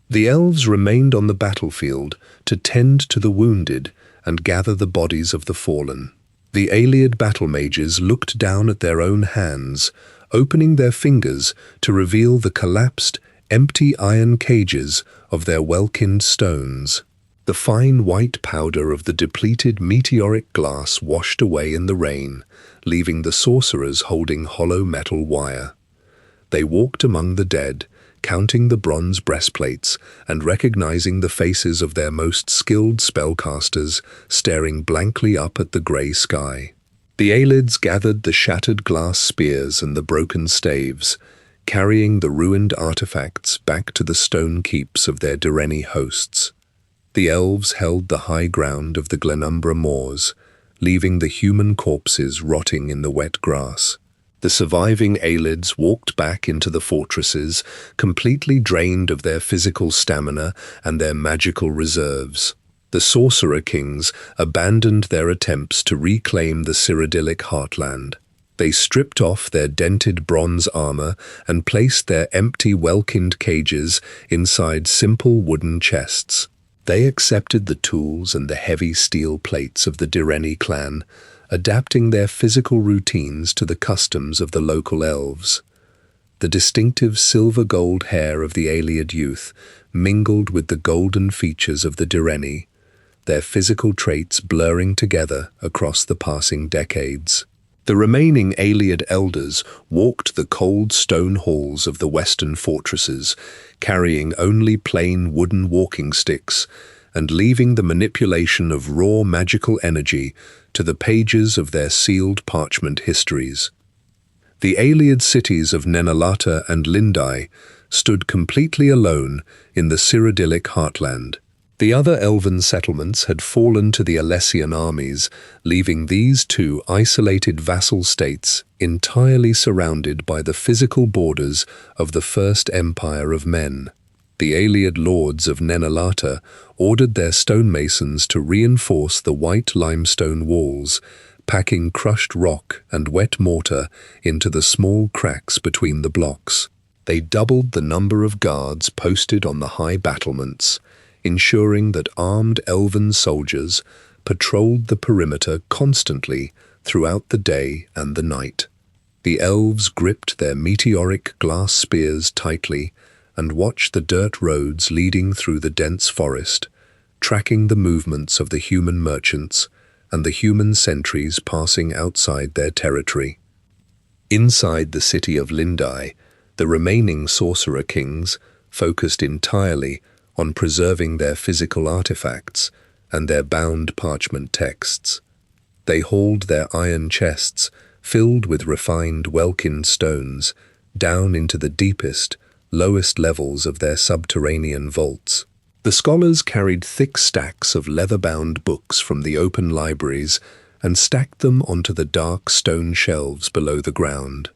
The elves remained on the battlefield to tend to the wounded and gather the bodies of the fallen. The Ayleid battle mages looked down at their own hands, opening their fingers to reveal the collapsed, empty iron cages of their welkinned stones. The fine white powder of the depleted meteoric glass washed away in the rain, leaving the sorcerers holding hollow metal wire. They walked among the dead, counting the bronze breastplates and recognizing the faces of their most skilled spellcasters staring blankly up at the grey sky. The Ayleids gathered the shattered glass spears and the broken staves, carrying the ruined artifacts back to the stone keeps of their Direni hosts. The elves held the high ground of the Glenumbra moors, leaving the human corpses rotting in the wet grass. The surviving Ayleids walked back into the fortresses, completely drained of their physical stamina and their magical reserves. The sorcerer kings abandoned their attempts to reclaim the Cyrodiilic heartland. They stripped off their dented bronze armor and placed their empty welkinned cages inside simple wooden chests. They accepted the tools and the heavy steel plates of the Direni clan, adapting their physical routines to the customs of the local elves. The distinctive silver-gold hair of the Ayleid youth mingled with the golden features of the Direni, their physical traits blurring together across the passing decades. The remaining Ayleid elders walked the cold stone halls of the western fortresses, carrying only plain wooden walking sticks and leaving the manipulation of raw magical energy to the pages of their sealed parchment histories. The Ayleid cities of Nenalata and Lindai stood completely alone in the Cyrodiilic heartland. The other elven settlements had fallen to the Alessian armies, leaving these two isolated vassal states entirely surrounded by the physical borders of the First Empire of Men. The Ayleid lords of Nenalata ordered their stonemasons to reinforce the white limestone walls, packing crushed rock and wet mortar into the small cracks between the blocks. They doubled the number of guards posted on the high battlements, ensuring that armed elven soldiers patrolled the perimeter constantly throughout the day and the night. The elves gripped their meteoric glass spears tightly and watched the dirt roads leading through the dense forest, tracking the movements of the human merchants and the human sentries passing outside their territory. Inside the city of Lindai, the remaining sorcerer kings focused entirely on preserving their physical artifacts and their bound parchment texts. They hauled their iron chests, filled with refined Welkin stones, down into the deepest, lowest levels of their subterranean vaults. The scholars carried thick stacks of leather-bound books from the open libraries and stacked them onto the dark stone shelves below the ground.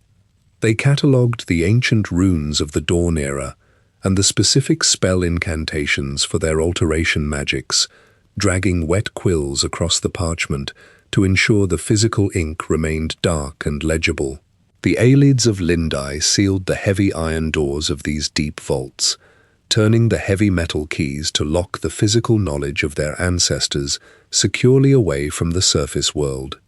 They catalogued the ancient runes of the Dawn era and the specific spell incantations for their alteration magics, dragging wet quills across the parchment to ensure the physical ink remained dark and legible. The Ayleids of Lindai sealed the heavy iron doors of these deep vaults, turning the heavy metal keys to lock the physical knowledge of their ancestors securely away from the surface world.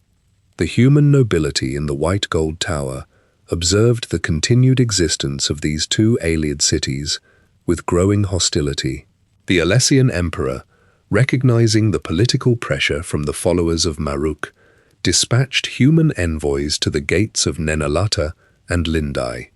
The human nobility in the White Gold Tower observed the continued existence of these two Ayleid cities with growing hostility. The Alessian emperor, recognizing the political pressure from the followers of Maruk, dispatched human envoys to the gates of Nenalata and Lindai.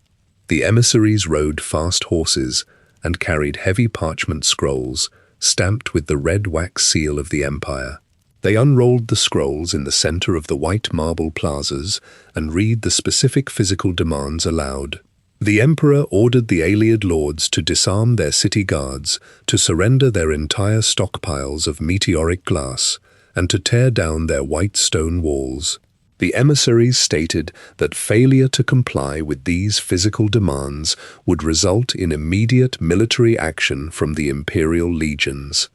The emissaries rode fast horses and carried heavy parchment scrolls stamped with the red wax seal of the empire. They unrolled the scrolls in the center of the white marble plazas and read the specific physical demands aloud. The emperor ordered the Ayleid lords to disarm their city guards, to surrender their entire stockpiles of meteoric glass, and to tear down their white stone walls. The emissaries stated that failure to comply with these physical demands would result in immediate military action from the imperial legions.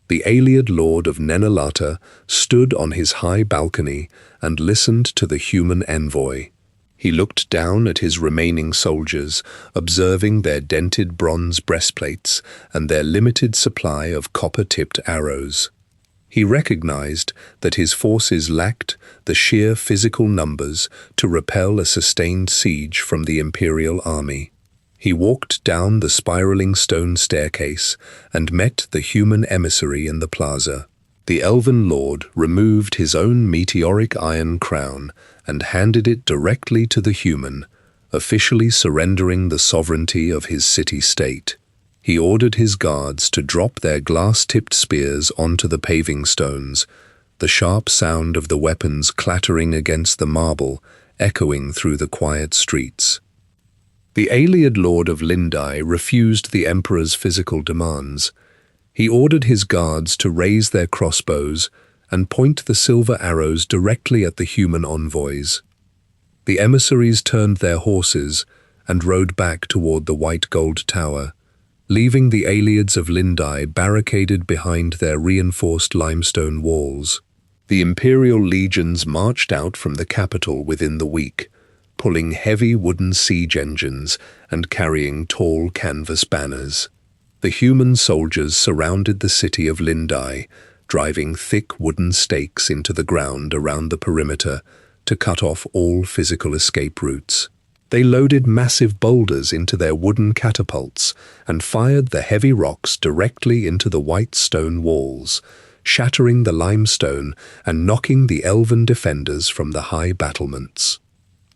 The Ayleid lord of Nenalata stood on his high balcony and listened to the human envoy. He looked down at his remaining soldiers, observing their dented bronze breastplates and their limited supply of copper-tipped arrows. He recognized that his forces lacked the sheer physical numbers to repel a sustained siege from the imperial army. He walked down the spiraling stone staircase and met the human emissary in the plaza. The elven lord removed his own meteoric iron crown and handed it directly to the human, officially surrendering the sovereignty of his city-state. He ordered his guards to drop their glass-tipped spears onto the paving stones, the sharp sound of the weapons clattering against the marble, echoing through the quiet streets. The Ayleid lord of Lindai refused the emperor's physical demands. He ordered his guards to raise their crossbows and point the silver arrows directly at the human envoys. The emissaries turned their horses and rode back toward the White Gold Tower, leaving the Ayleids of Lindai barricaded behind their reinforced limestone walls. The imperial legions marched out from the capital within the week, pulling heavy wooden siege engines and carrying tall canvas banners. The human soldiers surrounded the city of Lindai, driving thick wooden stakes into the ground around the perimeter to cut off all physical escape routes. They loaded massive boulders into their wooden catapults and fired the heavy rocks directly into the white stone walls, shattering the limestone and knocking the elven defenders from the high battlements.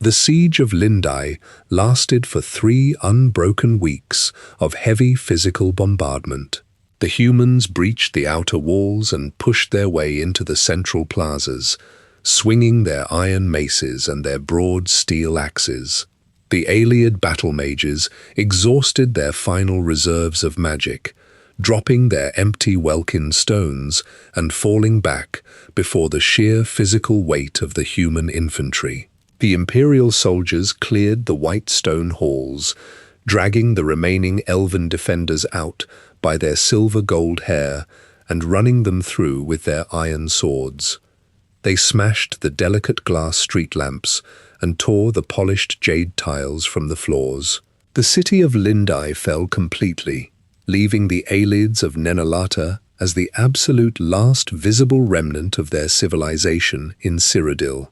The siege of Lindai lasted for 3 unbroken weeks of heavy physical bombardment. The humans breached the outer walls and pushed their way into the central plazas, swinging their iron maces and their broad steel axes. The Ayleid battle mages exhausted their final reserves of magic, dropping their empty Welkin stones and falling back before the sheer physical weight of the human infantry. The imperial soldiers cleared the white stone halls, dragging the remaining elven defenders out by their silver-gold hair and running them through with their iron swords. They smashed the delicate glass street lamps and tore the polished jade tiles from the floors. The city of Lindai fell completely, leaving the Ayleids of Nenalata as the absolute last visible remnant of their civilization in Cyrodiil.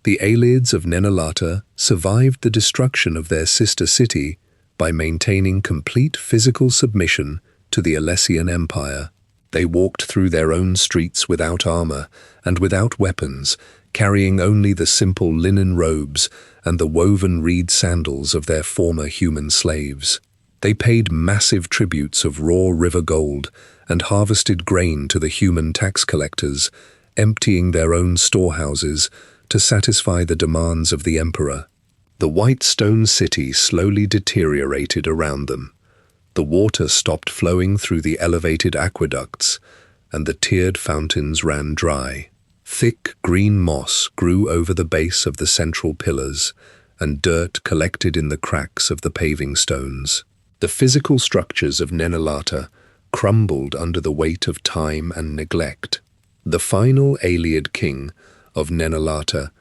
The Ayleids of Nenalata survived the destruction of their sister city by maintaining complete physical submission to the Alessian Empire. They walked through their own streets without armor and without weapons, carrying only the simple linen robes and the woven reed sandals of their former human slaves. They paid massive tributes of raw river gold and harvested grain to the human tax collectors, emptying their own storehouses to satisfy the demands of the emperor. The white stone city slowly deteriorated around them. The water stopped flowing through the elevated aqueducts, and the tiered fountains ran dry. Thick green moss grew over the base of the central pillars, and dirt collected in the cracks of the paving stones. The physical structures of Nenalata crumbled under the weight of time and neglect. The final Ayleid king of Nenalata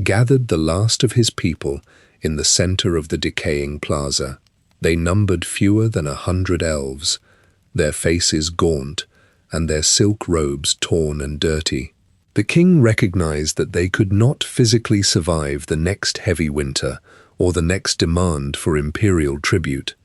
gathered the last of his people in the center of the decaying plaza. They numbered fewer than 100 elves, their faces gaunt and their silk robes torn and dirty. The king recognized that they could not physically survive the next heavy winter or the next demand for imperial tribute.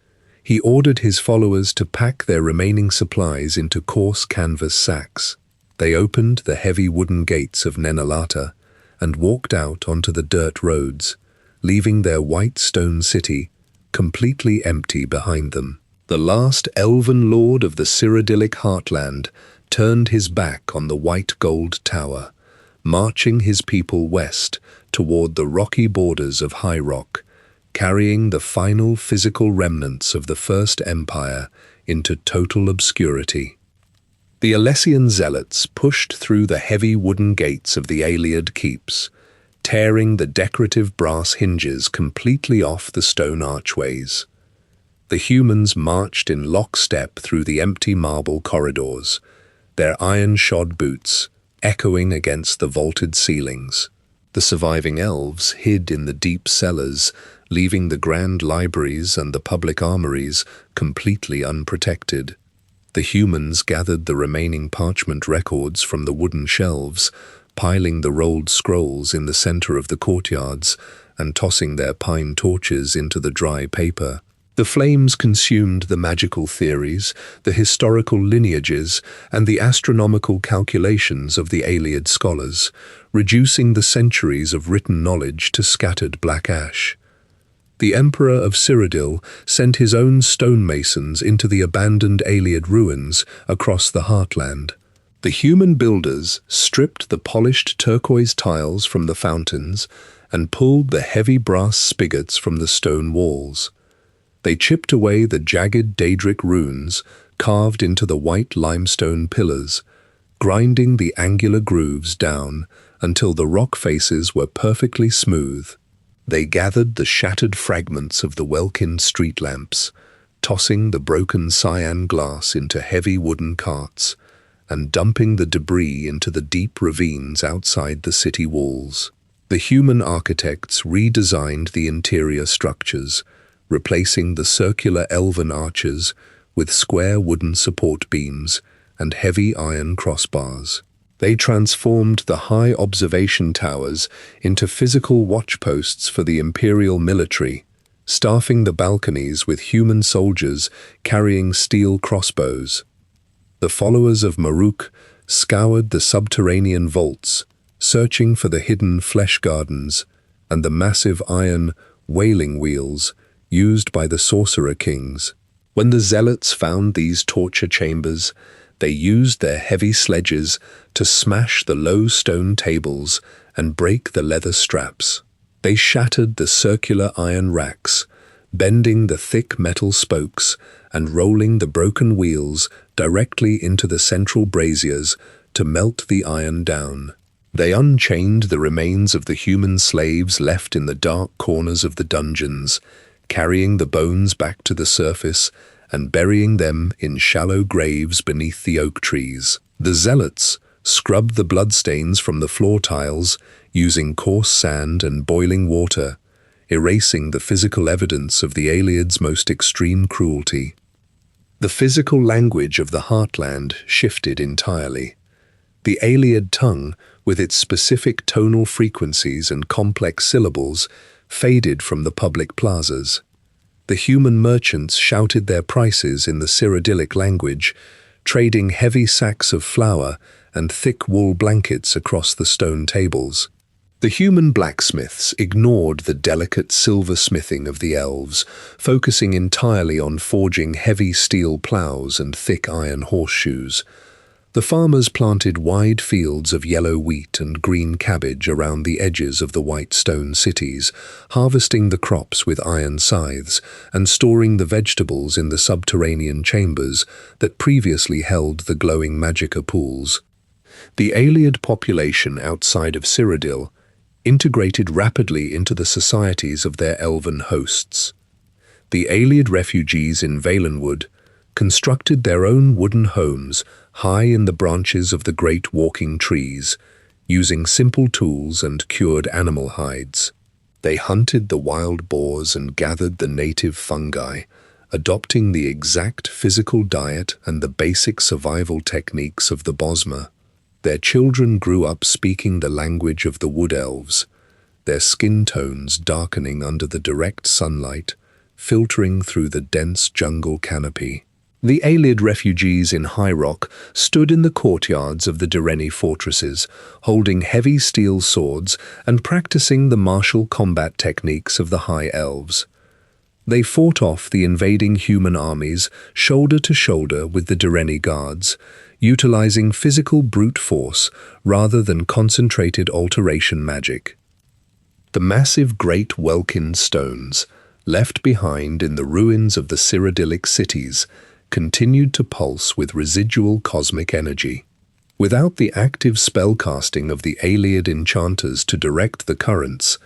He ordered his followers to pack their remaining supplies into coarse canvas sacks. They opened the heavy wooden gates of Nenalata and walked out onto the dirt roads, leaving their white stone city completely empty behind them. The last elven lord of the Cyrodiilic heartland turned his back on the white gold tower, marching his people west toward the rocky borders of High Rock, carrying the final physical remnants of the First Empire into total obscurity. The Alessian zealots pushed through the heavy wooden gates of the Ayleid keeps, tearing the decorative brass hinges completely off the stone archways. The humans marched in lockstep through the empty marble corridors, their iron-shod boots echoing against the vaulted ceilings. The surviving elves hid in the deep cellars, leaving the grand libraries and the public armories completely unprotected. The humans gathered the remaining parchment records from the wooden shelves, piling the rolled scrolls in the center of the courtyards and tossing their pine torches into the dry paper. The flames consumed the magical theories, the historical lineages, and the astronomical calculations of the Ayleid scholars, reducing the centuries of written knowledge to scattered black ash. The Emperor of Cyrodiil sent his own stonemasons into the abandoned Ayleid ruins across the heartland. The human builders stripped the polished turquoise tiles from the fountains and pulled the heavy brass spigots from the stone walls. They chipped away the jagged Daedric runes carved into the white limestone pillars, grinding the angular grooves down until the rock faces were perfectly smooth. They gathered the shattered fragments of the Welkin street lamps, tossing the broken cyan glass into heavy wooden carts, and dumping the debris into the deep ravines outside the city walls. The human architects redesigned the interior structures, replacing the circular elven arches with square wooden support beams and heavy iron crossbars. They transformed the high observation towers into physical watchposts for the imperial military, staffing the balconies with human soldiers carrying steel crossbows. The followers of Maruk scoured the subterranean vaults, searching for the hidden flesh gardens and the massive iron wailing wheels used by the sorcerer kings. When the zealots found these torture chambers, they used their heavy sledges to smash the low stone tables and break the leather straps. They shattered the circular iron racks, bending the thick metal spokes and rolling the broken wheels directly into the central braziers to melt the iron down. They unchained the remains of the human slaves left in the dark corners of the dungeons, carrying the bones back to the surface and burying them in shallow graves beneath the oak trees. The zealots scrubbed the bloodstains from the floor tiles using coarse sand and boiling water, erasing the physical evidence of the Ayleid's most extreme cruelty. The physical language of the heartland shifted entirely. The Ayleid tongue, with its specific tonal frequencies and complex syllables, faded from the public plazas. The human merchants shouted their prices in the Cyrodiilic language, trading heavy sacks of flour and thick wool blankets across the stone tables. The human blacksmiths ignored the delicate silversmithing of the elves, focusing entirely on forging heavy steel plows and thick iron horseshoes. The farmers planted wide fields of yellow wheat and green cabbage around the edges of the white stone cities, harvesting the crops with iron scythes and storing the vegetables in the subterranean chambers that previously held the glowing magica pools. The Ayleid population outside of Cyrodiil integrated rapidly into the societies of their elven hosts. The Ayleid refugees in Valenwood constructed their own wooden homes high in the branches of the great walking trees, using simple tools and cured animal hides. They hunted the wild boars and gathered the native fungi, adopting the exact physical diet and the basic survival techniques of the Bosmer. Their children grew up speaking the language of the wood elves, their skin tones darkening under the direct sunlight, filtering through the dense jungle canopy. The Ayleid refugees in High Rock stood in the courtyards of the Direni fortresses, holding heavy steel swords and practicing the martial combat techniques of the High Elves. They fought off the invading human armies shoulder to shoulder with the Direni guards, utilizing physical brute force rather than concentrated alteration magic. The massive Great Welkin stones, left behind in the ruins of the Cyrodiilic cities, continued to pulse with residual cosmic energy. Without the active spellcasting of the Ayleid enchanters to direct the currents,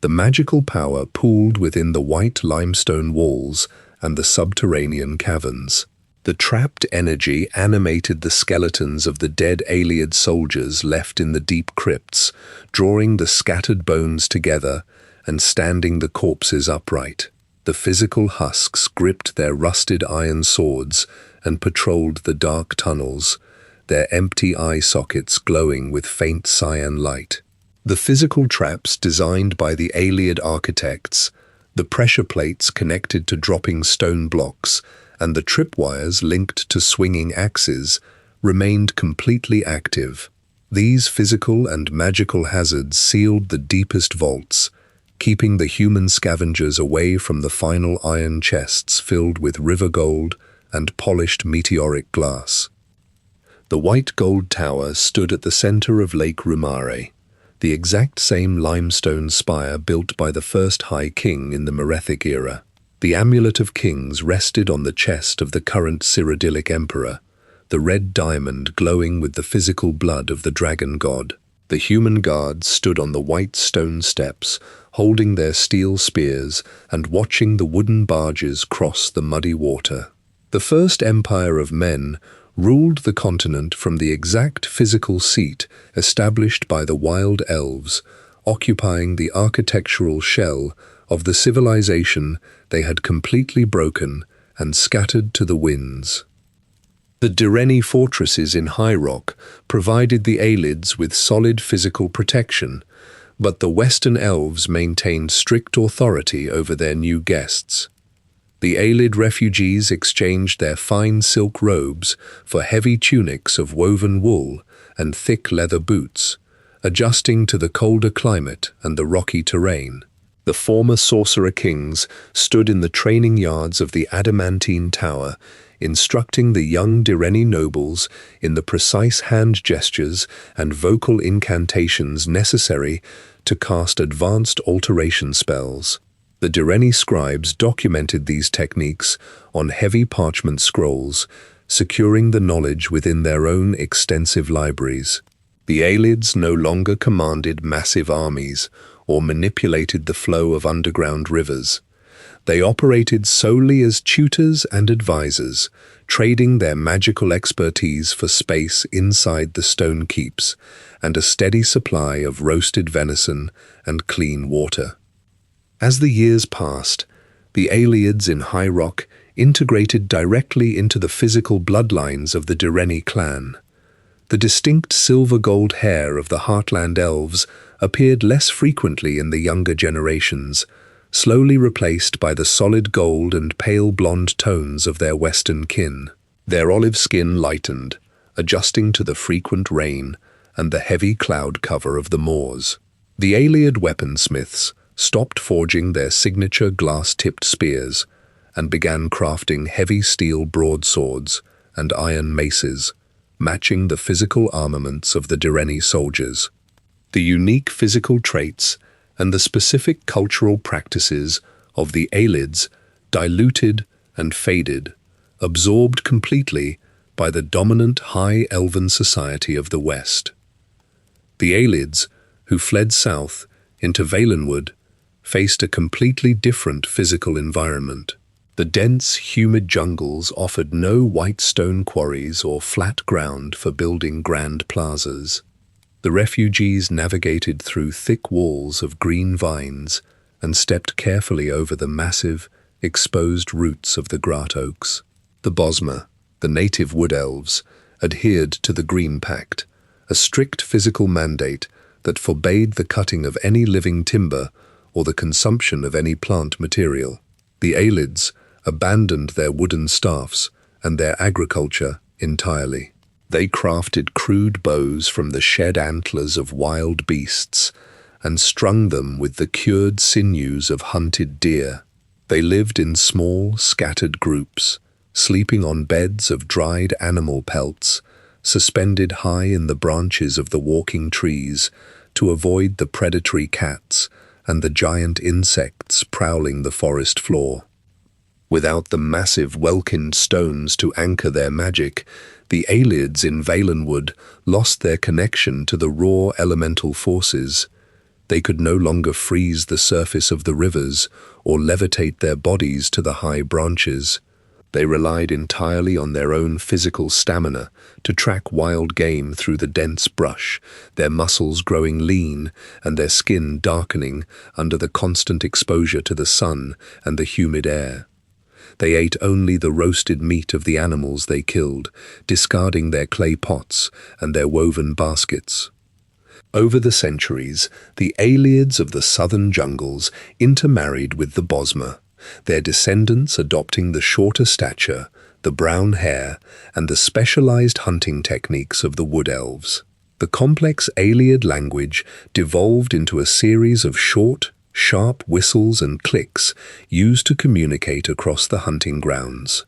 the magical power pooled within the white limestone walls and the subterranean caverns. The trapped energy animated the skeletons of the dead Ayleid soldiers left in the deep crypts, drawing the scattered bones together and standing the corpses upright. The physical husks gripped their rusted iron swords and patrolled the dark tunnels, their empty eye sockets glowing with faint cyan light. The physical traps designed by the Ayleid architects, the pressure plates connected to dropping stone blocks, and the tripwires linked to swinging axes remained completely active. These physical and magical hazards sealed the deepest vaults, keeping the human scavengers away from the final iron chests filled with river gold and polished meteoric glass. The white gold tower stood at the center of Lake Rumare, the exact same limestone spire built by the first High King in the Merethic era. The Amulet of Kings rested on the chest of the current Cyrodiilic Emperor, the red diamond glowing with the physical blood of the dragon god. The human guards stood on the white stone steps, holding their steel spears and watching the wooden barges cross the muddy water. The first empire of men ruled the continent from the exact physical seat established by the wild elves, occupying the architectural shell of the civilization they had completely broken and scattered to the winds. The Direni fortresses in High Rock provided the Ayleids with solid physical protection, but the Western elves maintained strict authority over their new guests. The Ayleid refugees exchanged their fine silk robes for heavy tunics of woven wool and thick leather boots, adjusting to the colder climate and the rocky terrain. The former sorcerer kings stood in the training yards of the adamantine tower, instructing the young Direni nobles in the precise hand gestures and vocal incantations necessary to cast advanced alteration spells. The Direni scribes documented these techniques on heavy parchment scrolls, securing the knowledge within their own extensive libraries. The Ayleids no longer commanded massive armies or manipulated the flow of underground rivers. They operated solely as tutors and advisors, trading their magical expertise for space inside the stone keeps and a steady supply of roasted venison and clean water. As the years passed, the Ayleids in High Rock integrated directly into the physical bloodlines of the Direni clan. The distinct silver-gold hair of the Heartland elves appeared less frequently in the younger generations, slowly replaced by the solid gold and pale blonde tones of their western kin. Their olive skin lightened, adjusting to the frequent rain and the heavy cloud cover of the moors. The Ayleid weaponsmiths stopped forging their signature glass-tipped spears and began crafting heavy steel broadswords and iron maces, matching the physical armaments of the Direni soldiers. The unique physical traits and the specific cultural practices of the Ayleids diluted and faded, absorbed completely by the dominant high elven society of the West. The Ayleids, who fled south into Valenwood, faced a completely different physical environment. The dense, humid jungles offered no white stone quarries or flat ground for building grand plazas. The refugees navigated through thick walls of green vines and stepped carefully over the massive, exposed roots of the grat oaks. The Bosmer, the native wood elves, adhered to the Green Pact, a strict physical mandate that forbade the cutting of any living timber or the consumption of any plant material. The Ayleids abandoned their wooden staffs and their agriculture entirely. They crafted crude bows from the shed antlers of wild beasts and strung them with the cured sinews of hunted deer. They lived in small, scattered groups, sleeping on beds of dried animal pelts, suspended high in the branches of the walking trees to avoid the predatory cats and the giant insects prowling the forest floor. Without the massive Welkind stones to anchor their magic, the Ayleids in Valenwood lost their connection to the raw elemental forces. They could no longer freeze the surface of the rivers or levitate their bodies to the high branches. They relied entirely on their own physical stamina to track wild game through the dense brush, their muscles growing lean and their skin darkening under the constant exposure to the sun and the humid air. They ate only the roasted meat of the animals they killed, discarding their clay pots and their woven baskets. Over the centuries, the Ayleids of the southern jungles intermarried with the Bosmer, their descendants adopting the shorter stature, the brown hair, and the specialized hunting techniques of the wood elves. The complex Ayleid language devolved into a series of short, sharp whistles and clicks used to communicate across the hunting grounds.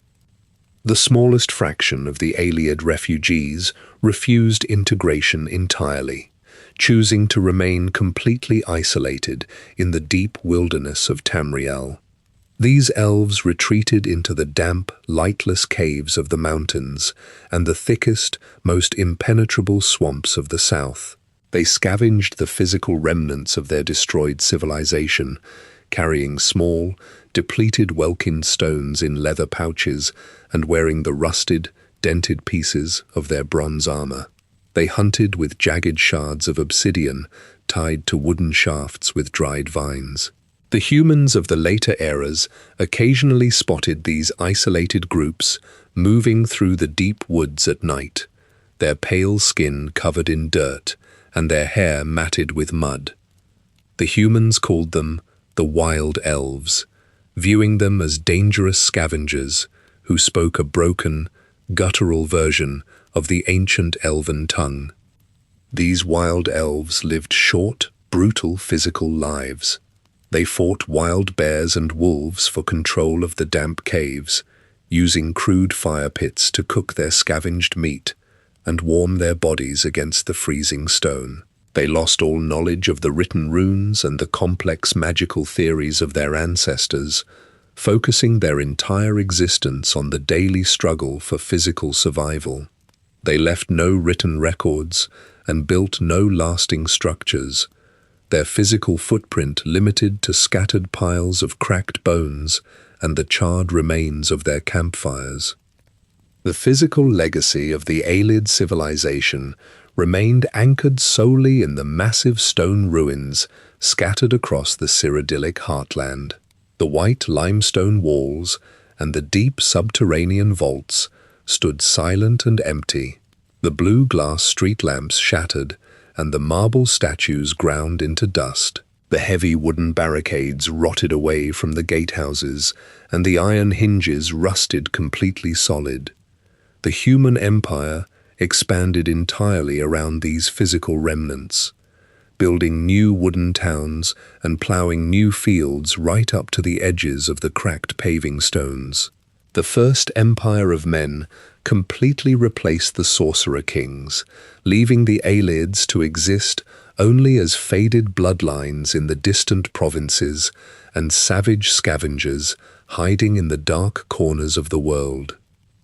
The smallest fraction of the Ayleid refugees refused integration entirely, choosing to remain completely isolated in the deep wilderness of Tamriel. These elves retreated into the damp, lightless caves of the mountains and the thickest, most impenetrable swamps of the south. They scavenged the physical remnants of their destroyed civilization, carrying small, depleted Welkind stones in leather pouches and wearing the rusted, dented pieces of their bronze armor. They hunted with jagged shards of obsidian tied to wooden shafts with dried vines. The humans of the later eras occasionally spotted these isolated groups moving through the deep woods at night, their pale skin covered in dirt and their hair matted with mud. The humans called them the Wild Elves, viewing them as dangerous scavengers who spoke a broken, guttural version of the ancient elven tongue. These wild elves lived short, brutal physical lives. They fought wild bears and wolves for control of the damp caves, using crude fire pits to cook their scavenged meat and warm their bodies against the freezing stone. They lost all knowledge of the written runes and the complex magical theories of their ancestors, focusing their entire existence on the daily struggle for physical survival. They left no written records and built no lasting structures, their physical footprint limited to scattered piles of cracked bones and the charred remains of their campfires. The physical legacy of the Ayleid civilization remained anchored solely in the massive stone ruins scattered across the Cyrodiilic heartland. The white limestone walls and the deep subterranean vaults stood silent and empty, the blue glass street lamps shattered and the marble statues ground into dust. The heavy wooden barricades rotted away from the gatehouses and the iron hinges rusted completely solid. The human empire expanded entirely around these physical remnants, building new wooden towns and ploughing new fields right up to the edges of the cracked paving stones. The first empire of men completely replaced the sorcerer kings, leaving the Ayleids to exist only as faded bloodlines in the distant provinces and savage scavengers hiding in the dark corners of the world.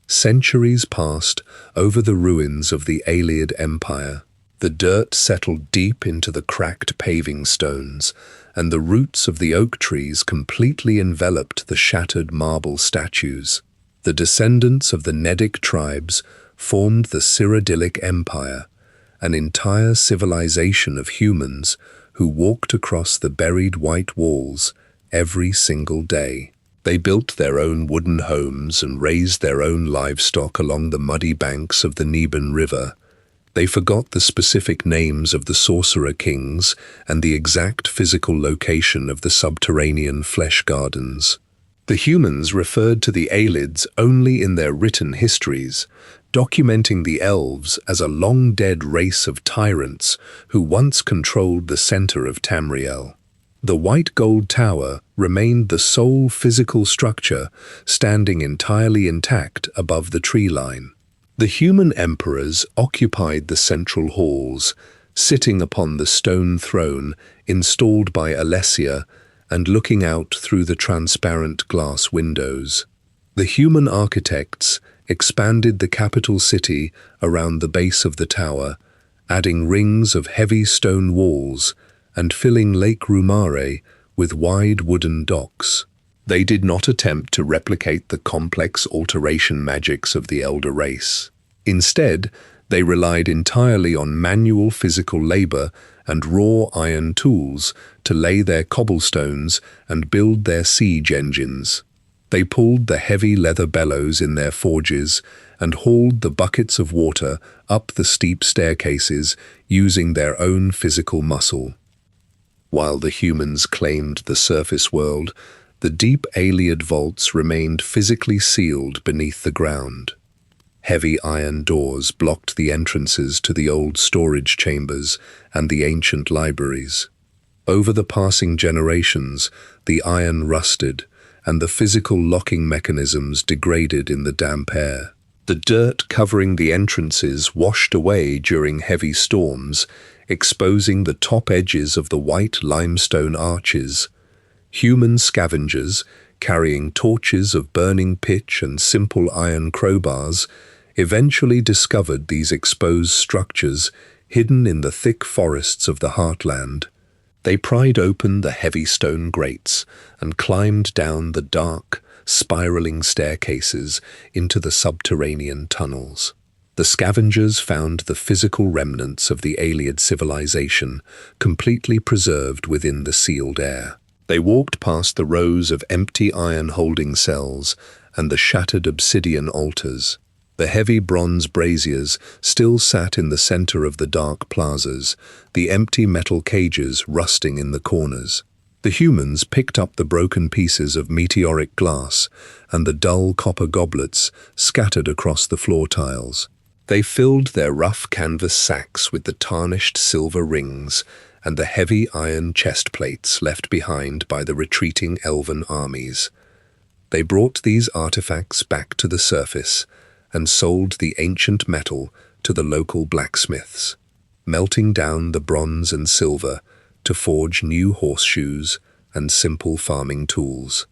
Centuries passed over the ruins of the Ayleid Empire. The dirt settled deep into the cracked paving stones, and the roots of the oak trees completely enveloped the shattered marble statues. The descendants of the Nedic tribes formed the Cyrodiilic Empire, an entire civilization of humans who walked across the buried white walls every single day. They built their own wooden homes and raised their own livestock along the muddy banks of the Neban River. They forgot the specific names of the sorcerer kings and the exact physical location of the subterranean flesh gardens. The humans referred to the Ayleids only in their written histories, documenting the elves as a long-dead race of tyrants who once controlled the center of Tamriel. The white gold tower remained the sole physical structure, standing entirely intact above the tree line. The human emperors occupied the central halls, sitting upon the stone throne installed by Alessia and looking out through the transparent glass windows. The human architects expanded the capital city around the base of the tower, adding rings of heavy stone walls and filling Lake Rumare with wide wooden docks. They did not attempt to replicate the complex alteration magics of the Elder race. Instead, they relied entirely on manual physical labor and raw iron tools to lay their cobblestones and build their siege engines. They pulled the heavy leather bellows in their forges and hauled the buckets of water up the steep staircases using their own physical muscle. While the humans claimed the surface world, the deep Ayleid vaults remained physically sealed beneath the ground. Heavy iron doors blocked the entrances to the old storage chambers and the ancient libraries. Over the passing generations, the iron rusted, and the physical locking mechanisms degraded in the damp air. The dirt covering the entrances washed away during heavy storms, exposing the top edges of the white limestone arches. Human scavengers, carrying torches of burning pitch and simple iron crowbars, eventually discovered these exposed structures hidden in the thick forests of the heartland. They pried open the heavy stone grates and climbed down the dark, spiraling staircases into the subterranean tunnels. The scavengers found the physical remnants of the Ayleid civilization completely preserved within the sealed air. They walked past the rows of empty iron holding cells and the shattered obsidian altars. The heavy bronze braziers still sat in the center of the dark plazas, the empty metal cages rusting in the corners. The humans picked up the broken pieces of meteoric glass and the dull copper goblets scattered across the floor tiles. They filled their rough canvas sacks with the tarnished silver rings and the heavy iron chest plates left behind by the retreating elven armies. They brought these artifacts back to the surface and sold the ancient metal to the local blacksmiths, melting down the bronze and silver to forge new horseshoes and simple farming tools.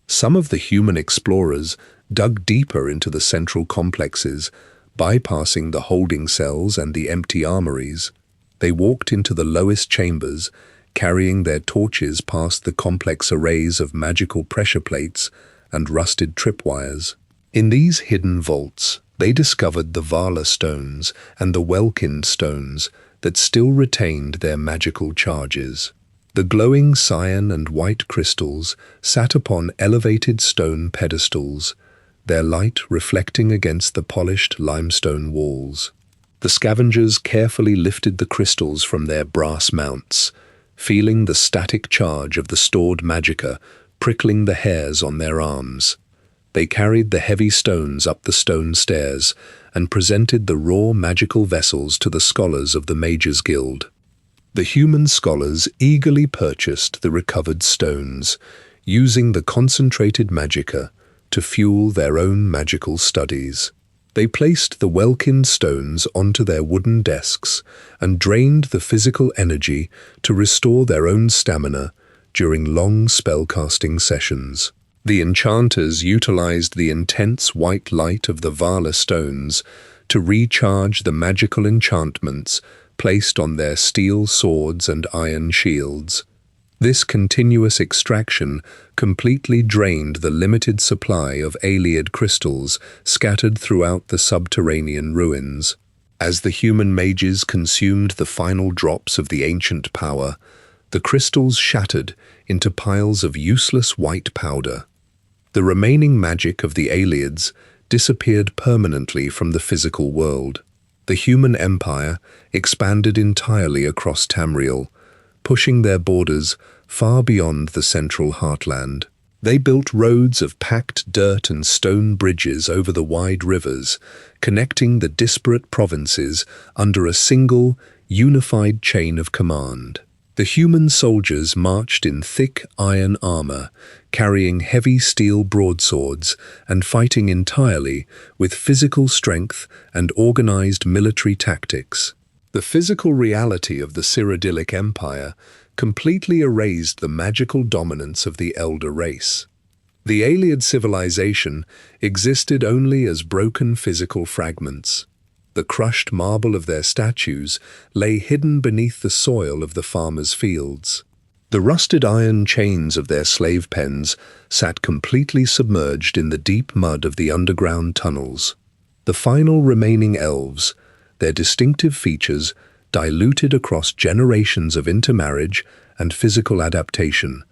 Some of the human explorers dug deeper into the central complexes, bypassing the holding cells and the empty armories. They walked into the lowest chambers, carrying their torches past the complex arrays of magical pressure plates and rusted tripwires. In these hidden vaults, they discovered the Vala stones and the Welkind stones that still retained their magical charges. The glowing cyan and white crystals sat upon elevated stone pedestals, their light reflecting against the polished limestone walls. The scavengers carefully lifted the crystals from their brass mounts, feeling the static charge of the stored magicka prickling the hairs on their arms. They carried the heavy stones up the stone stairs and presented the raw magical vessels to the scholars of the Mages Guild. The human scholars eagerly purchased the recovered stones, using the concentrated magicka to fuel their own magical studies. They placed the Welkind stones onto their wooden desks and drained the physical energy to restore their own stamina during long spellcasting sessions. The enchanters utilized the intense white light of the Vala stones to recharge the magical enchantments placed on their steel swords and iron shields. This continuous extraction completely drained the limited supply of Ayleid crystals scattered throughout the subterranean ruins. As the human mages consumed the final drops of the ancient power, the crystals shattered into piles of useless white powder. The remaining magic of the Ayleids disappeared permanently from the physical world. The human empire expanded entirely across Tamriel, pushing their borders far beyond the central heartland. They built roads of packed dirt and stone bridges over the wide rivers, connecting the disparate provinces under a single, unified chain of command. The human soldiers marched in thick iron armor, carrying heavy steel broadswords and fighting entirely with physical strength and organized military tactics. The physical reality of the Cyrodiilic Empire completely erased the magical dominance of the Elder race. The Ayleid civilization existed only as broken physical fragments. The crushed marble of their statues lay hidden beneath the soil of the farmers' fields. The rusted iron chains of their slave pens sat completely submerged in the deep mud of the underground tunnels. The final remaining elves, their distinctive features diluted across generations of intermarriage and physical adaptation,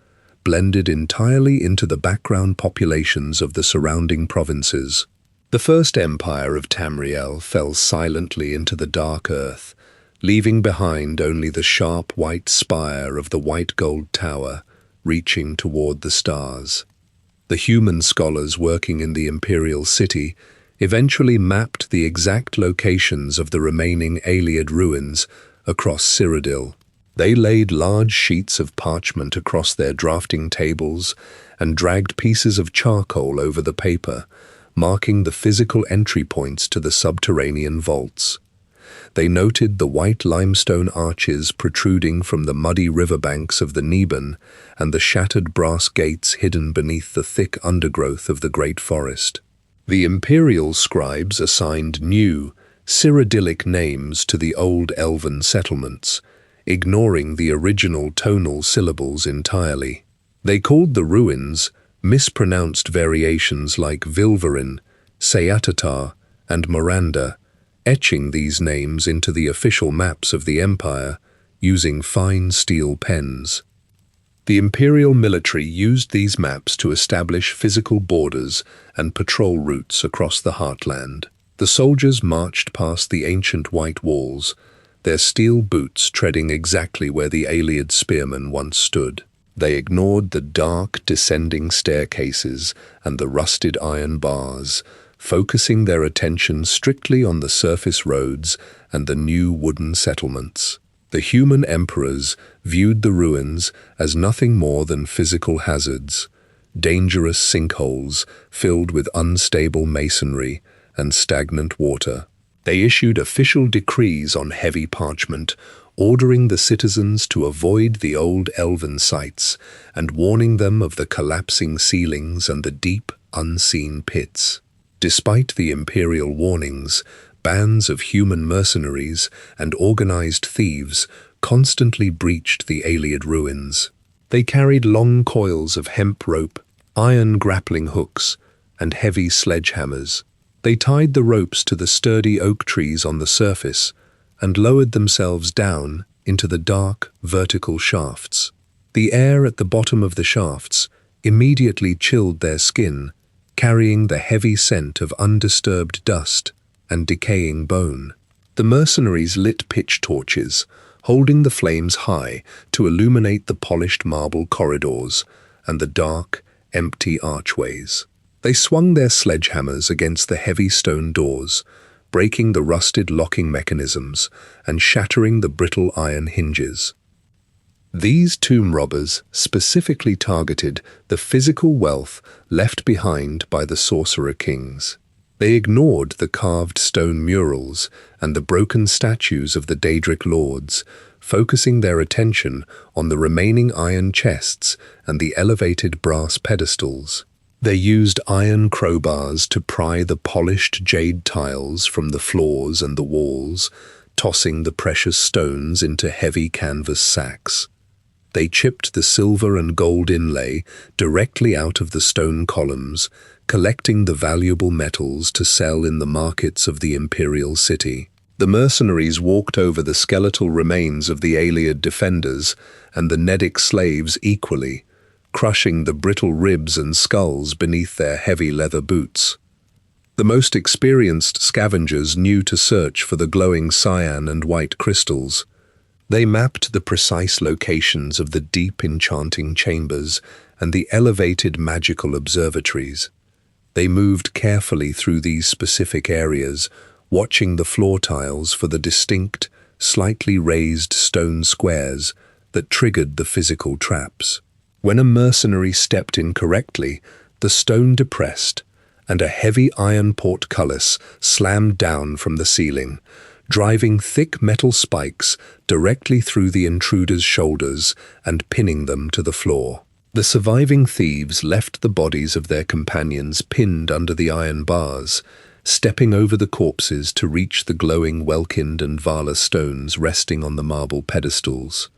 blended entirely into the background populations of the surrounding provinces. The first empire of Tamriel fell silently into the dark earth, leaving behind only the sharp white spire of the white gold tower reaching toward the stars. The human scholars working in the imperial city eventually mapped the exact locations of the remaining Ayleid ruins across Cyrodiil. They laid large sheets of parchment across their drafting tables and dragged pieces of charcoal over the paper, marking the physical entry points to the subterranean vaults. They noted the white limestone arches protruding from the muddy riverbanks of the Neben and the shattered brass gates hidden beneath the thick undergrowth of the great forest. The imperial scribes assigned new, Cyrodiilic names to the old elven settlements, ignoring the original tonal syllables entirely. They called the ruins mispronounced variations like Vilverin, Seatatar, and Miranda, etching these names into the official maps of the empire using fine steel pens. The imperial military used these maps to establish physical borders and patrol routes across the heartland. The soldiers marched past the ancient white walls, their steel boots treading exactly where the Ayleid spearmen once stood. They ignored the dark, descending staircases and the rusted iron bars, focusing their attention strictly on the surface roads and the new wooden settlements. The human emperors viewed the ruins as nothing more than physical hazards, dangerous sinkholes filled with unstable masonry and stagnant water. They issued official decrees on heavy parchment, ordering the citizens to avoid the old elven sites and warning them of the collapsing ceilings and the deep, unseen pits. Despite the imperial warnings, bands of human mercenaries and organized thieves constantly breached the Ayleid ruins. They carried long coils of hemp rope, iron grappling hooks, and heavy sledgehammers. They tied the ropes to the sturdy oak trees on the surface and lowered themselves down into the dark, vertical shafts. The air at the bottom of the shafts immediately chilled their skin, carrying the heavy scent of undisturbed dust and decaying bone. The mercenaries lit pitch torches, holding the flames high to illuminate the polished marble corridors and the dark, empty archways. They swung their sledgehammers against the heavy stone doors, breaking the rusted locking mechanisms and shattering the brittle iron hinges. These tomb robbers specifically targeted the physical wealth left behind by the sorcerer kings. They ignored the carved stone murals and the broken statues of the Daedric lords, focusing their attention on the remaining iron chests and the elevated brass pedestals. They used iron crowbars to pry the polished jade tiles from the floors and the walls, tossing the precious stones into heavy canvas sacks. They chipped the silver and gold inlay directly out of the stone columns, collecting the valuable metals to sell in the markets of the imperial city. The mercenaries walked over the skeletal remains of the Ayleid defenders and the Nedic slaves equally, crushing the brittle ribs and skulls beneath their heavy leather boots. The most experienced scavengers knew to search for the glowing cyan and white crystals. They mapped the precise locations of the deep enchanting chambers and the elevated magical observatories. They moved carefully through these specific areas, watching the floor tiles for the distinct, slightly raised stone squares that triggered the physical traps. When a mercenary stepped incorrectly, the stone depressed, and a heavy iron portcullis slammed down from the ceiling, driving thick metal spikes directly through the intruder's shoulders and pinning them to the floor. The surviving thieves left the bodies of their companions pinned under the iron bars, stepping over the corpses to reach the glowing Welkind and Vala stones resting on the marble pedestals.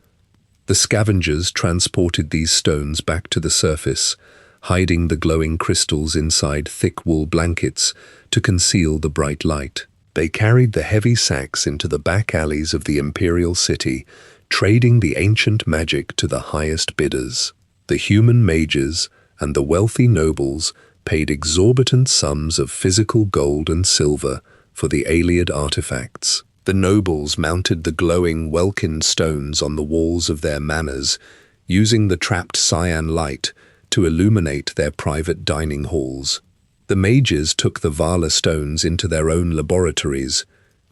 The scavengers transported these stones back to the surface, hiding the glowing crystals inside thick wool blankets to conceal the bright light. They carried the heavy sacks into the back alleys of the imperial city, trading the ancient magic to the highest bidders. The human mages and the wealthy nobles paid exorbitant sums of physical gold and silver for the Ayleid artifacts. The nobles mounted the glowing Welkind stones on the walls of their manors, using the trapped cyan light to illuminate their private dining halls. The mages took the Vala stones into their own laboratories,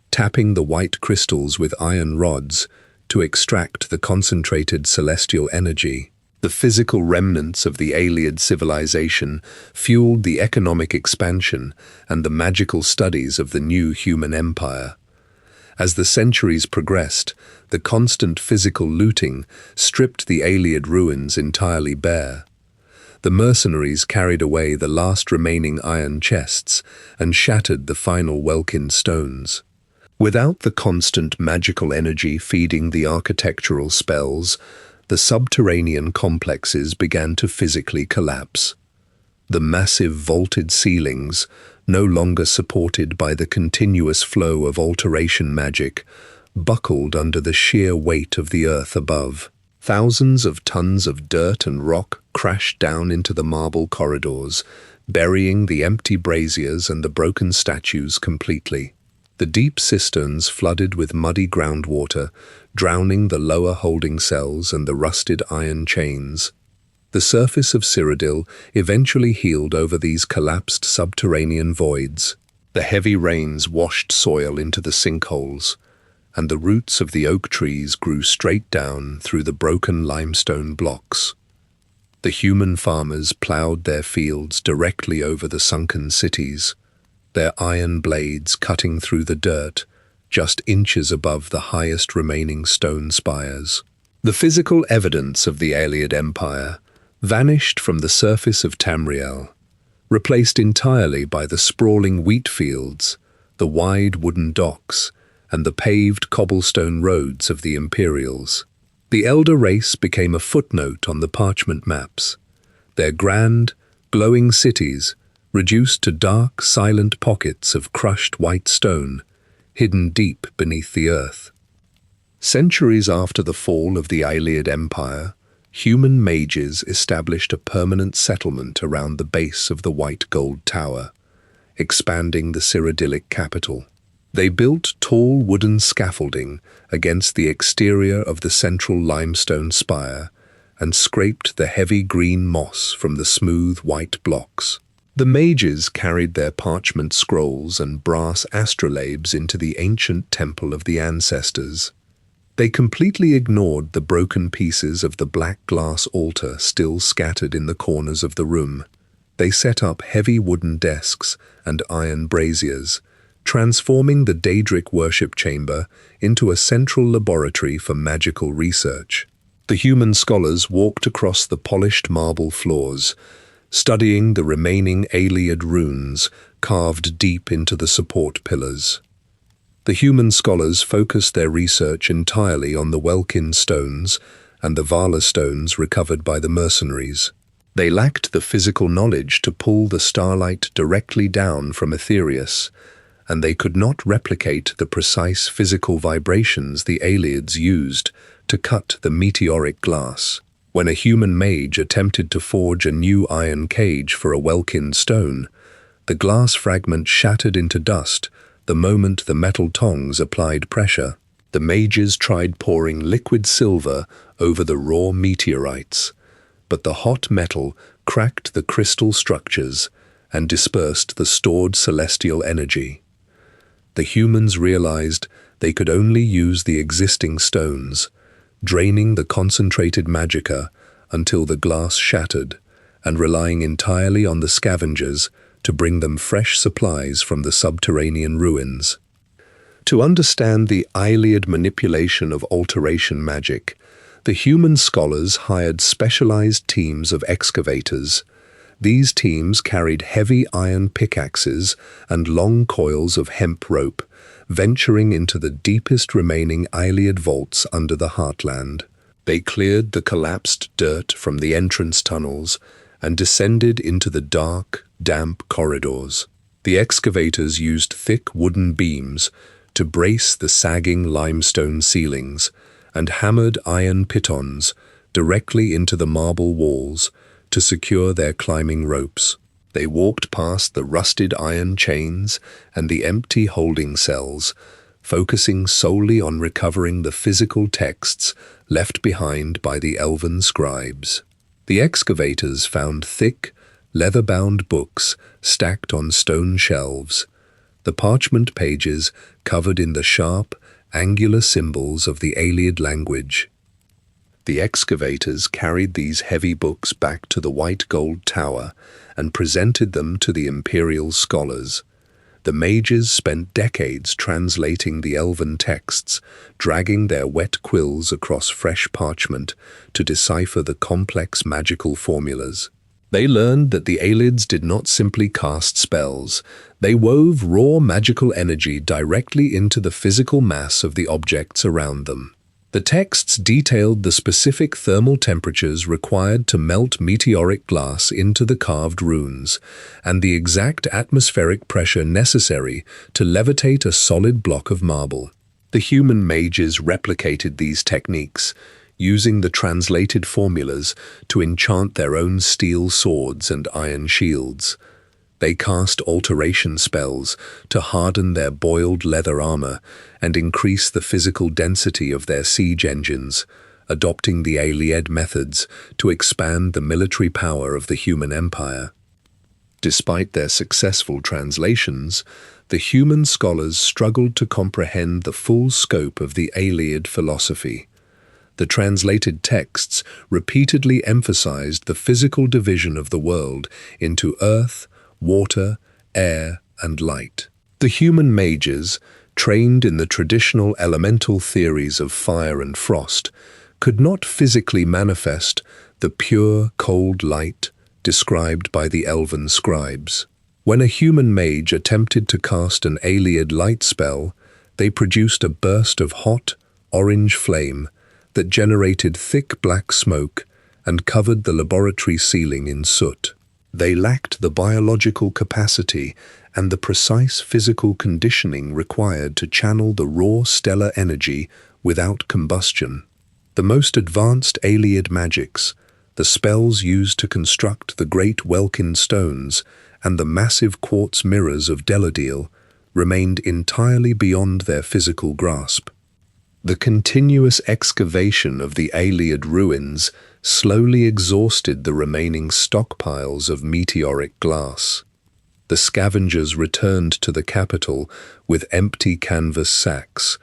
tapping the white crystals with iron rods to extract the concentrated celestial energy. The physical remnants of the Ayleid civilization fueled the economic expansion and the magical studies of the new human empire. As the centuries progressed, the constant physical looting stripped the Ayleid ruins entirely bare. The mercenaries carried away the last remaining iron chests and shattered the final Welkind stones. Without the constant magical energy feeding the architectural spells, the subterranean complexes began to physically collapse. The massive vaulted ceilings, no longer supported by the continuous flow of alteration magic, buckled under the sheer weight of the earth above. Thousands of tons of dirt and rock crashed down into the marble corridors, burying the empty braziers and the broken statues completely. The deep cisterns flooded with muddy groundwater, drowning the lower holding cells and the rusted iron chains. The surface of Cyrodiil eventually healed over these collapsed subterranean voids. The heavy rains washed soil into the sinkholes, and the roots of the oak trees grew straight down through the broken limestone blocks. The human farmers ploughed their fields directly over the sunken cities, their iron blades cutting through the dirt just inches above the highest remaining stone spires. The physical evidence of the Ayleid Empire vanished from the surface of Tamriel, replaced entirely by the sprawling wheat fields, the wide wooden docks, and the paved cobblestone roads of the Imperials. The elder race became a footnote on the parchment maps, their grand, glowing cities reduced to dark, silent pockets of crushed white stone, hidden deep beneath the earth. Centuries after the fall of the Ayleid Empire, human mages established a permanent settlement around the base of the White Gold Tower, expanding the Cyrodiilic capital. They built tall wooden scaffolding against the exterior of the central limestone spire and scraped the heavy green moss from the smooth white blocks. The mages carried their parchment scrolls and brass astrolabes into the ancient temple of the ancestors. They completely ignored the broken pieces of the black glass altar still scattered in the corners of the room. They set up heavy wooden desks and iron braziers, transforming the Daedric worship chamber into a central laboratory for magical research. The human scholars walked across the polished marble floors, studying the remaining Ayleid runes carved deep into the support pillars. The human scholars focused their research entirely on the Welkin stones and the Vala stones recovered by the mercenaries. They lacked the physical knowledge to pull the starlight directly down from Aetherius, and they could not replicate the precise physical vibrations the Ayleids used to cut the meteoric glass. When a human mage attempted to forge a new iron cage for a Welkin stone, the glass fragment shattered into dust the moment the metal tongs applied pressure. The mages tried pouring liquid silver over the raw meteorites, but the hot metal cracked the crystal structures and dispersed the stored celestial energy. The humans realized they could only use the existing stones, draining the concentrated magicka until the glass shattered, and relying entirely on the scavengers to bring them fresh supplies from the subterranean ruins. To understand the Ayleid manipulation of alteration magic, the human scholars hired specialized teams of excavators. These teams carried heavy iron pickaxes and long coils of hemp rope, venturing into the deepest remaining Ayleid vaults under the heartland. They cleared the collapsed dirt from the entrance tunnels and descended into the dark, damp corridors. The excavators used thick wooden beams to brace the sagging limestone ceilings and hammered iron pitons directly into the marble walls to secure their climbing ropes. They walked past the rusted iron chains and the empty holding cells, focusing solely on recovering the physical texts left behind by the elven scribes. The excavators found thick, leather-bound books stacked on stone shelves, the parchment pages covered in the sharp, angular symbols of the Ayleid language. The excavators carried these heavy books back to the white gold tower and presented them to the imperial scholars. The mages spent decades translating the elven texts, dragging their wet quills across fresh parchment to decipher the complex magical formulas. They learned that the Ayleids did not simply cast spells. They wove raw magical energy directly into the physical mass of the objects around them. The texts detailed the specific thermal temperatures required to melt meteoric glass into the carved runes, and the exact atmospheric pressure necessary to levitate a solid block of marble. The human mages replicated these techniques, using the translated formulas to enchant their own steel swords and iron shields. They cast alteration spells to harden their boiled leather armor and increase the physical density of their siege engines, adopting the Ayleid methods to expand the military power of the human empire. Despite their successful translations, the human scholars struggled to comprehend the full scope of the Ayleid philosophy. The translated texts repeatedly emphasized the physical division of the world into earth, water, air, and light. The human mages, trained in the traditional elemental theories of fire and frost, could not physically manifest the pure, cold light described by the elven scribes. When a human mage attempted to cast an Ayleid light spell, they produced a burst of hot, orange flame that generated thick black smoke and covered the laboratory ceiling in soot. They lacked the biological capacity and the precise physical conditioning required to channel the raw stellar energy without combustion. The most advanced Ayleid magics, the spells used to construct the great Welkin stones and the massive quartz mirrors of Deladil, remained entirely beyond their physical grasp. The continuous excavation of the Ayleid ruins slowly exhausted the remaining stockpiles of meteoric glass. The scavengers returned to the capital with empty canvas sacks,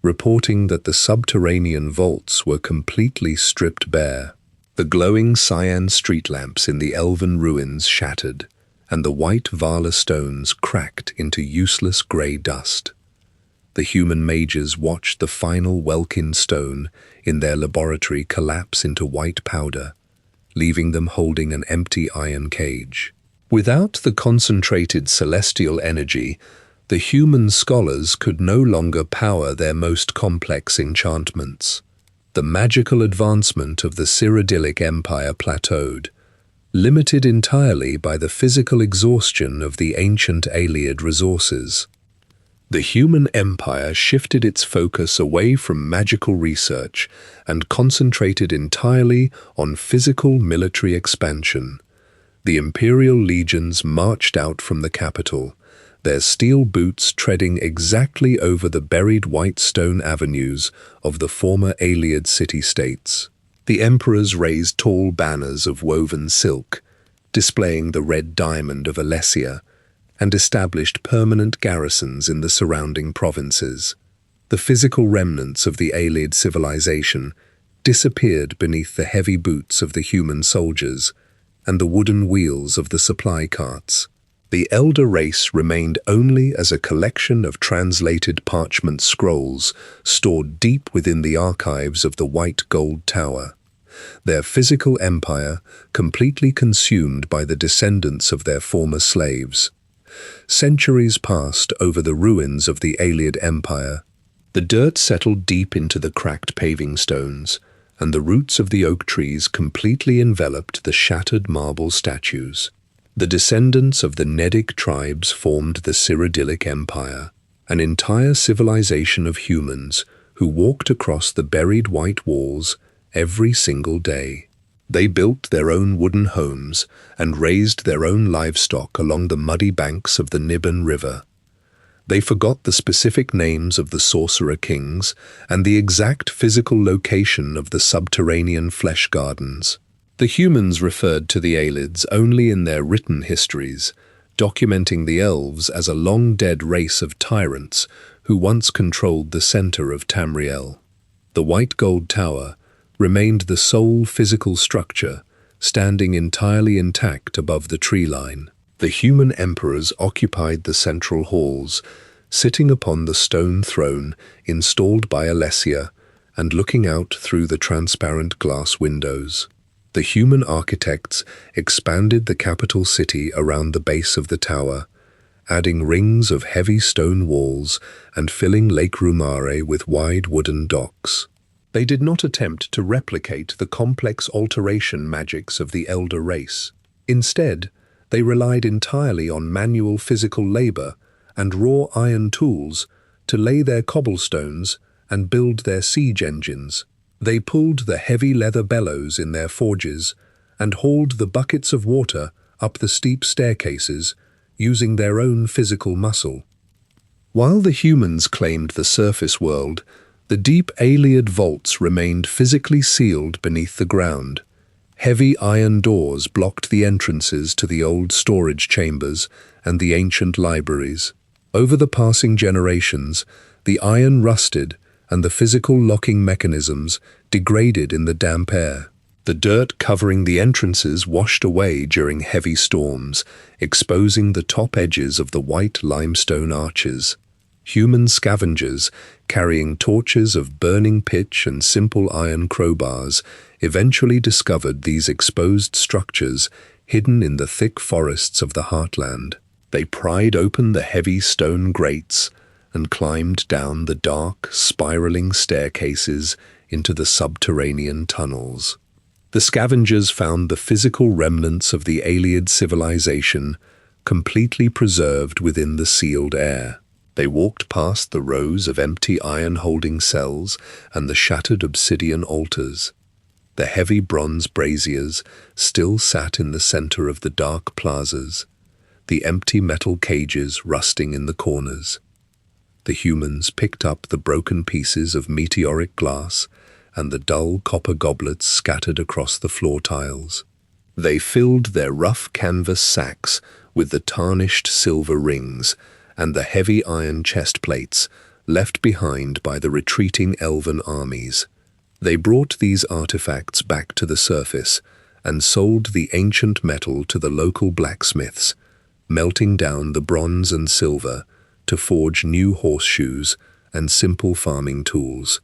reporting that the subterranean vaults were completely stripped bare. The glowing cyan street lamps in the elven ruins shattered, and the white Vala stones cracked into useless grey dust. The human mages watched the final Welkin stone in their laboratory collapse into white powder, leaving them holding an empty iron cage. Without the concentrated celestial energy, the human scholars could no longer power their most complex enchantments. The magical advancement of the Cyrodiilic Empire plateaued, limited entirely by the physical exhaustion of the ancient Ayleid resources. The human empire shifted its focus away from magical research and concentrated entirely on physical military expansion. The imperial legions marched out from the capital, their steel boots treading exactly over the buried white stone avenues of the former Ayleid city-states. The emperors raised tall banners of woven silk, displaying the red diamond of Alesia, and established permanent garrisons in the surrounding provinces. The physical remnants of the Ayleid civilization disappeared beneath the heavy boots of the human soldiers and the wooden wheels of the supply carts. The elder race remained only as a collection of translated parchment scrolls stored deep within the archives of the White Gold Tower, their physical empire completely consumed by the descendants of their former slaves. Centuries passed over the ruins of the Ayleid Empire. The dirt settled deep into the cracked paving stones, and the roots of the oak trees completely enveloped the shattered marble statues. The descendants of the Nedic tribes formed the Cyrodiilic Empire, an entire civilization of humans who walked across the buried white walls every single day. They built their own wooden homes and raised their own livestock along the muddy banks of the Niban River. They forgot the specific names of the sorcerer kings and the exact physical location of the subterranean flesh gardens. The humans referred to the Ayleids only in their written histories, documenting the elves as a long-dead race of tyrants who once controlled the center of Tamriel. The White Gold Tower remained the sole physical structure, standing entirely intact above the tree line. The human emperors occupied the central halls, sitting upon the stone throne installed by Alesia and looking out through the transparent glass windows. The human architects expanded the capital city around the base of the tower, adding rings of heavy stone walls and filling Lake Rumare with wide wooden docks. They did not attempt to replicate the complex alteration magics of the elder race. Instead, they relied entirely on manual physical labor and raw iron tools to lay their cobblestones and build their siege engines. They pulled the heavy leather bellows in their forges and hauled the buckets of water up the steep staircases using their own physical muscle. While the humans claimed the surface world, the deep Ayleid vaults remained physically sealed beneath the ground. Heavy iron doors blocked the entrances to the old storage chambers and the ancient libraries. Over the passing generations, the iron rusted and the physical locking mechanisms degraded in the damp air. The dirt covering the entrances washed away during heavy storms, exposing the top edges of the white limestone arches. Human scavengers, carrying torches of burning pitch and simple iron crowbars, eventually discovered these exposed structures hidden in the thick forests of the heartland. They pried open the heavy stone grates and climbed down the dark, spiraling staircases into the subterranean tunnels. The scavengers found the physical remnants of the Ayleid civilization completely preserved within the sealed air. They walked past the rows of empty iron-holding cells and the shattered obsidian altars. The heavy bronze braziers still sat in the center of the dark plazas, the empty metal cages rusting in the corners. The humans picked up the broken pieces of meteoric glass and the dull copper goblets scattered across the floor tiles. They filled their rough canvas sacks with the tarnished silver rings and the heavy iron chest plates left behind by the retreating elven armies. They brought these artifacts back to the surface and sold the ancient metal to the local blacksmiths, melting down the bronze and silver to forge new horseshoes and simple farming tools.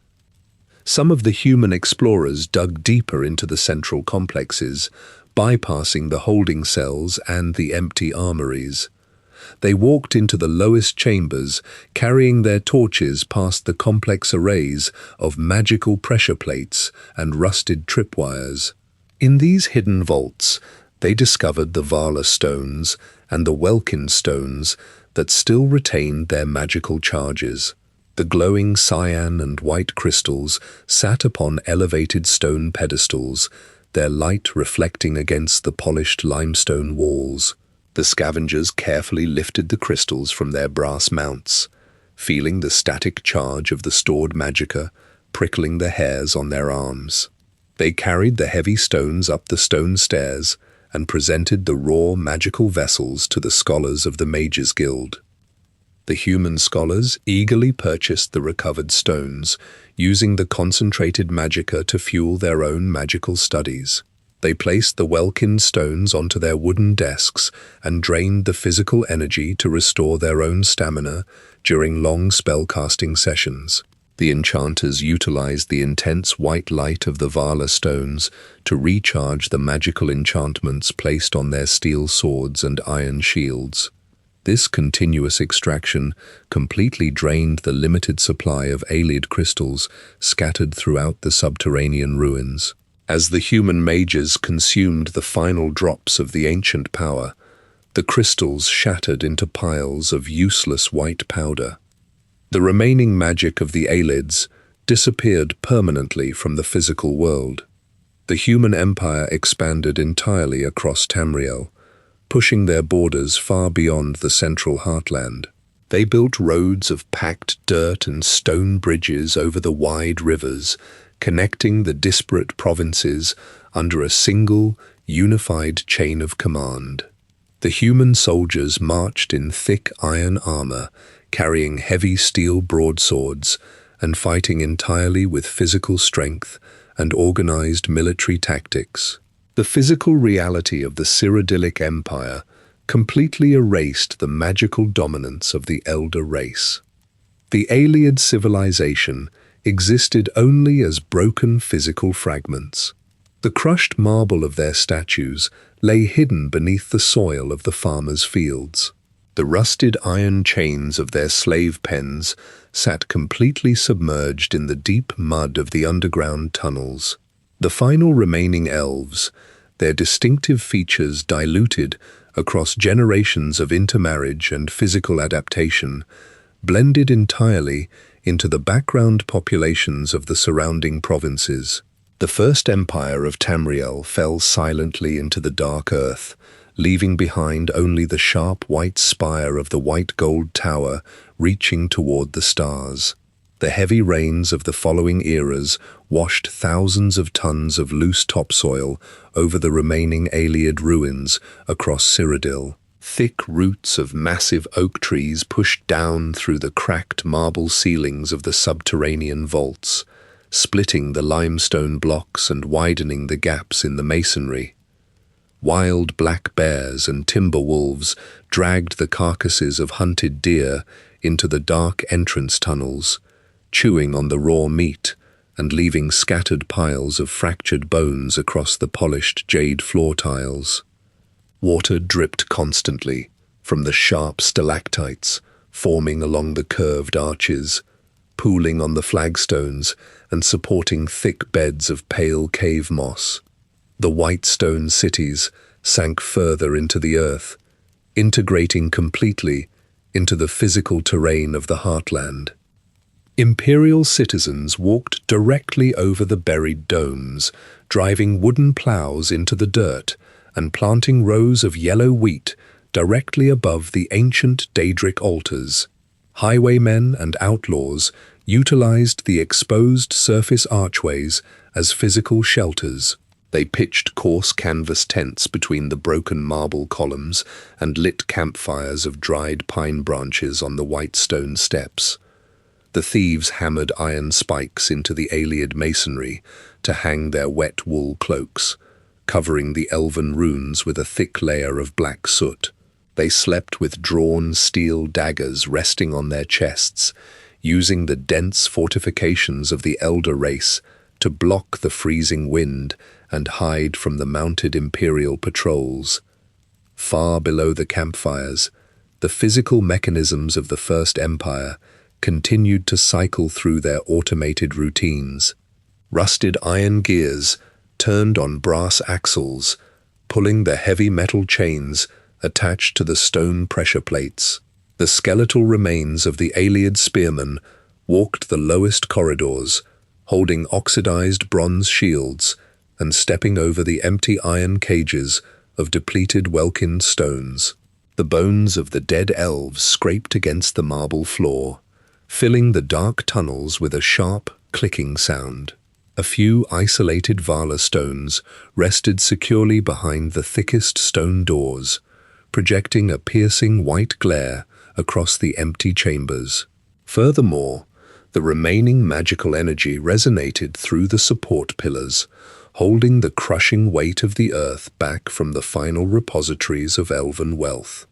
Some of the human explorers dug deeper into the central complexes, bypassing the holding cells and the empty armories. They walked into the lowest chambers, carrying their torches past the complex arrays of magical pressure plates and rusted tripwires. In these hidden vaults, they discovered the Vala stones and the Welkin stones that still retained their magical charges. The glowing cyan and white crystals sat upon elevated stone pedestals, their light reflecting against the polished limestone walls. The scavengers carefully lifted the crystals from their brass mounts, feeling the static charge of the stored magicka prickling the hairs on their arms. They carried the heavy stones up the stone stairs and presented the raw magical vessels to the scholars of the Mages Guild. The human scholars eagerly purchased the recovered stones, using the concentrated magicka to fuel their own magical studies. They placed the Welkin stones onto their wooden desks and drained the physical energy to restore their own stamina during long spellcasting sessions. The enchanters utilized the intense white light of the Vala stones to recharge the magical enchantments placed on their steel swords and iron shields. This continuous extraction completely drained the limited supply of Ayleid crystals scattered throughout the subterranean ruins. As the human mages consumed the final drops of the ancient power, the crystals shattered into piles of useless white powder. The remaining magic of the Ayleids disappeared permanently from the physical world. The human empire expanded entirely across Tamriel, pushing their borders far beyond the central heartland. They built roads of packed dirt and stone bridges over the wide rivers, connecting the disparate provinces under a single, unified chain of command. The human soldiers marched in thick iron armor, carrying heavy steel broadswords and fighting entirely with physical strength and organized military tactics. The physical reality of the Cyrodiilic Empire completely erased the magical dominance of the Elder race. The Ayleid civilization existed only as broken physical fragments. The crushed marble of their statues lay hidden beneath the soil of the farmers' fields. The rusted iron chains of their slave pens sat completely submerged in the deep mud of the underground tunnels. The final remaining elves, their distinctive features diluted across generations of intermarriage and physical adaptation, blended entirely into the background populations of the surrounding provinces. The first empire of Tamriel fell silently into the dark earth, leaving behind only the sharp white spire of the white gold tower reaching toward the stars. The heavy rains of the following eras washed thousands of tons of loose topsoil over the remaining Ayleid ruins across Cyrodiil. Thick roots of massive oak trees pushed down through the cracked marble ceilings of the subterranean vaults, splitting the limestone blocks and widening the gaps in the masonry. Wild black bears and timber wolves dragged the carcasses of hunted deer into the dark entrance tunnels, chewing on the raw meat and leaving scattered piles of fractured bones across the polished jade floor tiles. Water dripped constantly from the sharp stalactites forming along the curved arches, pooling on the flagstones and supporting thick beds of pale cave moss. The white stone cities sank further into the earth, integrating completely into the physical terrain of the heartland. Imperial citizens walked directly over the buried domes, driving wooden plows into the dirt and planting rows of yellow wheat directly above the ancient Daedric altars. Highwaymen and outlaws utilized the exposed surface archways as physical shelters. They pitched coarse canvas tents between the broken marble columns and lit campfires of dried pine branches on the white stone steps. The thieves hammered iron spikes into the Ayleid masonry to hang their wet wool cloaks, covering the elven runes with a thick layer of black soot. They slept with drawn steel daggers resting on their chests, using the dense fortifications of the elder race to block the freezing wind and hide from the mounted imperial patrols. Far below the campfires, the physical mechanisms of the First Empire continued to cycle through their automated routines. Rusted iron gears turned on brass axles, pulling the heavy metal chains attached to the stone pressure plates. The skeletal remains of the Ayleid spearmen walked the lowest corridors, holding oxidized bronze shields and stepping over the empty iron cages of depleted Welkin stones. The bones of the dead elves scraped against the marble floor, filling the dark tunnels with a sharp, clicking sound. A few isolated Vala stones rested securely behind the thickest stone doors, projecting a piercing white glare across the empty chambers. Furthermore, the remaining magical energy resonated through the support pillars, holding the crushing weight of the earth back from the final repositories of elven wealth.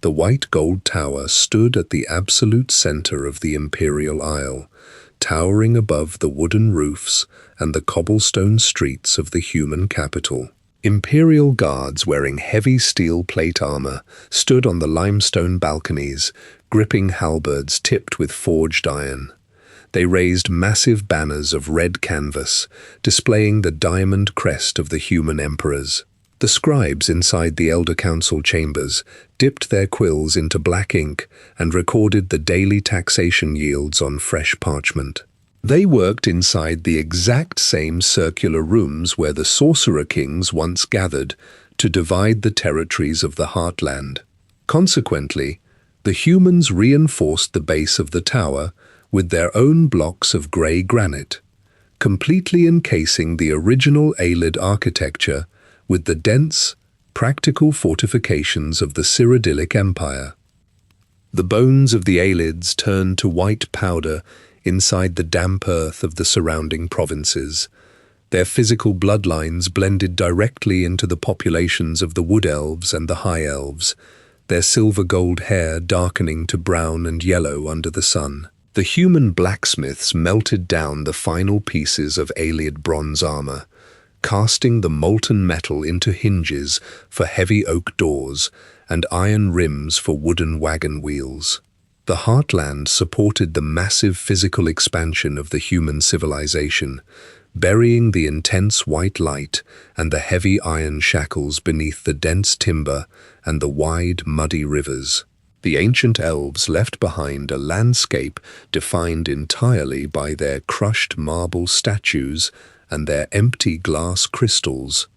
The white gold tower stood at the absolute center of the Imperial Isle, towering above the wooden roofs and the cobblestone streets of the human capital. Imperial guards wearing heavy steel plate armor stood on the limestone balconies, gripping halberds tipped with forged iron. They raised massive banners of red canvas, displaying the diamond crest of the human emperors. The scribes inside the Elder Council chambers dipped their quills into black ink and recorded the daily taxation yields on fresh parchment. They worked inside the exact same circular rooms where the sorcerer kings once gathered to divide the territories of the Heartland. Consequently, the humans reinforced the base of the tower with their own blocks of grey granite, completely encasing the original Ayleid architecture with the dense, practical fortifications of the Cyrodiilic Empire. The bones of the Ayleids turned to white powder inside the damp earth of the surrounding provinces. Their physical bloodlines blended directly into the populations of the Wood Elves and the High Elves, their silver-gold hair darkening to brown and yellow under the sun. The human blacksmiths melted down the final pieces of Ayleid bronze armor, casting the molten metal into hinges for heavy oak doors and iron rims for wooden wagon wheels. The Heartland supported the massive physical expansion of the human civilization, burying the intense white light and the heavy iron shackles beneath the dense timber and the wide, muddy rivers. The ancient elves left behind a landscape defined entirely by their crushed marble statues and their empty glass crystals.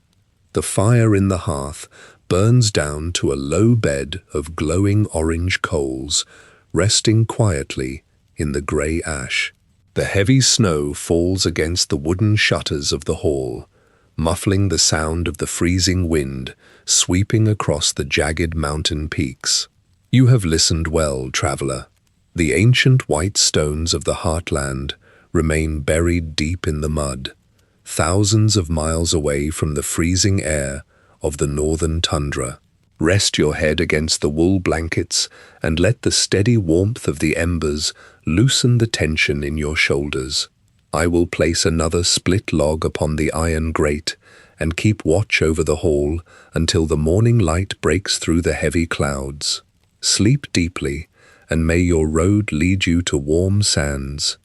The fire in the hearth burns down to a low bed of glowing orange coals, resting quietly in the grey ash. The heavy snow falls against the wooden shutters of the hall, muffling the sound of the freezing wind sweeping across the jagged mountain peaks. You have listened well, traveler. The ancient white stones of the Heartland remain buried deep in the mud, thousands of miles away from the freezing air of the northern tundra. Rest your head against the wool blankets and let the steady warmth of the embers loosen the tension in your shoulders. I will place another split log upon the iron grate and keep watch over the hall until the morning light breaks through the heavy clouds. Sleep deeply, and may your road lead you to warm sands.